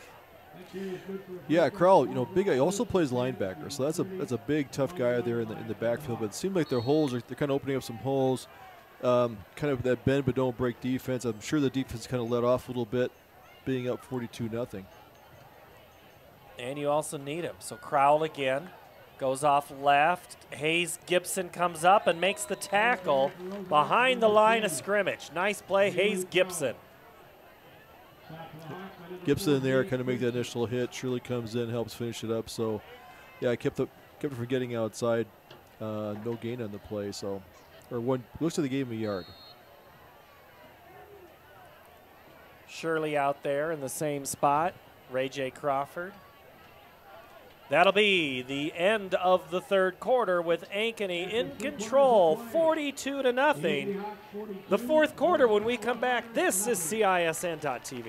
Yeah, Crowell, big guy. He also plays linebacker, so that's a big, tough guy there in the backfield. But it seems like they're kind of opening up some holes, kind of that bend but don't break defense. I'm sure the defense kind of let off a little bit, being up 42-0. And you also need him. So Crowell again goes off left. Hayes Gibson comes up and makes the tackle behind the line of scrimmage. Nice play, Hayes Gibson. Gibson in there, kind of make that initial hit. Shirley comes in, helps finish it up. So, yeah, I kept it from getting outside. No gain on the play. So, looks like they gave him a yard. Shirley out there in the same spot. Ray J. Crawford. That'll be the end of the third quarter with Ankeny in control, 42-0. The fourth quarter when we come back. This is CISN.TV.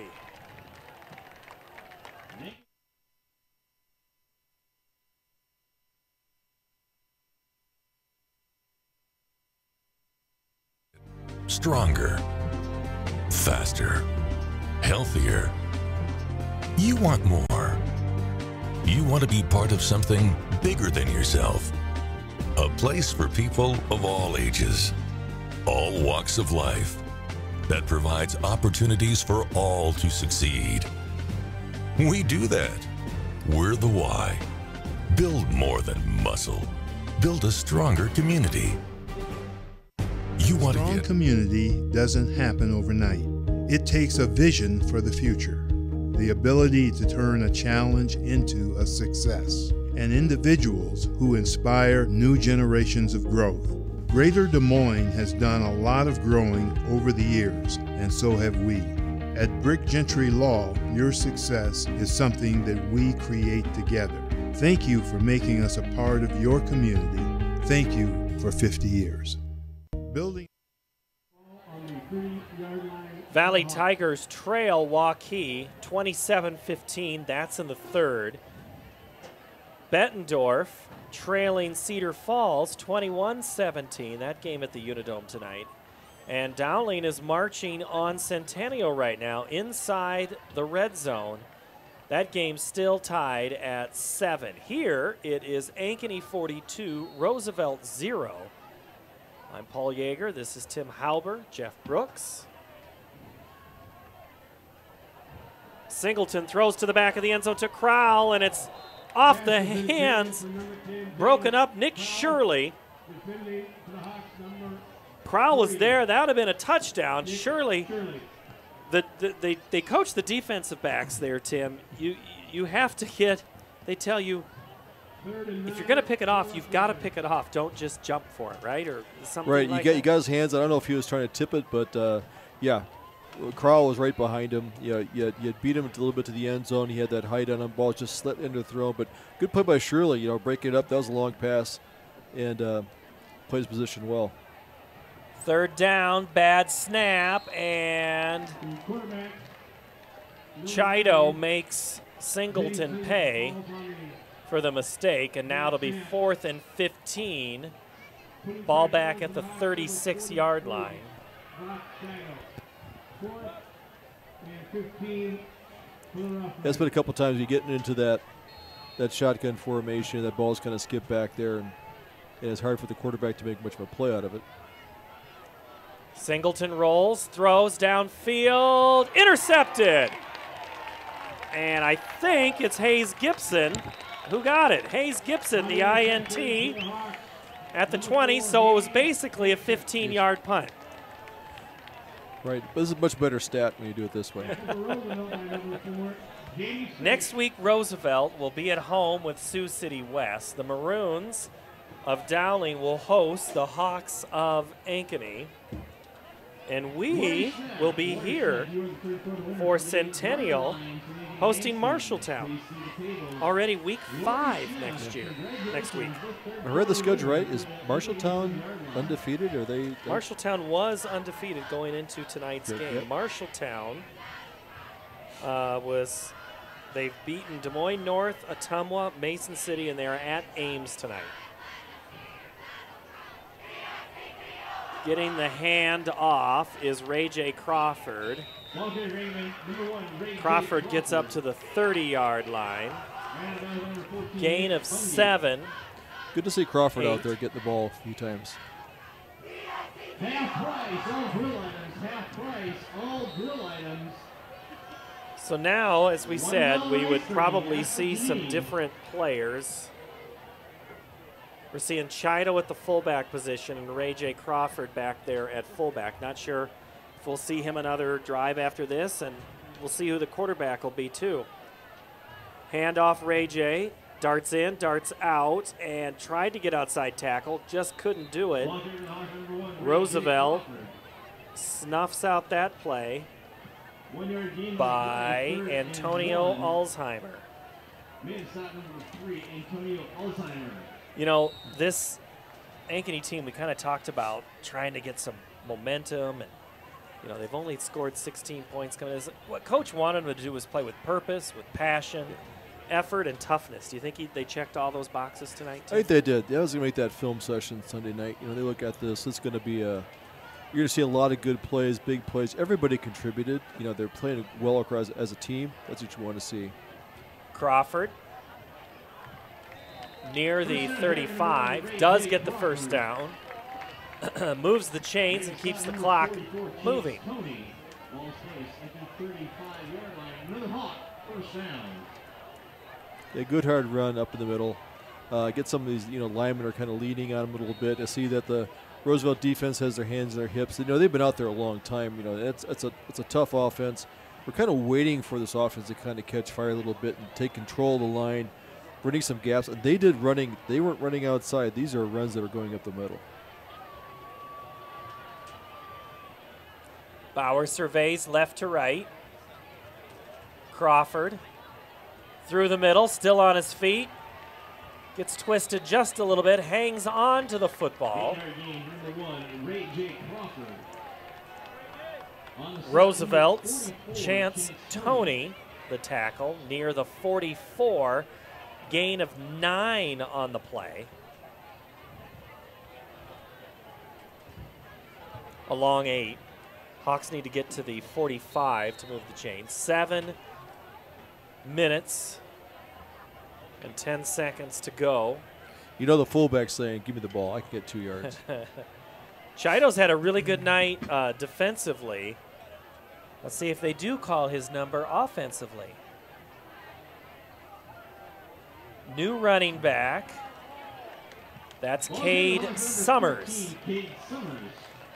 Stronger, faster, healthier. You want more. You want to be part of something bigger than yourself. A place for people of all ages, all walks of life, that provides opportunities for all to succeed. We do that. We're the why. Build more than muscle. Build a stronger community. You want to Strong community doesn't happen overnight. It takes a vision for the future, the ability to turn a challenge into a success, and individuals who inspire new generations of growth. Greater Des Moines has done a lot of growing over the years, and so have we. At Brick Gentry Law, your success is something that we create together. Thank you for making us a part of your community. Thank you for 50 years. Building Valley Tigers trail Waukee 27-15. That's in the third. Bettendorf trailing Cedar Falls 21-17. That game at the Unidome tonight. And Dowling is marching on Centennial right now inside the red zone. That game still tied at 7. Here it is Ankeny 42, Roosevelt 0. I'm Paul Yeager. This is Tim Halber, Jeff Brooks. Singleton throws to the back of the end zone to Crowell, and it's off the hands, broken up. Nick Shirley. Crowell was there. That would have been a touchdown. Shirley, they coach the defensive backs there, Tim. You have to hit. They tell you, if you're going to pick it off, you've got to pick it off. Don't just jump for it, right? Or something right. Like you that. got his hands. I don't know if he was trying to tip it, but yeah, Crowell was right behind him. You beat him a little bit to the end zone. He had that height on him. Ball just slipped into the throw. But good play by Shirley, break it up. That was a long pass. And plays position well. Third down, bad snap, and Chido makes Singleton pay for the mistake, and now it'll be 4th and 15. Ball back at the 36-yard line. That's been a couple times you getting into that shotgun formation. That ball's kind of skipped back there, and it's hard for the quarterback to make much of a play out of it. Singleton rolls, throws downfield, intercepted. And I think it's Hayes Gibson who got it. Hayes Gibson, the INT, at the 20, so it was basically a 15-yard punt. Right, but this is a much better stat when you do it this way. Next week, Roosevelt will be at home with Sioux City West. The Maroons of Dowling will host the Hawks of Ankeny. And we will be here for Centennial hosting Marshalltown. Already week 5 next week. I read the schedule right. Is Marshalltown undefeated? Or they? Marshalltown was undefeated going into tonight's game. Yep. Marshalltown they've beaten Des Moines North, Ottumwa, Mason City, and they are at Ames tonight. Getting the hand off is Ray J. Crawford. Crawford gets up to the 30-yard line. Gain of 7. Good to see Crawford out there getting the ball a few times. Half price, all grill items. Half price, all grill items. So now, as we said, we would probably see some different players. We're seeing Chido at the fullback position and Ray J. Crawford back there at fullback. Not sure if we'll see him another drive after this, and we'll see who the quarterback will be too. Handoff Ray J. Darts in, darts out, and tried to get outside tackle. Just couldn't do it. Roosevelt snuffs out that play by Antonio Alzheimer. This Ankeny team, we kind of talked about trying to get some momentum, and they've only scored 16 points. What Coach wanted them to do was play with purpose, with passion, effort, and toughness. Do you think they checked all those boxes tonight, too? I think they did. That was going to make that film session Sunday night. They look at this. It's going to be you're going to see a lot of good plays, big plays. Everybody contributed. They're playing well across as a team. That's what you want to see. Crawford, near the 35, does get the first down, moves the chains and keeps the clock moving. A good hard run up in the middle. Get some of these, linemen are kind of leaning on him a little bit. I see that the Roosevelt defense has their hands in their hips. They've been out there a long time. It's a tough offense. We're kind of waiting for this offense to kind of catch fire a little bit and take control of the line, running some gaps. And they weren't running outside. These are runs that are going up the middle. Bauer surveys left to right. Crawford through the middle, still on his feet. Gets twisted just a little bit, hangs on to the football. Roosevelt's Chance Tony, the tackle, near the 44. Gain of 9 on the play. A long 8. Hawks need to get to the 45 to move the chain. 7 minutes and 10 seconds to go. The fullback's saying, give me the ball. I can get 2 yards. Chido's had a really good night defensively. Let's see if they do call his number offensively. New running back. That's Cade Summers.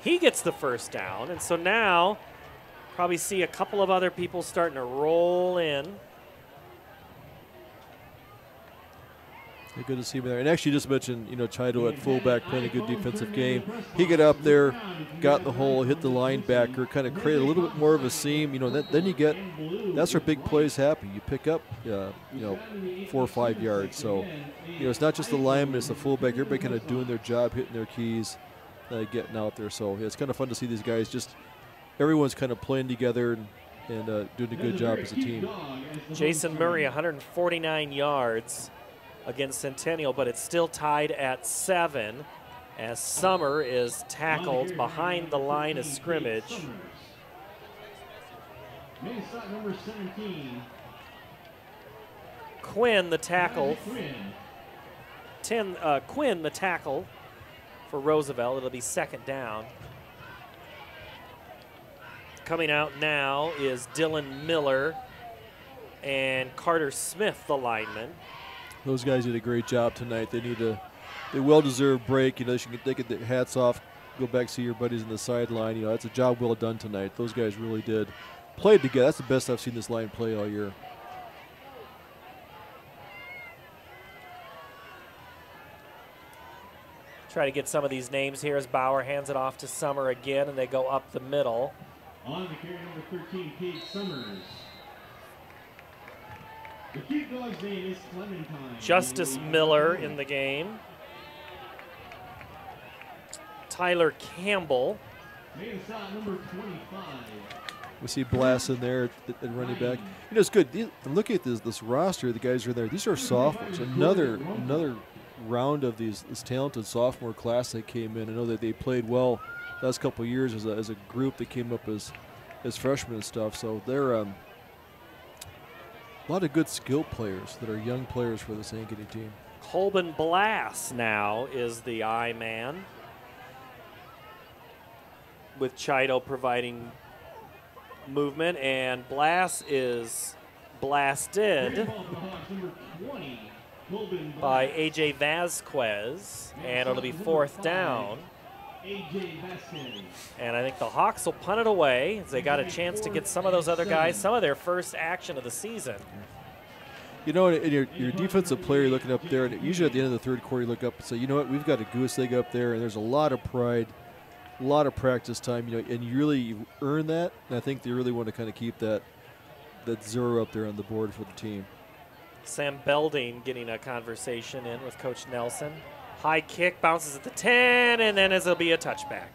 He gets the first down, and so now probably see a couple of other people starting to roll in. Yeah, good to see him there. And actually, you just mentioned, Chido at fullback playing a good defensive game. He got up there, got the hole, hit the linebacker, kind of created a little bit more of a seam. Then you get, that's where big plays happen. You pick up, 4 or 5 yards. So, it's not just the lineman, it's the fullback. Everybody kind of doing their job, hitting their keys, getting out there. So, it's kind of fun to see these guys everyone's kind of playing together and doing a good job as a team. Jason Murray, 149 yards against Centennial, but it's still tied at 7 as Summer is tackled behind the line of scrimmage. Number 17. Quinn, the tackle. Quinn, the tackle for Roosevelt. It'll be second down. Coming out now is Dylan Miller and Carter Smith, the lineman. Those guys did a great job tonight. They need a well-deserved break. They get their hats off, go back see your buddies in the sideline. That's a job well done tonight. Those guys really did. Played together. That's the best I've seen this line play all year. Try to get some of these names here as Bauer hands it off to Summer again, and they go up the middle. On the carry, number 13, Kate Summers. The cute dog's name is Clementine. Justice Miller in the game. Tyler Campbell. Number 25. We see Blass in there at running back. It's good. Look at this roster. The guys are there. These are sophomores. Another round of this talented sophomore class that came in. I know that they played well the last couple of years as a group that came up as freshmen and stuff. So they're a lot of good skill players that are young players for this Ankeny team. Colbin Blass now is the I man, with Chido providing movement, and Blass is blasted by A.J. Vasquez, and it'll be fourth down. And I think the Hawks will punt it away as they got a chance to get some of those other guys, some of their first action of the season. And your defensive player, you're looking up there, and usually at the end of the third quarter, you look up and say, we've got a goose egg up there, and there's a lot of pride, a lot of practice time, and you really earn that. And I think they really want to kind of keep that zero up there on the board for the team. Sam Belding getting a conversation in with Coach Nelson. High kick, bounces at the 10, and then it'll be a touchback.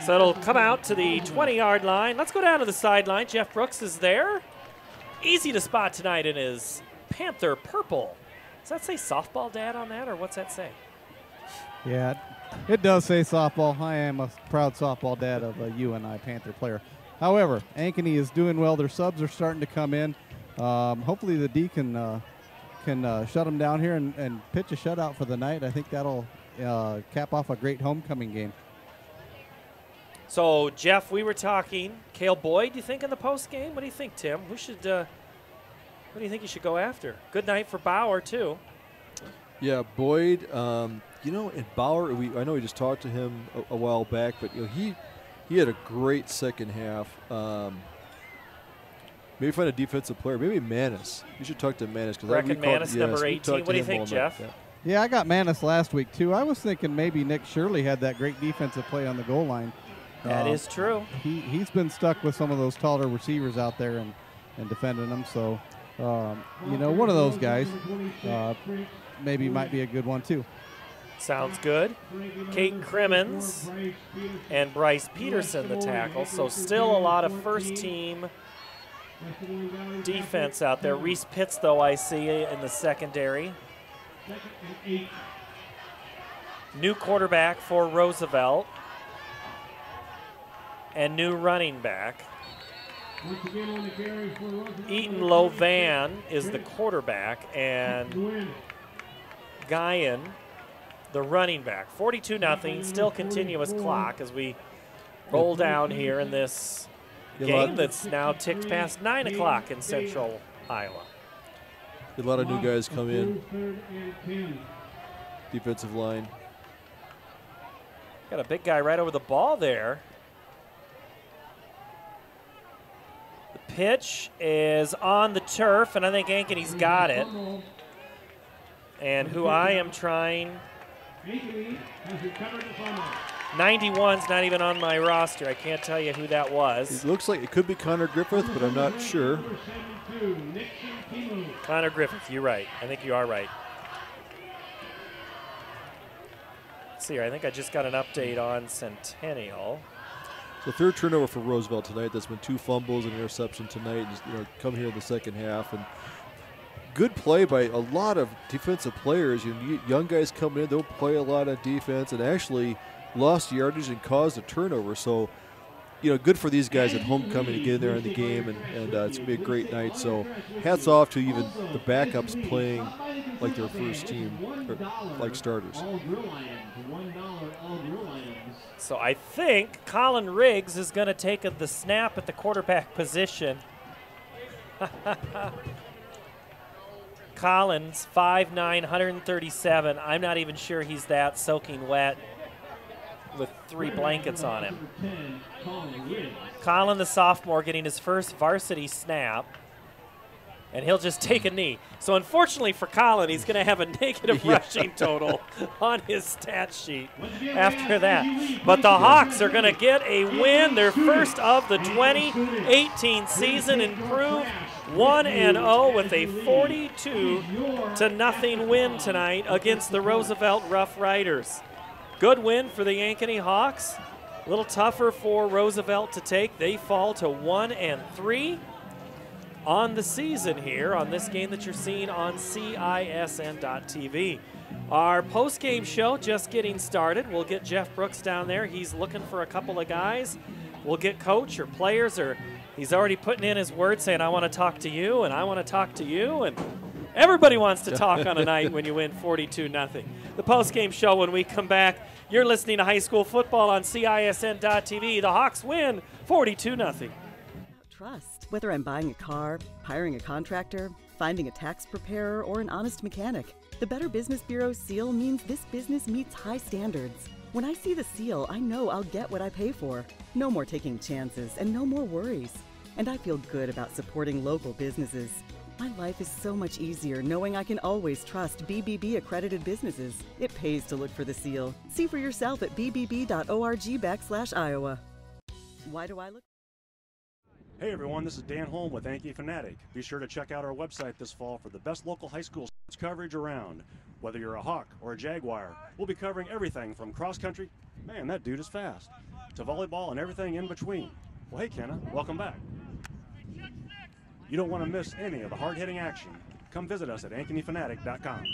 So it'll come out to the 20-yard line. Let's go down to the sideline. Jeff Brooks is there. Easy to spot tonight in his Panther purple. Does that say softball dad on that, or what's that say? Yeah, it does say softball. I am a proud softball dad of a UNI Panther player. However, Ankeny is doing well. Their subs are starting to come in. Hopefully the D can shut them down here and pitch a shutout for the night. I think that'll cap off a great homecoming game. So, Jeff, we were talking. Cale Boyd, do you think, in the post game? What do you think, Tim? Who should? What do you think you should go after? Good night for Bauer, too. Yeah, Boyd. And Bauer. I know we just talked to him a while back, but he had a great second half. Maybe find a defensive player. Maybe Manis. You should talk to Manis. Reckon Manis, number 18. What do you think, Jeff? Yeah, I got Manis last week, too. I was thinking maybe Nick Shirley had that great defensive play on the goal line. That is true. He's been stuck with some of those taller receivers out there and defending them. So, one of those guys maybe might be a good one, too. Sounds good. Kate Crimmins and Bryce Peterson, the tackle. So still a lot of first-team defense out there. Reese Pitts, though, I see in the secondary. New quarterback for Roosevelt. And new running back. Eaton Lovan is the quarterback, and Guyan, the running back. 42-0, still continuous clock as we roll down here in this game that's now ticked past 9 o'clock in central Iowa. A lot of new guys come in. Defensive line. Got a big guy right over the ball there. The pitch is on the turf, and I think Ankeny's got it. And who I am trying, 91's not even on my roster. I can't tell you who that was. It looks like it could be Connor Griffith, but I'm not sure. Connor Griffith, you're right. I think you are right. Let's see here. I think I just got an update on Centennial. The third turnover for Roosevelt tonight. That's been 2 fumbles and interception tonight. And, come here in the second half. And good play by a lot of defensive players. Young guys coming in, they'll play a lot of defense and actually lost yardage and caused a turnover. So, good for these guys at homecoming to get in there in the game, and it's going to be a great night. So hats off to even the backups playing like their first team, or like starters. So I think Colin Riggs is going to take the snap at the quarterback position. Collins, 5'9", 137. I'm not even sure he's that soaking wet with 3 blankets on him. Colin, the sophomore, getting his first varsity snap, and he'll just take a knee. So unfortunately for Colin, he's going to have a negative rushing total on his stat sheet after that. But the Hawks are going to get a win, their first of the 2018 season, improve 1-0 with a 42-0 win tonight against the Roosevelt Rough Riders. Good win for the Ankeny Hawks. A little tougher for Roosevelt to take. They fall to 1-3 on the season here on this game that you're seeing on CISN.TV. Our post-game show just getting started. We'll get Jeff Brooks down there. He's looking for a couple of guys. We'll get coach or players, or he's already putting in his word saying, I want to talk to you, and I want to talk to you, and everybody wants to talk on a night when you win 42-0. The post-game show when we come back. You're listening to high school football on CISN.TV. The Hawks win 42-0. Trust. Whether I'm buying a car, hiring a contractor, finding a tax preparer, or an honest mechanic, the Better Business Bureau seal means this business meets high standards. When I see the seal, I know I'll get what I pay for. No more taking chances and no more worries. And I feel good about supporting local businesses. My life is so much easier knowing I can always trust BBB accredited businesses. It pays to look for the seal. See for yourself at bbb.org/Iowa. Why do I look? Hey everyone, this is Dan Holm with Ankeny Fanatic. Be sure to check out our website this fall for the best local high school sports coverage around. Whether you're a Hawk or a Jaguar, we'll be covering everything from cross country, man that dude is fast, to volleyball and everything in between. Well hey Kenna, welcome back. You don't want to miss any of the hard-hitting action. Come visit us at AnkenyFanatic.com.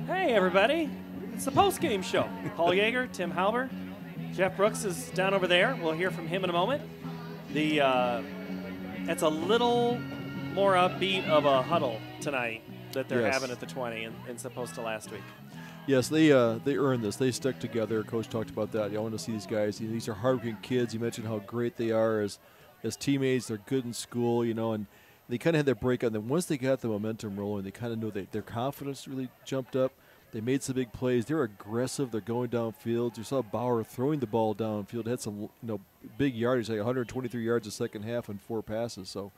Hey everybody, it's the post-game show. Paul Yeager, Tim Halber, Jeff Brooks is down over there. We'll hear from him in a moment. It's a little more upbeat of a huddle tonight that they're having at the 20 and supposed to last week. Yes, they earned this. They stuck together. Coach talked about that. I want to see these guys. These are hardworking kids. You mentioned how great they are as teammates. They're good in school, and they kind of had their breakout. And then once they got the momentum rolling, they kind of knew their confidence really jumped up. They made some big plays. They're aggressive. They're going downfield. You saw Bauer throwing the ball downfield. Had some big yardage, like 123 yards a second half and 4 passes. So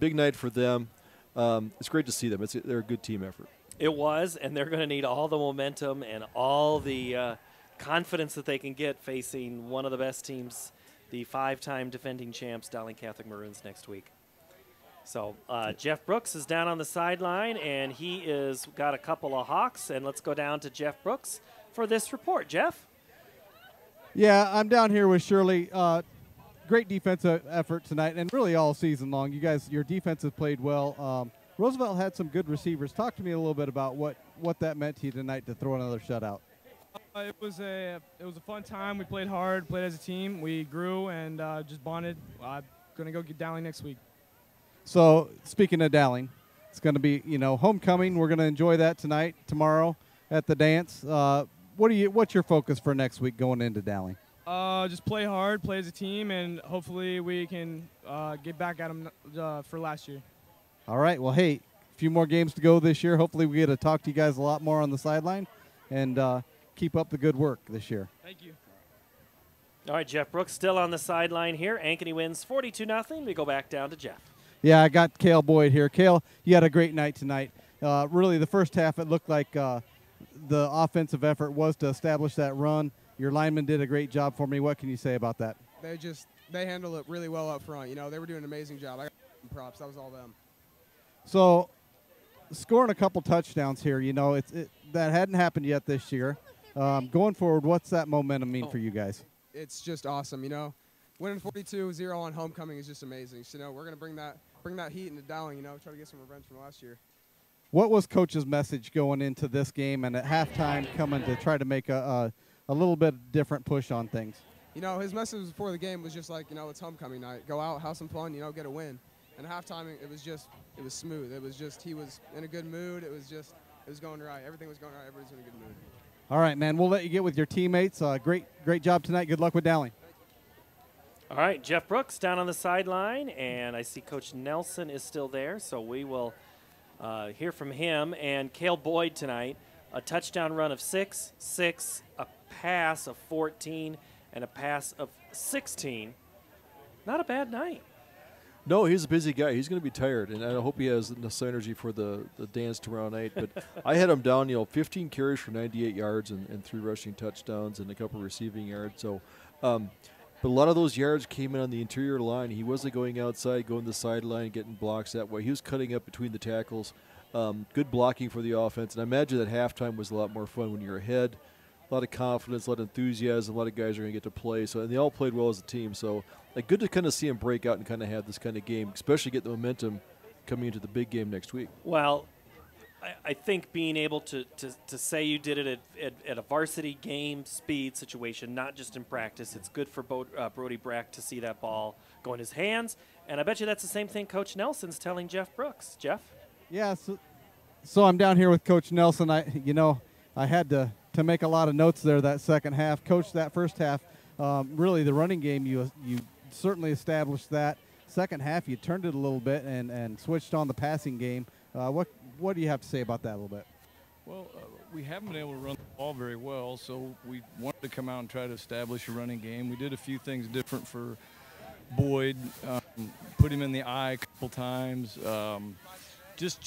big night for them. It's great to see them. They're a good team effort. It was, and they're going to need all the momentum and all the confidence that they can get facing one of the best teams, the 5-time defending champs, Dowling Catholic Maroons, next week. So Jeff Brooks is down on the sideline, and he is got a couple of Hawks. And let's go down to Jeff Brooks for this report. Jeff? Yeah, I'm down here with Shirley. Great defensive effort tonight, and really all season long. You guys, your defense has played well. Roosevelt had some good receivers. Talk to me a little bit about what that meant to you tonight to throw another shutout. It was a fun time. We played hard, played as a team. We grew and just bonded. I'm going to go get Dowling next week. So speaking of Dowling, it's going to be, homecoming. We're going to enjoy that tonight, tomorrow at the dance. What's your focus for next week going into Dowling? Just play hard, play as a team, and hopefully we can get back at them for last year. All right. Well, hey, a few more games to go this year. Hopefully we get to talk to you guys a lot more on the sideline, and keep up the good work this year. Thank you. All right, Jeff Brooks still on the sideline here. Ankeny wins 42-0. We go back down to Jeff. Yeah, I got Cale Boyd here. Cale, you had a great night tonight. Really, the first half, it looked like the offensive effort was to establish that run. Your linemen did a great job for me. What can you say about that? They handled it really well up front. They were doing an amazing job. I got props. That was all them. So, scoring a couple touchdowns here, that hadn't happened yet this year. Going forward, what's that momentum mean for you guys? It's just awesome. Winning 42-0 on homecoming is just amazing. So, we're going to bring that heat into Dowling. Try to get some revenge from last year. What was Coach's message going into this game and at halftime coming to try to make a little bit different push on things? His message before the game was just like, it's homecoming night. Go out, have some fun, get a win. And at halftime, it was smooth. It was just, he was in a good mood. It was going right. Everything was going right. Everybody's in a good mood. All right, man. We'll let you get with your teammates. Great job tonight. Good luck with Dowling. All right, Jeff Brooks down on the sideline, and I see Coach Nelson is still there, so we will hear from him. And Cale Boyd tonight, a touchdown run of 6, a pass of 14, and a pass of 16. Not a bad night. No, he's a busy guy. He's going to be tired, and I hope he has enough energy for the dance tomorrow night. But I had him down, 15 carries for 98 yards and 3 rushing touchdowns and a couple receiving yards. So, but a lot of those yards came in on the interior line. He wasn't going outside, going to the sideline, getting blocks that way. He was cutting up between the tackles. Good blocking for the offense. And I imagine that halftime was a lot more fun when you're ahead. A lot of confidence, a lot of enthusiasm. A lot of guys are going to get to play. And they all played well as a team. So, good to kind of see him break out and kind of have this kind of game, especially get the momentum coming into the big game next week. Well, I think being able to say you did it at a varsity game speed situation, not just in practice, it's good for Brody Brack to see that ball go in his hands. And I bet you that's the same thing Coach Nelson's telling Jeff Brooks. Jeff? Yeah, so I'm down here with Coach Nelson. I had to make a lot of notes there that second half. Coach, that first half, really the running game, you certainly established that. Second half, you turned it a little bit and switched on the passing game. What do you have to say about that a little bit? Well, we haven't been able to run the ball very well, so we wanted to come out and try to establish a running game. We did a few things different for Boyd, put him in the eye a couple times, just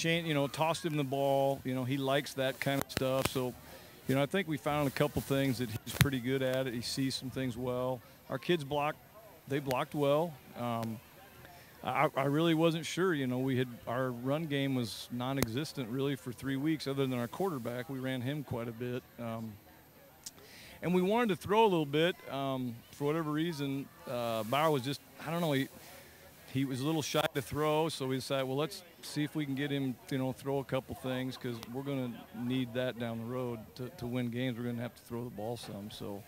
tossed him the ball. He likes that kind of stuff. So, I think we found a couple things that he's pretty good at it. He sees some things well. Our kids they blocked well. I really wasn't sure. Our run game was non-existent really for 3 weeks, other than our quarterback. We ran him quite a bit, and we wanted to throw a little bit. For whatever reason, Bauer was just, I don't know, he was a little shy to throw, so we decided, well, let's see if we can get him, throw a couple things, because we're going to need that down the road to win games. We're going to have to throw the ball some. So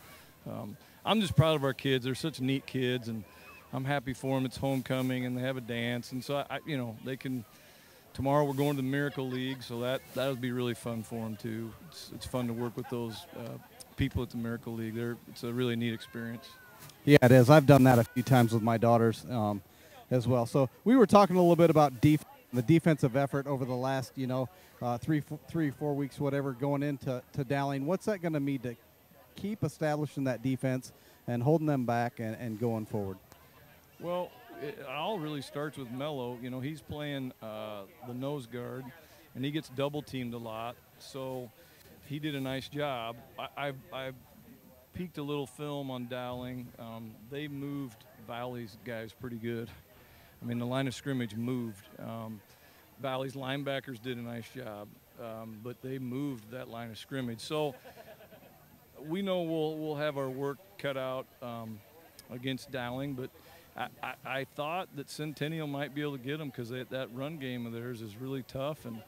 I'm just proud of our kids. They're such neat kids, and I'm happy for them. It's homecoming, and they have a dance, and so they can. Tomorrow we're going to the Miracle League, so that'll be really fun for them too. It's fun to work with those people at the Miracle League. It's a really neat experience. Yeah, it is. I've done that a few times with my daughters as well. So we were talking a little bit about the defensive effort over the last 3-4 weeks, whatever, going into Dowling. What's that going to mean to keep establishing that defense and holding them back and going forward? Well, it all really starts with Mello. He's playing the nose guard, and he gets double teamed a lot. So he did a nice job. I peeked a little film on Dowling. They moved Valley's guys pretty good. I mean, the line of scrimmage moved. Valley's linebackers did a nice job, but they moved that line of scrimmage. So we know we'll have our work cut out against Dowling, but I thought that Centennial might be able to get them because that run game of theirs is really tough, and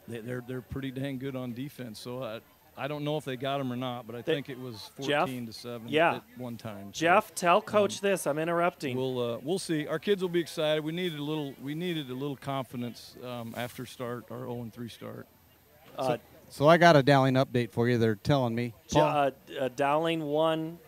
they're pretty dang good on defense. So I don't know if they got them or not, but I think it was 14-7 at one time. Jeff, tell Coach this. I'm interrupting. We'll see. Our kids will be excited. We needed a little confidence after our 0-3 start. So I got a Dowling update for you. They're telling me. Dowling won.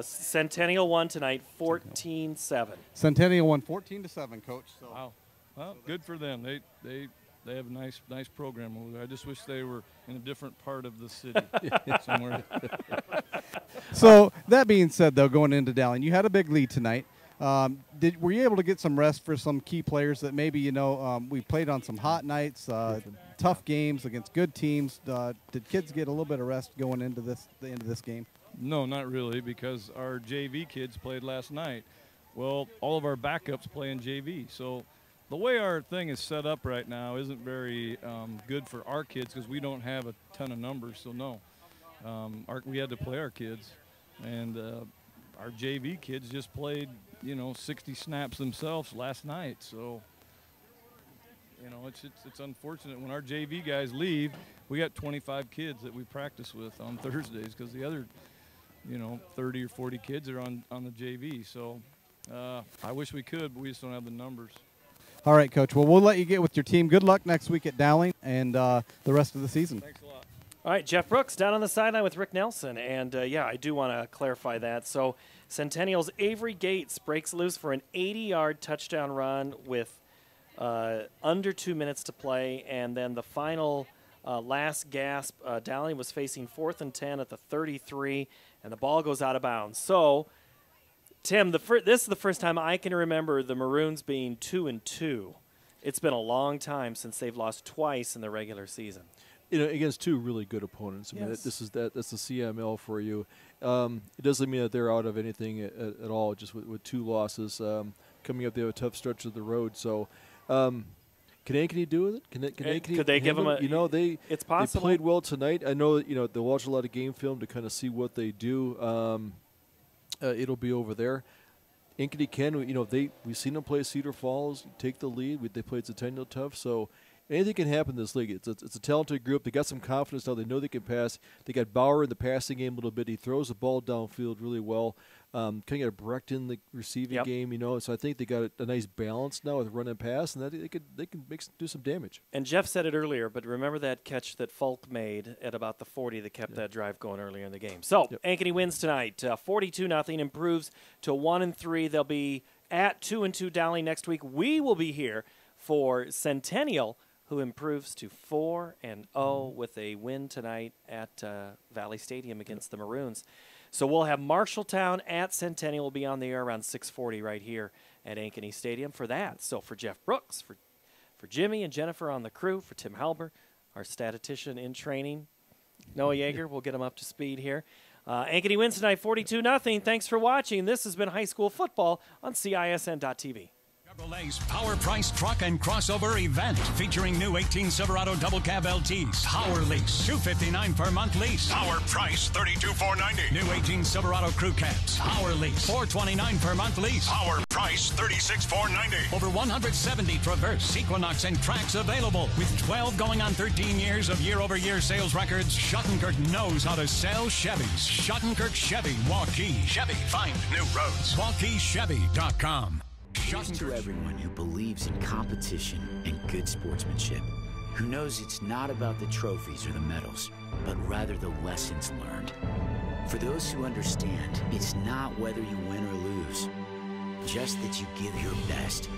Centennial won tonight, 14-7. Centennial won 14-7, Coach. So. Wow. Well, good for them. They have a nice program over there. I just wish they were in a different part of the city somewhere. So that being said, though, going into Dowling, you had a big lead tonight. Were you able to get some rest for some key players that maybe, we played on some hot nights, tough games against good teams? Did kids get a little bit of rest going into the end of this game? No, not really, because our JV kids played last night. Well, all of our backups play in JV. So the way our thing is set up right now isn't very good for our kids because we don't have a ton of numbers. So, no, we had to play our kids. And our JV kids just played, 60 snaps themselves last night. So, it's unfortunate when our JV guys leave. We got 25 kids that we practice with on Thursdays because the other, 30 or 40 kids are on the JV. So I wish we could, but we just don't have the numbers. All right, Coach. Well, we'll let you get with your team. Good luck next week at Dowling and the rest of the season. Thanks a lot. All right, Jeff Brooks down on the sideline with Rick Nelson. And, I do want to clarify that. So Centennial's Avery Gates breaks loose for an 80-yard touchdown run with under 2 minutes to play. And then the final last gasp, Dowling was facing 4th and 10 at the 33, and the ball goes out of bounds. So, Tim, this is the first time I can remember the Maroons being 2-2. It's been a long time since they've lost twice in the regular season. Against two really good opponents. I mean, that's the CIML for you. It doesn't mean that they're out of anything at all. Just with two losses coming up, they have a tough stretch of the road. So, can Ankeny do it? Could they give them a? It's possible. They played well tonight. I know they'll watch a lot of game film to kind of see what they do. It'll be over there. Ankeny can. We've seen them play Cedar Falls, take the lead. They played Centennial tough. So. Anything can happen in this league. It's a talented group. They got some confidence now. They know they can pass. They got Bauer in the passing game a little bit. He throws the ball downfield really well. Kind of got Brecht in the receiving game, So I think they got a nice balance now with run and pass, and that they can do some damage. And Jeff said it earlier, but remember that catch that Falk made at about the 40 that kept that drive going earlier in the game. So Ankeny wins tonight, 42-0, improves to 1-3. They'll be at 2-2 Dowling next week. We will be here for Centennial, who improves to 4-0 with a win tonight at Valley Stadium against the Maroons. So we'll have Marshalltown at Centennial. Will be on the air around 6:40 right here at Ankeny Stadium for that. So for Jeff Brooks, for Jimmy and Jennifer on the crew, for Tim Halber, our statistician in training, Noah Yeager, we'll get him up to speed here. Ankeny wins tonight 42-0. Thanks for watching. This has been High School Football on CISN.TV. Chevrolet's Power Price Truck and Crossover event featuring new 18 Silverado Double Cab LTs. Power lease, $259 per month lease. Power price, $32,490. New 18 Silverado Crew Cabs. Power lease, $429 per month lease. Power price, $36,490. Over 170 Traverse, Equinox, and Trax available. With 12 going on 13 years of year-over-year sales records, Schottenkirk knows how to sell Chevys. Schottenkirk Chevy, Waukee. Chevy, find new roads. WaukeeChevy.com. Here's to everyone who believes in competition and good sportsmanship, who knows it's not about the trophies or the medals, but rather the lessons learned. For those who understand, it's not whether you win or lose, just that you give your best.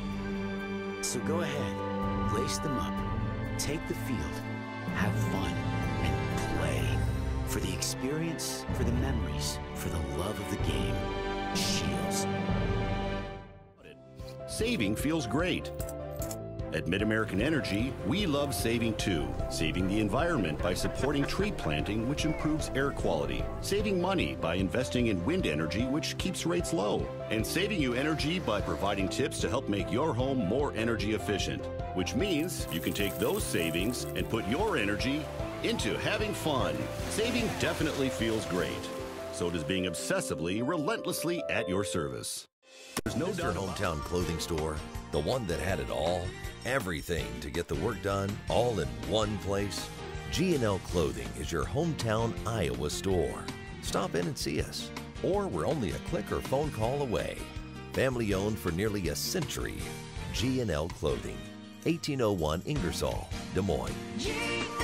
So go ahead, lace them up, take the field, have fun, and play. For the experience, for the memories, for the love of the game. Shields. Saving feels great. At Mid-American Energy, we love saving too. Saving the environment by supporting tree planting, which improves air quality. Saving money by investing in wind energy, which keeps rates low. And saving you energy by providing tips to help make your home more energy efficient. Which means you can take those savings and put your energy into having fun. Saving definitely feels great. So does being obsessively, relentlessly at your service. There's no doubt hometown clothing store, the one that had it all, everything to get the work done, all in one place. G&L Clothing is your hometown Iowa store. Stop in and see us, or we're only a click or phone call away. Family owned for nearly a century. G&L Clothing, 1801 Ingersoll, Des Moines.